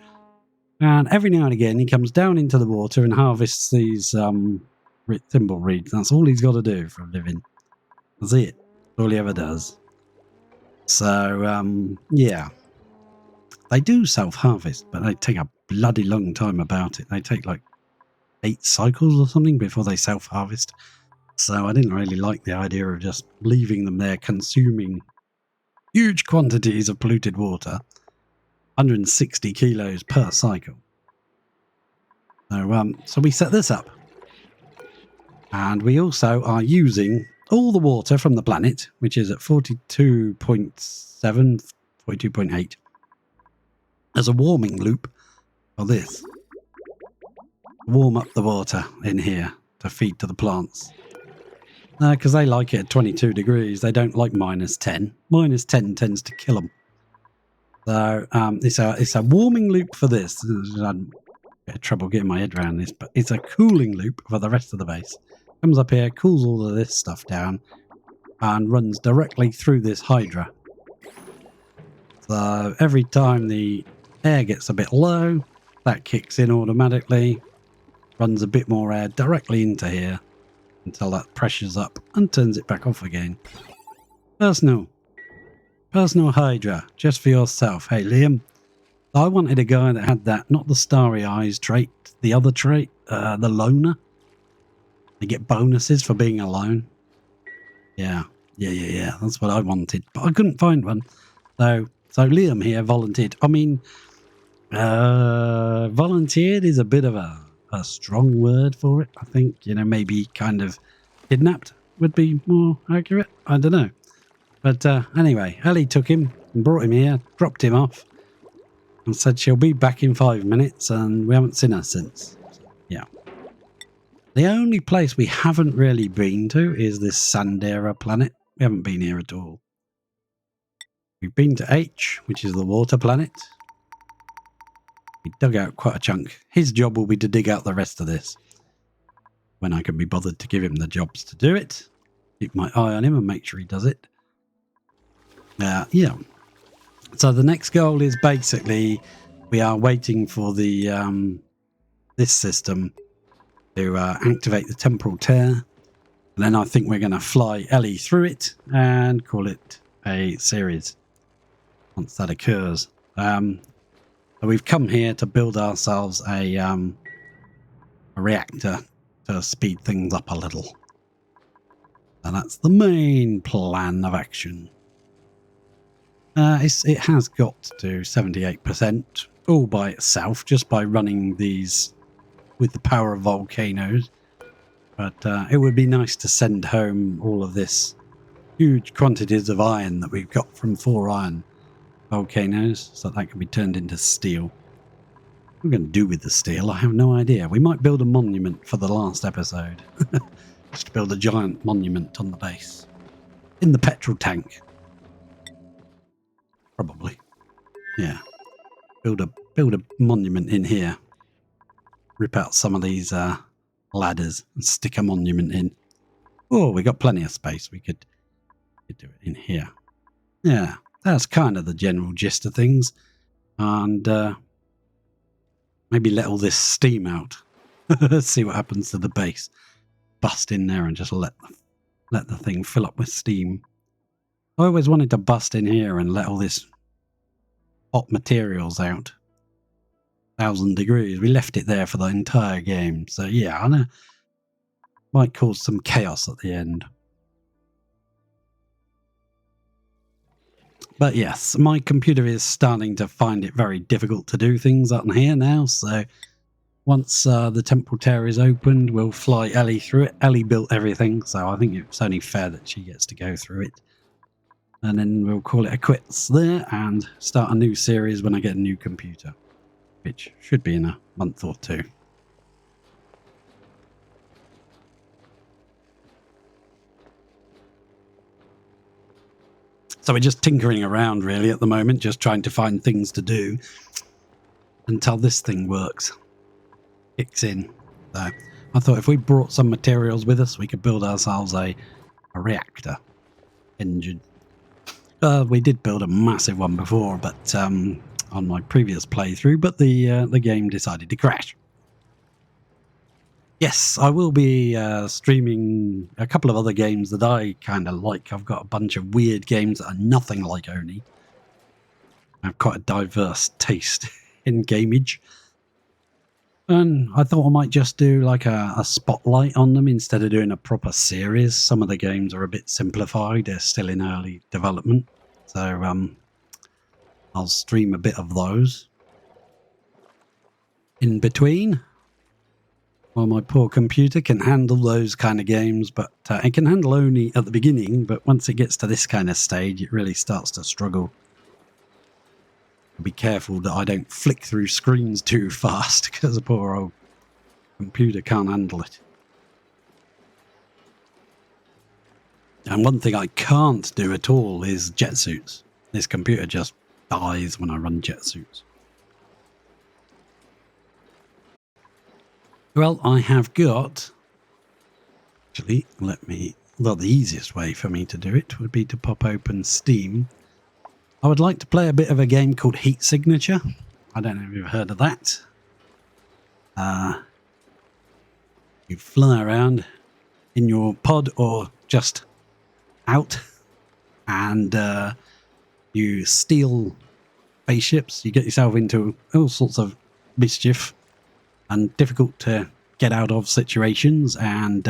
A: And every now and again, he comes down into the water and harvests these thimble reeds. That's all he's got to do for a living. That's it. That's all he ever does. So, yeah. They do self-harvest, but they take a bloody long time about it. They take like 8 cycles or something before they self-harvest. So I didn't really like the idea of just leaving them there consuming huge quantities of polluted water. 160 kilos per cycle. So we set this up. And we also are using all the water from the planet, which is at 42.7, 42.8, as a warming loop for this. Warm up the water in here to feed to the plants. Because they like it at 22 degrees. They don't like -10. -10 tends to kill them. So it's a warming loop for this. I had trouble getting my head around this, but it's a cooling loop for the rest of the base. Comes up here, cools all of this stuff down, and runs directly through this hydra. So every time the air gets a bit low, that kicks in automatically, runs a bit more air directly into here until that pressure's up and turns it back off again. Personal hydra, just for yourself. Hey Liam, I wanted a guy that had that, not the starry eyes trait, the other trait, the loner. They get bonuses for being alone. Yeah, that's what I wanted, but I couldn't find one. So Liam here volunteered. I mean, volunteered is a bit of a strong word for it. I think, maybe kind of kidnapped would be more accurate. I don't know. But anyway, Ellie took him and brought him here, dropped him off, and said she'll be back in 5 minutes, and we haven't seen her since. So, yeah. The only place we haven't really been to is this Sandera planet. We haven't been here at all. We've been to H, which is the water planet. We dug out quite a chunk. His job will be to dig out the rest of this, when I can be bothered to give him the jobs to do it. Keep my eye on him and make sure he does it. Yeah. So the next goal is basically we are waiting for the this system to activate the temporal tear, and then I think we're going to fly Ellie through it and call it a series once that occurs. So we've come here to build ourselves a reactor to speed things up a little, and that's the main plan of action. It has got to 78% all by itself, just by running these with the power of volcanoes. But it would be nice to send home all of this huge quantities of iron that we've got from 4 iron volcanoes, so that can be turned into steel. What we're going to do with the steel, I have no idea. We might build a monument for the last episode. Just build a giant monument on the base. In the petrol tank. Probably. Yeah. Build a monument in here. Rip out some of these ladders and stick a monument in. Oh, we got plenty of space. We could do it in here. Yeah, that's kind of the general gist of things. And maybe let all this steam out. Let's see what happens to the base. Bust in there and just let the thing fill up with steam. I always wanted to bust in here and let all this hot materials out. 1,000 degrees. We left it there for the entire game. So yeah, I know. Might cause some chaos at the end. But yes, my computer is starting to find it very difficult to do things on here now. So once the temporal tear is opened, we'll fly Ellie through it. Ellie built everything, so I think it's only fair that she gets to go through it. And then we'll call it a quits there and start a new series when I get a new computer, which should be in a month or 2. So we're just tinkering around really at the moment, just trying to find things to do until this thing works, kicks in. So I thought if we brought some materials with us, we could build ourselves a reactor engine. We did build a massive one before, but on my previous playthrough, but the game decided to crash. Yes, I will be streaming a couple of other games that I kind of like. I've got a bunch of weird games that are nothing like Oni. I have quite a diverse taste in gameage. And I thought I might just do like a spotlight on them instead of doing a proper series. Some of the games are a bit simplified. They're still in early development. So I'll stream a bit of those in between. Well, my poor computer can handle those kind of games, but it can handle only at the beginning. But once it gets to this kind of stage, it really starts to struggle. Be careful that I don't flick through screens too fast because the poor old computer can't handle it. And one thing I can't do at all is jet suits. This computer just dies when I run jet suits. Well, I have got... Actually, well, the easiest way for me to do it would be to pop open Steam. I would like to play a bit of a game called Heat Signature. I don't know if you've heard of that. You fly around in your pod or just out, and you steal spaceships. You get yourself into all sorts of mischief and difficult to get out of situations, and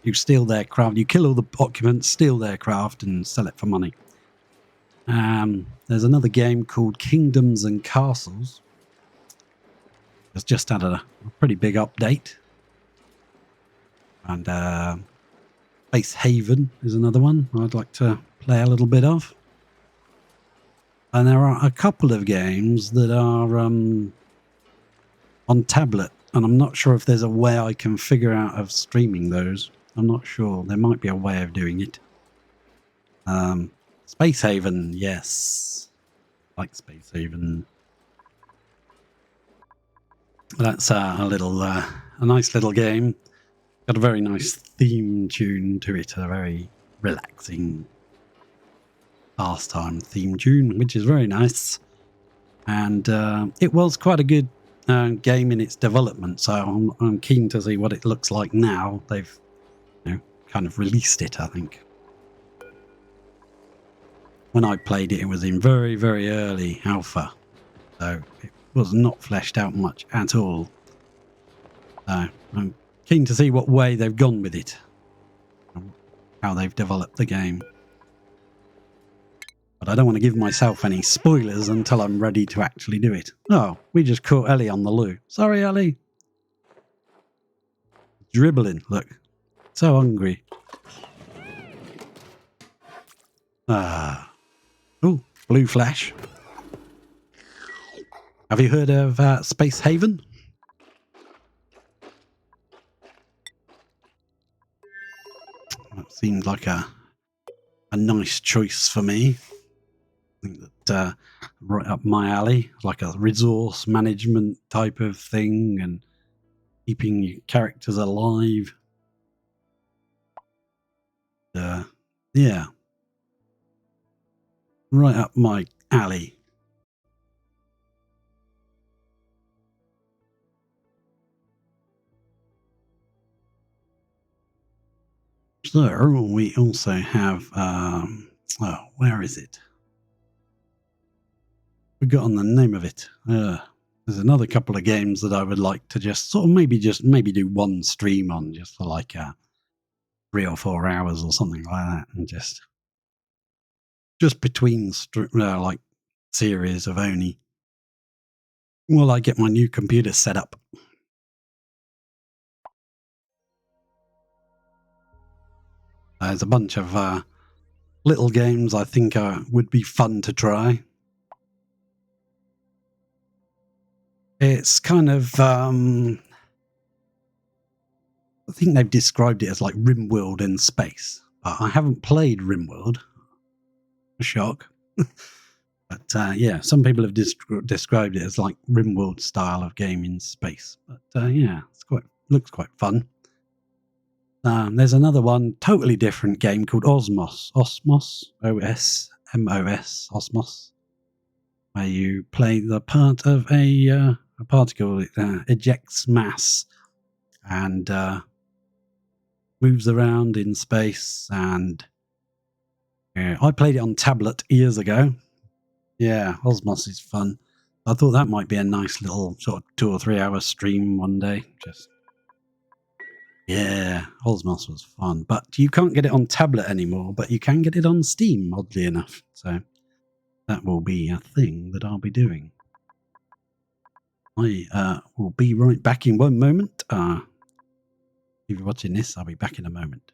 A: you steal their craft. You kill all the occupants, steal their craft, and sell it for money. There's another game called Kingdoms and Castles. It's just had a pretty big update. And Space Haven is another one I'd like to play a little bit of. And there are a couple of games that are on tablet, and I'm not sure if there's a way I can figure out of streaming those. I'm not sure. There might be a way of doing it. Space Haven, yes. I like Space Haven. That's a nice little game. Got a very nice theme tune to it, a very relaxing pastime theme tune, which is very nice. And it was quite a good game in its development, so I'm keen to see what it looks like now. They've kind of released it, I think. When I played it, it was in very, very early alpha, so it was not fleshed out much at all. So I'm keen to see what way they've gone with it, how they've developed the game. But I don't want to give myself any spoilers until I'm ready to actually do it. Oh, we just caught Ellie on the loo. Sorry, Ellie. Dribbling, look. So hungry. Oh, blue flash. Have you heard of Space Haven? That seemed like a nice choice for me. I think that right up my alley, like a resource management type of thing and keeping your characters alive. Yeah. Right up my alley. So we also have, where is it? Forgotten the name of it. There's another couple of games that I would like to just sort of maybe do one stream on, just for like 3 or 4 hours or something like that, and just between like series of Oni. While I get my new computer set up. There's a bunch of little games I think would be fun to try. It's kind of, I think they've described it as like RimWorld in space. I haven't played RimWorld. a shock. But yeah, some people have described it as like RimWorld style of game in space. But yeah, looks quite fun. There's another one, totally different game called Osmos. Osmos, O-S-M-O-S, Osmos, where you play the part of a particle that ejects mass and moves around in space. And I played it on tablet years ago. Yeah, Osmos is fun. I thought that might be a nice little sort of 2 or 3 hour stream one day. Yeah, Osmos was fun. But you can't get it on tablet anymore, but you can get it on Steam, oddly enough. So that will be a thing that I'll be doing. I will be right back in one moment. If you're watching this, I'll be back in a moment.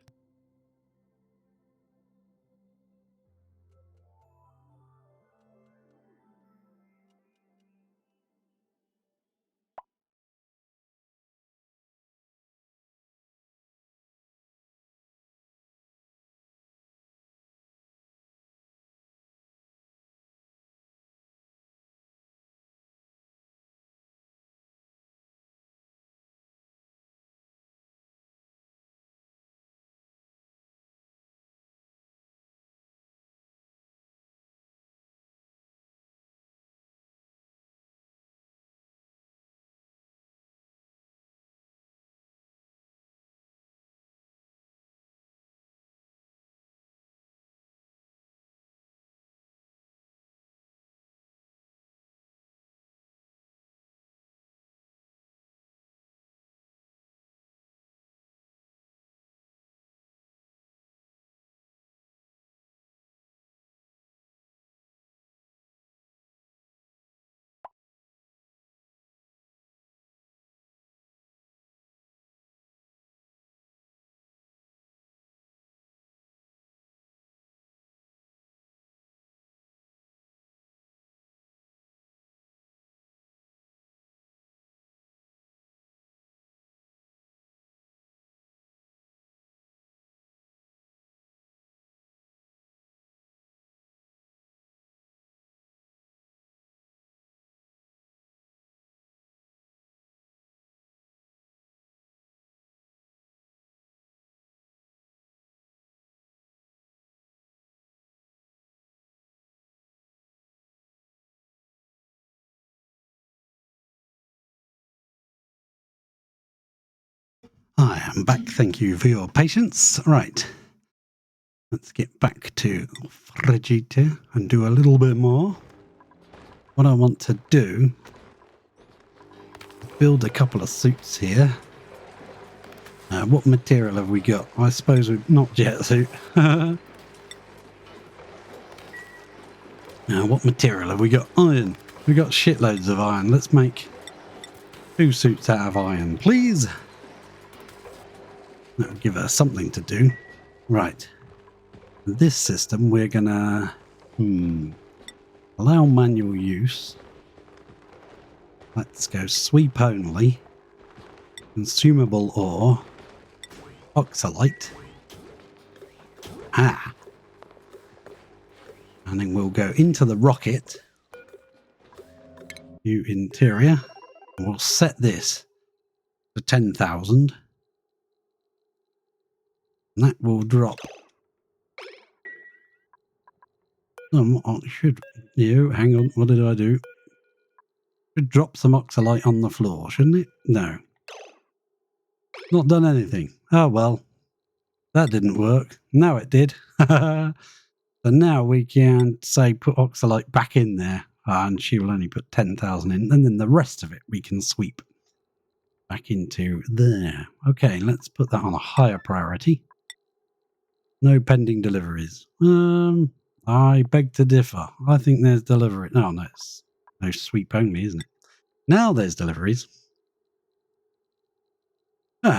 A: Hi, I'm back. Thank you for your patience. Right. Let's get back to Frigida and do a little bit more. What I want to do, build a couple of suits here. What material have we got? I suppose we've not jet suit. Now, what material have we got? Iron. We got shitloads of iron. Let's make 2 suits out of iron, please. That'll give us something to do. Right. This system, we're gonna allow manual use. Let's go sweep only. Consumable ore. Oxalite. And then we'll go into the rocket. New interior. And we'll set this to 10,000. And that will drop. Hang on, what did I do? Should drop some oxalite on the floor, shouldn't it? No. Not done anything. Oh well. That didn't work. Now it did. So now we can say put oxalite back in there. And she will only put 10,000 in. And then the rest of it we can sweep back into there. Okay, let's put that on a higher priority. No pending deliveries. I beg to differ. I think there's delivery. No, it's no sweep only, isn't it? Now there's deliveries. So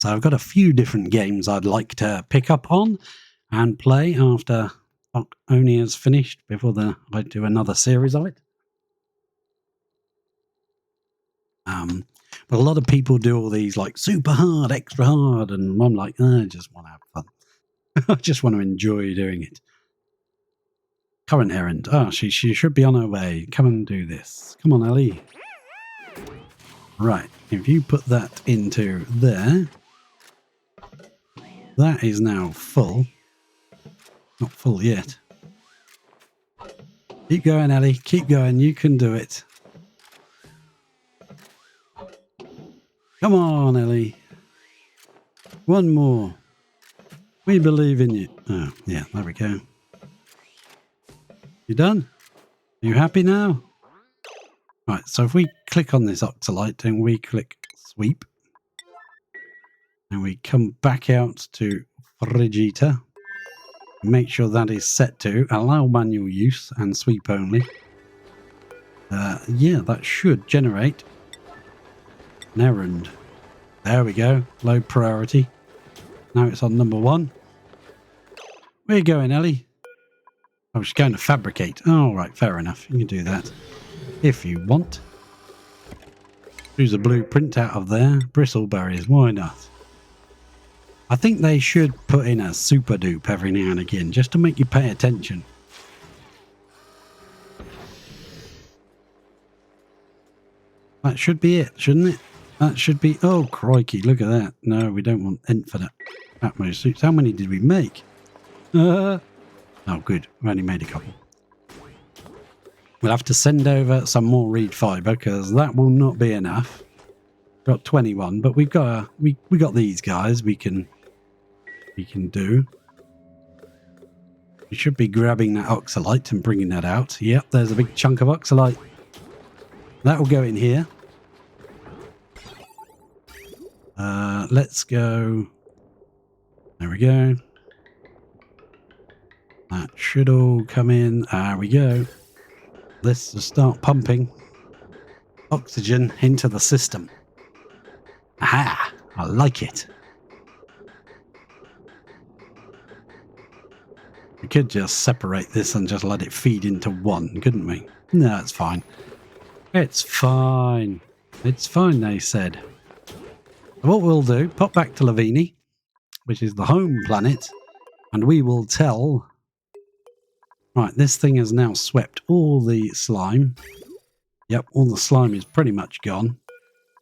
A: I've got a few different games I'd like to pick up on and play after Oni is finished before I do another series of it. But a lot of people do all these like super hard, extra hard, and I'm like, I just want to have fun. I just want to enjoy doing it. Current errand. Oh, she should be on her way. Come and do this. Come on, Ellie. Right, if you put that into there, that is now full. Not full yet. Keep going, Ellie. Keep going. You can do it. Come on, Ellie. One more. We believe in you. Oh, yeah, there we go. You done? Are you happy now? Right, so if we click on this Oxalite and we click sweep, and we come back out to Frigita, make sure that is set to allow manual use and sweep only. Yeah, that should generate an errand. There we go, low priority. Now it's on number 1. Where you going, Ellie? Oh, she's going to fabricate. Oh, right, fair enough. You can do that if you want. Choose a blueprint out of there. Bristleberries, why not? I think they should put in a super dupe every now and again, just to make you pay attention. That should be it, shouldn't it? That should be... Oh, crikey, look at that. No, we don't want infinite Atmos suits. How many did we make? Oh, good. We've only made a couple. We'll have to send over some more reed fiber, because that will not be enough. We've got 21, but we've got we got these guys we can do. We should be grabbing that Oxalite and bringing that out. Yep, there's a big chunk of Oxalite. That will go in here. Let's go. There we go. That should all come in. There we go. Let's just start pumping oxygen into the system. Aha! I like it. We could just separate this and just let it feed into one, couldn't we? No, it's fine. It's fine. It's fine, they said. What we'll do, pop back to Lavini, which is the home planet, and we will tell... Right, this thing has now swept all the slime. Yep, all the slime is pretty much gone.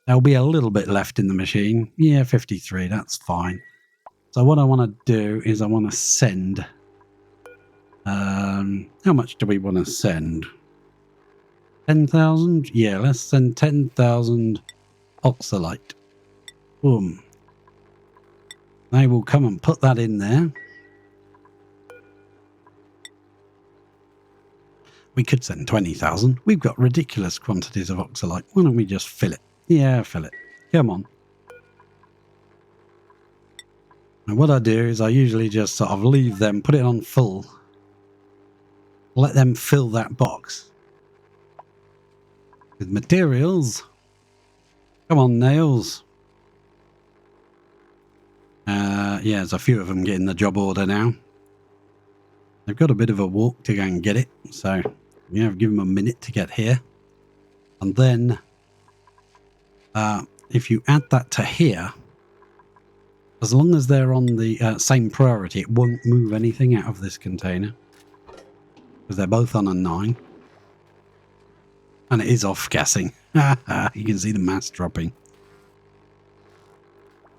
A: There'll be a little bit left in the machine. Yeah, 53, that's fine. So what I want to do is I want to send... how much do we want to send? 10,000? Yeah, let's send 10,000 Oxalite. Boom. They will come and put that in there. We could send 20,000. We've got ridiculous quantities of Oxalite. Why don't we just fill it? Yeah, fill it. Come on. And what I do is I usually just sort of leave them, put it on full. Let them fill that box with materials. Come on, nails. Yeah, there's a few of them getting the job order now. They've got a bit of a walk to go and get it, so yeah, give them a minute to get here. And then if you add that to here, as long as they're on the same priority, it won't move anything out of this container, because they're both on a 9. And it is off gassing. You can see the mass dropping.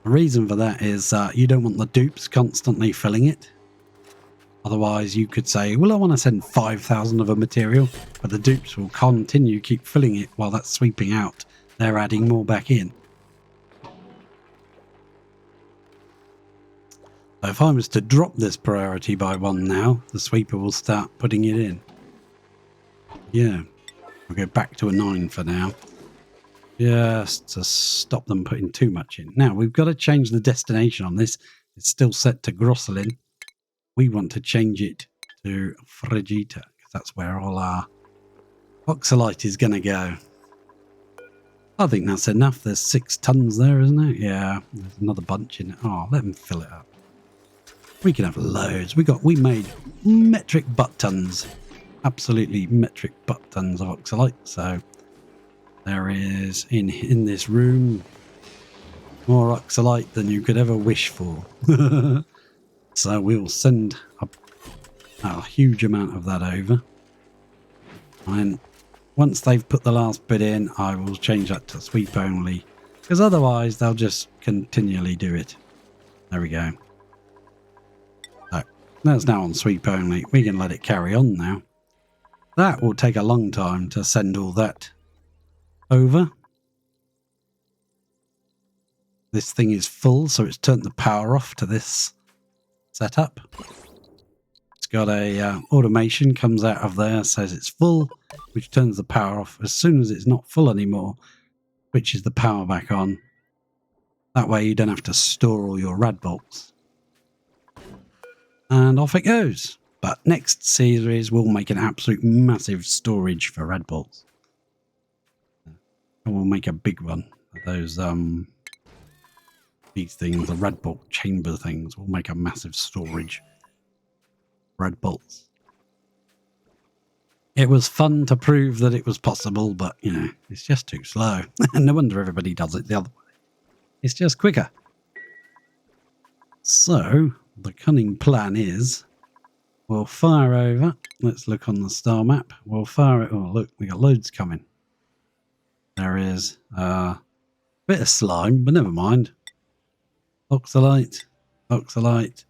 A: The reason for that is you don't want the dupes constantly filling it. Otherwise, you could say, well, I want to send 5,000 of a material, but the dupes will continue keep filling it while that's sweeping out. They're adding more back in. So if I was to drop this priority by 1 now, the sweeper will start putting it in. Yeah, I'll go back to a 9 for now. Just to stop them putting too much in. Now, we've got to change the destination on this. It's still set to Grosselin. We want to change it to Frigita, because that's where all our Oxalite is going to go. I think that's enough. There's 6 tons there, isn't it? Yeah, there's another bunch in it. Oh, let them fill it up. We can have loads. We made metric butt tons. Absolutely metric butt tons of Oxalite. So there is in this room more Oxalite than you could ever wish for. So we'll send a huge amount of that over. And once they've put the last bit in, I will change that to sweep only, because otherwise they'll just continually do it. There we go. So that's now on sweep only. We can let it carry on now. That will take a long time to send all that over. This thing is full, so it's turned the power off to this setup. It's got a automation comes out of there, says it's full, which turns the power off. As soon as it's not full anymore, switches the power back on. That way you don't have to store all your rad bolts. And off it goes. But next series we'll make an absolute massive storage for rad bolts. And we'll make a big one of those these things, the rad bolt chamber things. We'll make a massive storage. Rad bolts. It was fun to prove that it was possible, but you know, it's just too slow. No wonder everybody does it the other way. It's just quicker. So the cunning plan is we'll fire over. Let's look on the star map. We'll fire it. Oh, look, we got loads coming. There is a bit of slime, but never mind. Oxalite, oxalite,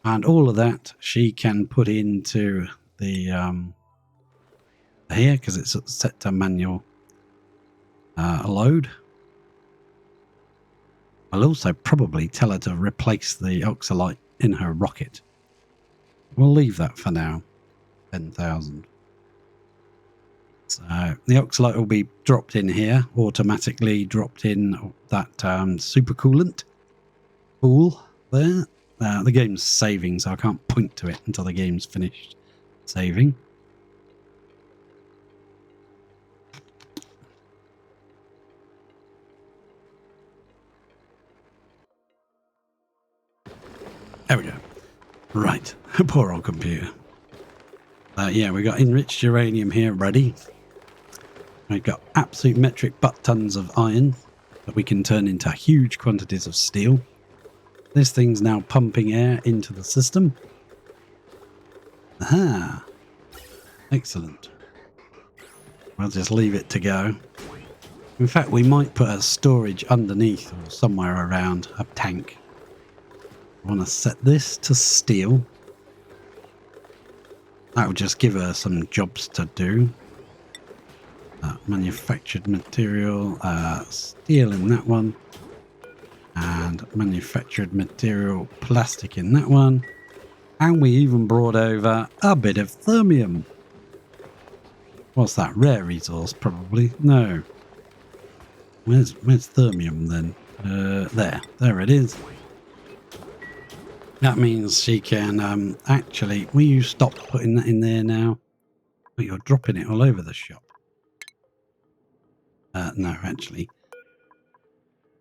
A: and all of that she can put into the here because it's set to manual load. I'll also probably tell her to replace the oxalite in her rocket. We'll leave that for now. 10,000. So the oxalite will be dropped in here, automatically dropped in that supercoolant pool there. The game's saving, so I can't point to it until the game's finished saving. There we go. Right. Poor old computer. Yeah, we've got enriched uranium here ready. We've got absolute metric butt tons of iron that we can turn into huge quantities of steel. This thing's now pumping air into the system. Aha. Excellent. We'll just leave it to go. In fact, we might put a storage underneath or somewhere around a tank. I want to set this to steel. That will just give her some jobs to do. Manufactured material, steel in that one. And manufactured material, plastic in that one. And we even brought over a bit of thermium. What's that? Rare resource, probably? No. Where's thermium then? There it is. That means she can actually... Will you stop putting that in there now? But you're dropping it all over the shop. No, actually.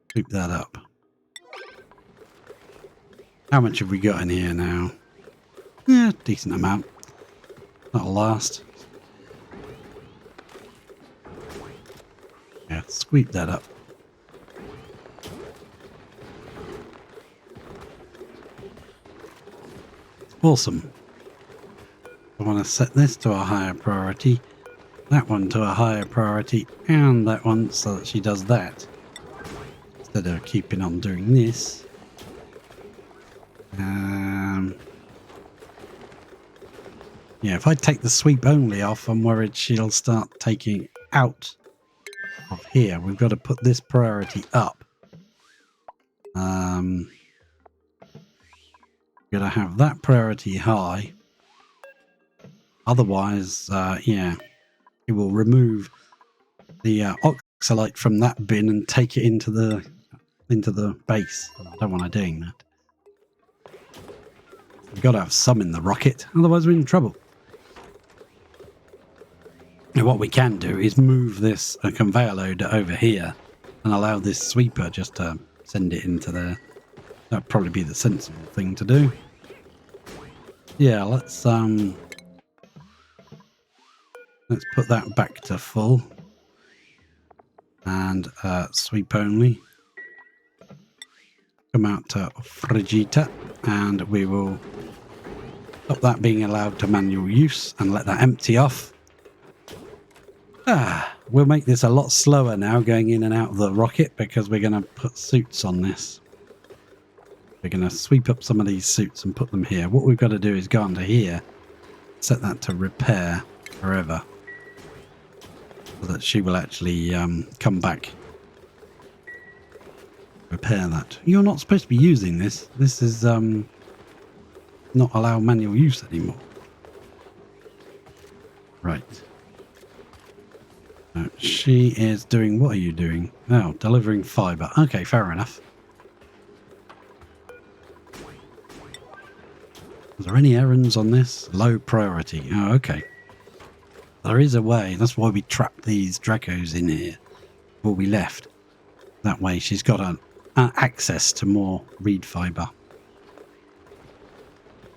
A: Scoop that up. How much have we got in here now? Yeah, decent amount. That'll last. Yeah, sweep that up. Awesome. I want to set this to a higher priority, that one to a higher priority, and that one so that she does that. Instead of keeping on doing this. Yeah, if I take the sweep only off, I'm worried she'll start taking out of here. We've got to put this priority up. Got to have that priority high. Otherwise, yeah, it will remove the oxalite from that bin and take it into the base. I don't want her doing that. We've got to have some in the rocket, otherwise we're in trouble. Now what we can do is move this conveyor loader over here and allow this sweeper just to send it into there. That'd probably be the sensible thing to do. Yeah, let's put that back to full and sweep only. come out to Frigita, and we will stop that being allowed to manual use and let that empty off. We'll make this a lot slower now going in and out of the rocket because we're going to put suits on this. We're going to sweep up some of these suits and put them here. What we've got to do is go under here, set that to repair forever, so that she will actually come back. Repair that. You're not supposed to be using this. This is not allow manual use anymore. Right. She is doing... What are you doing? Oh, delivering fibre. Okay, fair enough. Is there any errands on this? Low priority. Oh, okay. There is a way. That's why we trapped these Dracos in here before we left. That way she's got access to more reed fibre.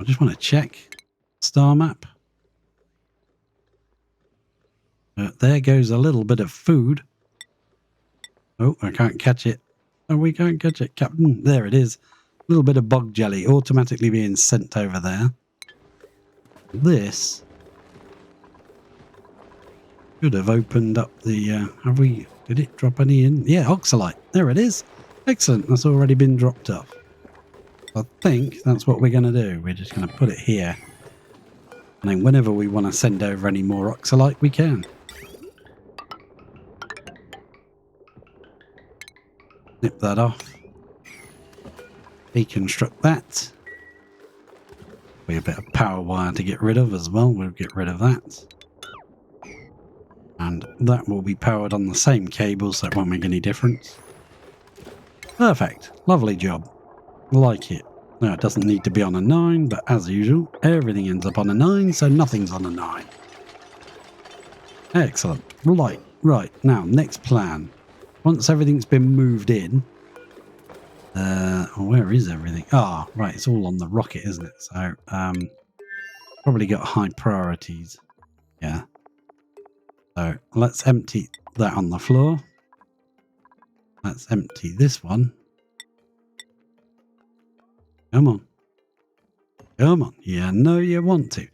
A: I just want to check. Star map. There goes a little bit of food. Oh, I can't catch it. Oh, we can't catch it, Captain. There it is. A little bit of bog jelly automatically being sent over there. This should have opened up the... have we... Did it drop any in? Yeah, oxalite. There it is. Excellent. That's already been dropped off. I think that's what we're going to do. We're just going to put it here. And then whenever we want to send over any more oxalite, we can. Snip that off. Deconstruct that. Be a bit of power wire to get rid of as well. We'll get rid of that. And that will be powered on the same cable, so it won't make any difference. Perfect. Lovely job. Like it. No, it doesn't need to be on a 9, but as usual, everything ends up on a 9, so nothing's on a 9. Excellent. Right. Now, next plan. Once everything's been moved in... where is everything? Ah, right, it's all on the rocket, isn't it? So, probably got high priorities. Yeah. So, let's empty that on the floor. Let's empty this one. Come on. Come on. Yeah, no, you want to.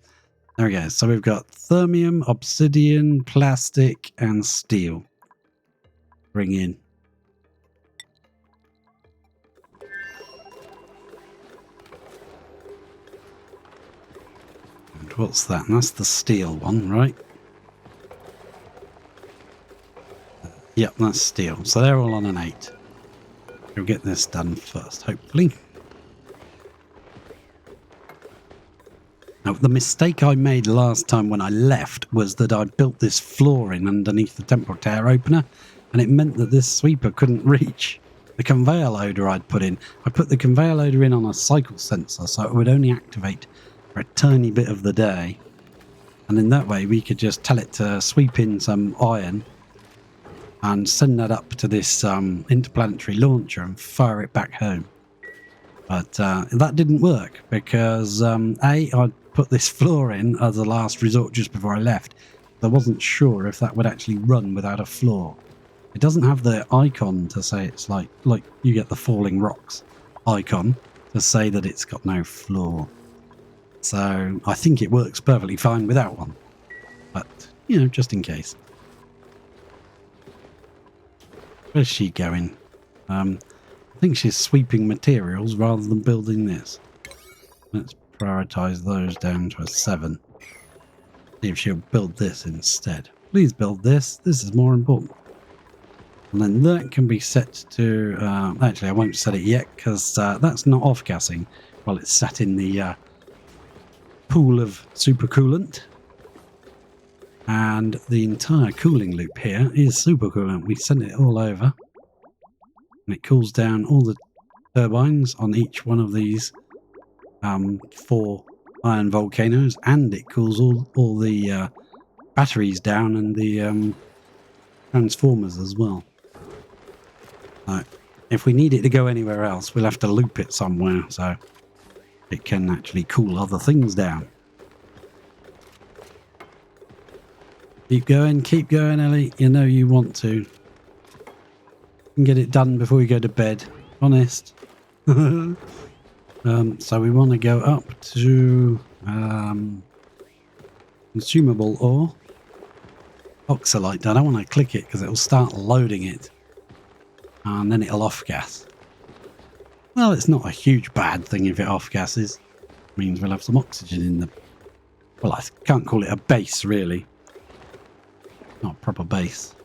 A: There we go. So we've got thermium, obsidian, plastic, and steel. Bring in. And what's that? And that's the steel one, right? Yep, that's steel. So they're all on an 8. We'll get this done first, hopefully. Now, the mistake I made last time when I left was that I built this floor in underneath the temporal tear opener, and it meant that this sweeper couldn't reach the conveyor loader I'd put in. I put the conveyor loader in on a cycle sensor, so it would only activate for a tiny bit of the day. And in that way, we could just tell it to sweep in some iron and send that up to this interplanetary launcher and fire it back home. But that didn't work because, I put this floor in as a last resort just before I left. I wasn't sure if that would actually run without a floor. It doesn't have the icon to say it's like you get the falling rocks icon to say that it's got no floor. So I think it works perfectly fine without one. But, you know, just in case. Where's she going? I think she's sweeping materials rather than building this. Let's prioritize those down to a 7. See if she'll build this instead. Please build this. This is more important. And then that can be set to... actually, I won't set it yet because that's not off-gassing while it's sat in the pool of supercoolant. And the entire cooling loop here is supercoolant. We sent it all over. And it cools down all the turbines on each one of these 4 iron volcanoes, and it cools all the batteries down and the transformers as well. If we need it to go anywhere else, we'll have to loop it somewhere so it can actually cool other things down. Keep going, Ellie. You know you want to. You can get it done before you go to bed. Honest. So we want to go up to consumable ore. Oxalite. I don't want to click it because it will start loading it. And then it'll off-gas. Well, it's not a huge bad thing if it off-gases. It means we'll have some oxygen in the... Well, I can't call it a base, really. Not a proper base.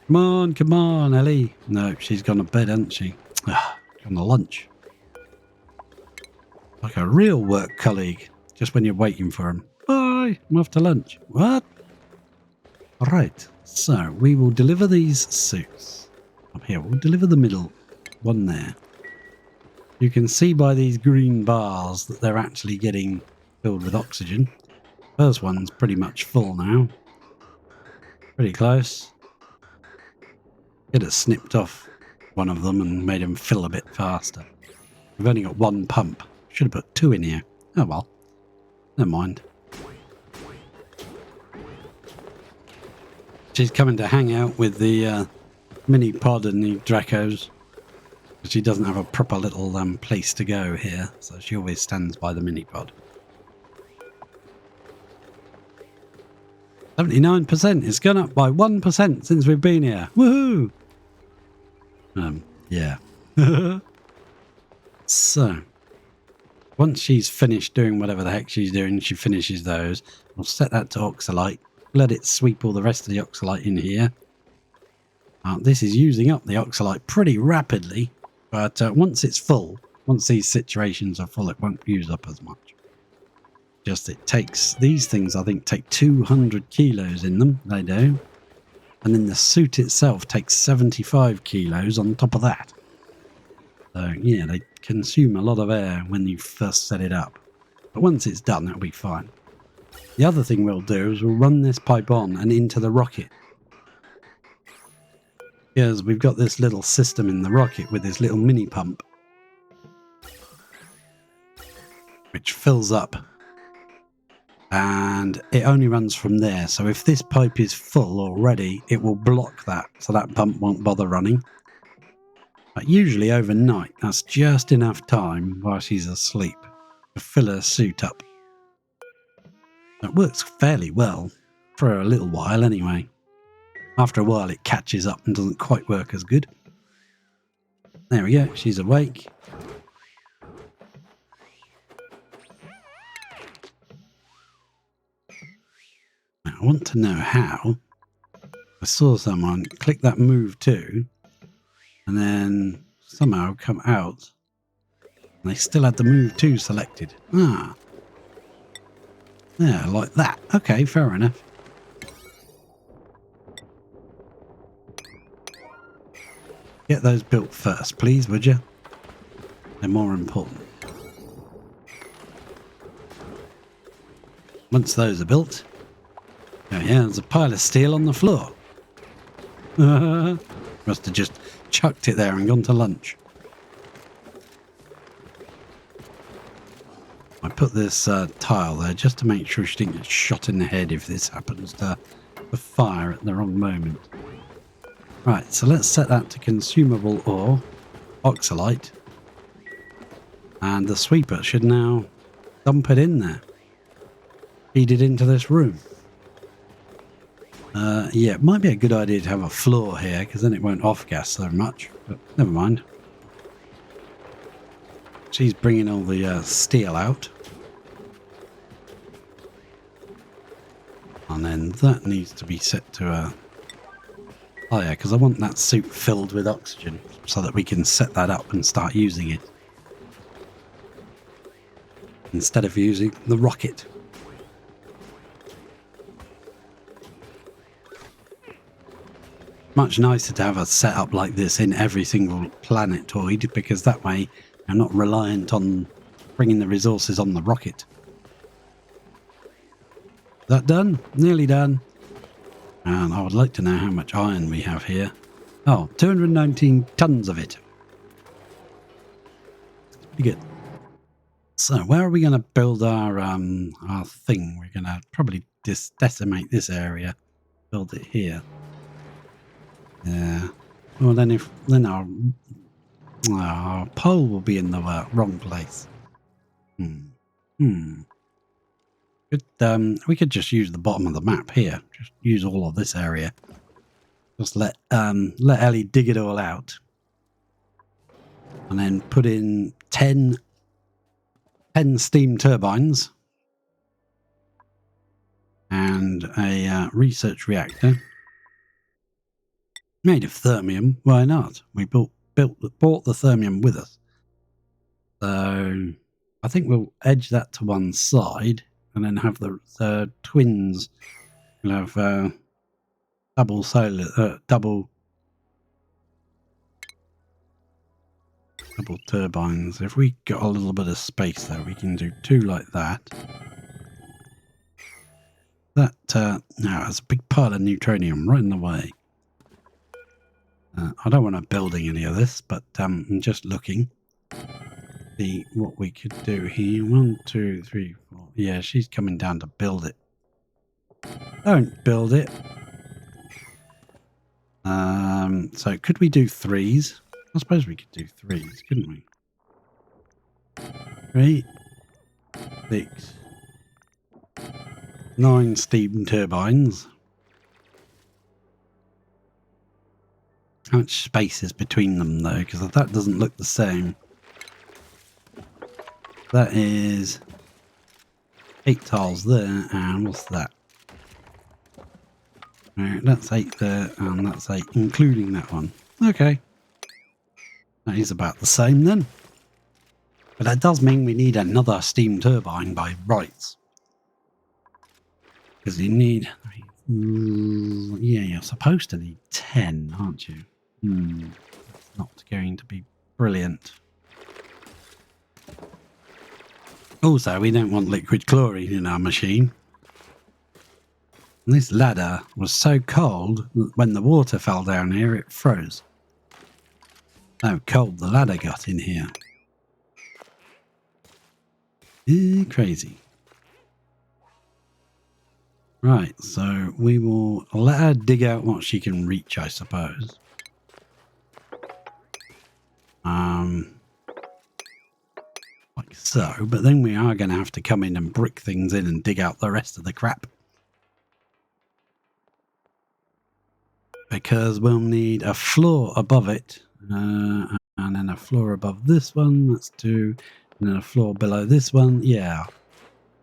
A: Come on, Ellie. No, she's gone to bed, hasn't she? Gone to lunch. Like a real work colleague. Just when you're waiting for him. Bye, I'm off to lunch. What? Right, so we will deliver these suits. Up here, we'll deliver the middle one there. You can see by these green bars that they're actually getting filled with oxygen. First one's pretty much full now. Pretty close. Could have snipped off one of them and made them fill a bit faster. We've only got one pump. Should have put two in here. Oh well. Never mind. She's coming to hang out with the mini pod and the Dracos. She doesn't have a proper little place to go here, so she always stands by the mini pod. 79%. It's gone up by 1% since we've been here. Woohoo! Yeah. So, once she's finished doing whatever the heck she's doing, she finishes those. We'll set that to oxalite. Let it sweep all the rest of the oxalite in here. This is using up the oxalite pretty rapidly, but once it's full, once these situations are full, it won't use up as much. Just it takes, these things I think take 200 kilos in them, they do. And then the suit itself takes 75 kilos on top of that. So yeah, they consume a lot of air when you first set it up. But once it's done, it'll be fine. The other thing we'll do is we'll run this pipe on and into the rocket. Because we've got this little system in the rocket with this little mini pump. Which fills up. And it only runs from there. So if this pipe is full already, it will block that. So that pump won't bother running. But usually overnight, that's just enough time while she's asleep to fill her suit up. It works fairly well for a little while anyway. After a while it catches up and doesn't quite work as good. There we go, she's awake. Now, I want to know how. I saw someone click that move to and then somehow come out and they still had the move to selected. Ah. Yeah, like that. Okay, fair enough. Get those built first, please, would you? They're more important. Once those are built... Oh yeah, there's a pile of steel on the floor. Must have just chucked it there and gone to lunch. I put this tile there just to make sure she didn't get shot in the head if this happens to fire at the wrong moment. Right, so let's set that to consumable ore, oxalite, and the sweeper should now dump it in there. Feed it into this room. Yeah, it might be a good idea to have a floor here, because then it won't off-gas so much, but never mind. She's bringing all the steel out. And then that needs to be set to a... Oh yeah, because I want that suit filled with oxygen so that we can set that up and start using it. Instead of using the rocket. Much nicer to have a setup like this in every single planetoid, because that way you're not reliant on bringing the resources on the rocket. Is that done? Nearly done. And I would like to know how much iron we have here. Oh, 219 tons of it. Pretty good. So where are we going to build our thing? We're going to probably decimate this area. Build it here. Yeah. Well, then our Oh, pole will be in the wrong place. We could just use the bottom of the map here. Just use all of this area. Just let Ellie dig it all out. And then put in 10 steam turbines. And a research reactor. Made of thermium. Why not? We bought the thermium with us. So I think we'll edge that to one side. And then have the twins. We'll have double turbines. If we got a little bit of space there, we can do 2 like that. That now there's a big pile of neutronium right in the way. I don't want to building any of this, but I'm just looking. See what we could do here. 1, 2, 3, 4. Yeah, she's coming down to build it. Don't build it. So could we do 3s? I suppose we could do 3s, couldn't we? 3, 6, 9 steam turbines. How much space is between them though? Because that doesn't look the same. That is 8 tiles there, and what's that? Right, that's 8 there, and that's 8, including that one. Okay. That is about the same then. But that does mean we need another steam turbine by rights. Because you need... yeah, you're supposed to need 10, aren't you? That's not going to be brilliant. Also, we don't want liquid chlorine in our machine. And this ladder was so cold that when the water fell down here, it froze. How cold the ladder got in here. Crazy. Right, so we will let her dig out what she can reach, I suppose. Like so, but then we are going to have to come in and brick things in and dig out the rest of the crap. Because we'll need a floor above it, and then a floor above this one, that's 2, and then a floor below this one. Yeah,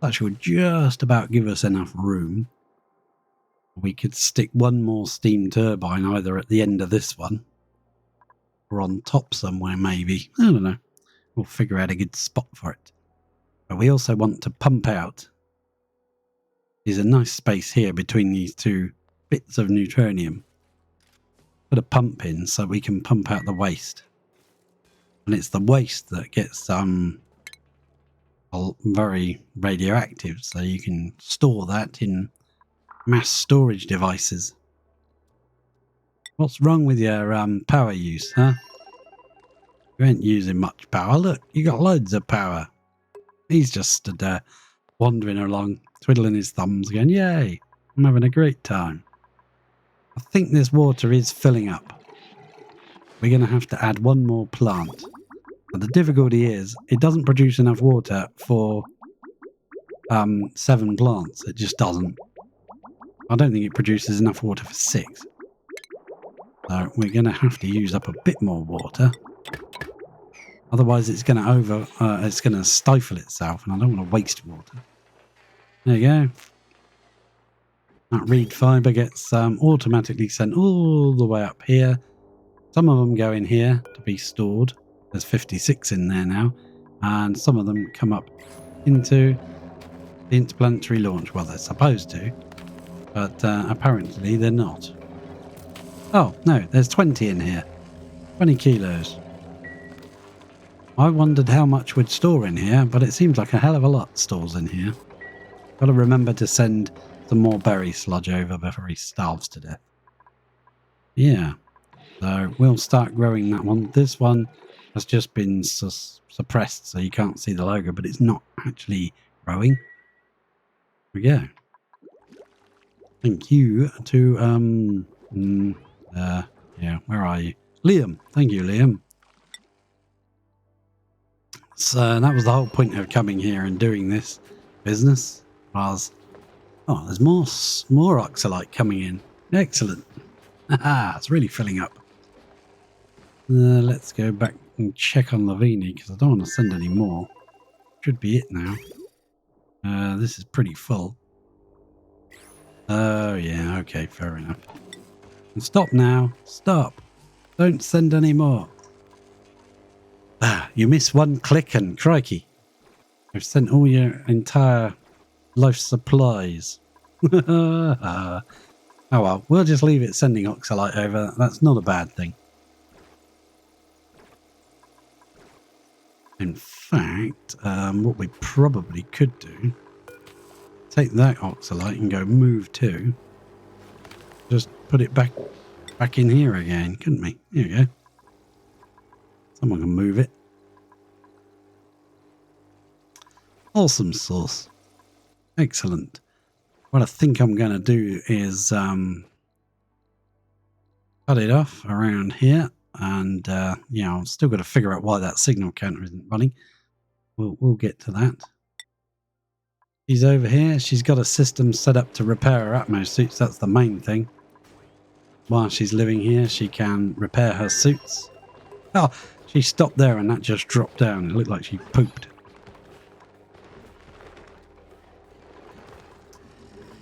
A: that should just about give us enough room. We could stick one more steam turbine either at the end of this one, or on top somewhere maybe. I don't know. We'll figure out a good spot for it. But we also want to pump out. There's a nice space here between these 2 bits of neutronium. Put a pump in so we can pump out the waste. And it's the waste that gets very radioactive, so you can store that in mass storage devices. What's wrong with your power use, huh? You ain't using much power. Look, you got loads of power. He's just stood there wandering along, twiddling his thumbs going, yay, I'm having a great time. I think this water is filling up. We're going to have to add one more plant. But the difficulty is it doesn't produce enough water for 7 plants. It just doesn't. I don't think it produces enough water for 6. So we're going to have to use up a bit more water. Otherwise it's going to stifle itself, and I don't want to waste water. There you go. That reed fibre gets automatically sent all the way up here. Some of them go in here to be stored. There's 56 in there now. And some of them come up into the interplanetary launch. Well, they're supposed to. But apparently they're not. Oh, no, there's 20 in here. 20 kilos. I wondered how much would store in here, but it seems like a hell of a lot stores in here. Got to remember to send some more berry sludge over before he starves to death. Yeah, so we'll start growing that one. This one has just been suppressed, so you can't see the logo, but it's not actually growing. There we go. Thank you to, yeah, where are you? Liam. Thank you, Liam. So that was the whole point of coming here and doing this business. Was there's more oxalite coming in. Excellent. It's really filling up. Let's go back and check on Lavini because I don't want to send any more. Should be it now. This is pretty full. Oh yeah, okay, fair enough. And stop now. Stop. Don't send any more. You miss one click and crikey. I've sent all your entire life supplies. Oh well, we'll just leave it sending oxalite over. That's not a bad thing. In fact, what we probably could do, take that oxalite and go move to. Just put it back in here again, couldn't we? Here we go. Someone can move it. Awesome sauce. Excellent. What I think I'm going to do is cut it off around here. And, I've still got to figure out why that signal counter isn't running. We'll get to that. She's over here. She's got a system set up to repair her Atmos suits. That's the main thing. While she's living here, she can repair her suits. Oh, she stopped there and that just dropped down. It looked like she pooped.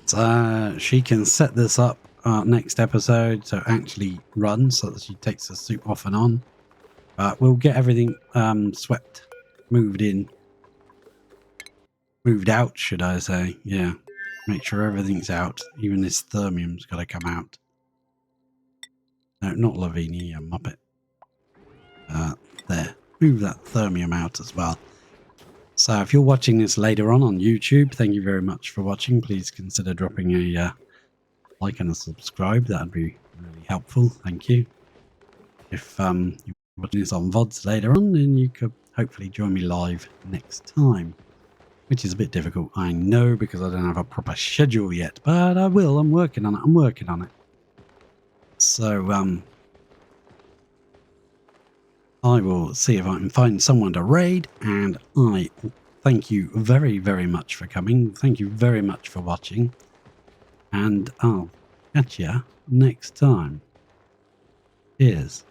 A: So she can set this up next episode so actually run so that she takes the suit off and on. But we'll get everything swept, moved out, should I say. Yeah, make sure everything's out. Even this thermium's got to come out. No, not Lavini, you muppet. There, move that thermium out as well. So if you're watching this later on YouTube, thank you very much for watching. Please consider dropping a like and a subscribe. That'd be really helpful. Thank you. If you're watching this on VODs later on, then you could hopefully join me live next time, which is a bit difficult, I know, because I don't have a proper schedule yet, but I will. I'm working on it. So I will see if I can find someone to raid, and I thank you very, very much for coming. Thank you very much for watching, and I'll catch ya next time. Cheers.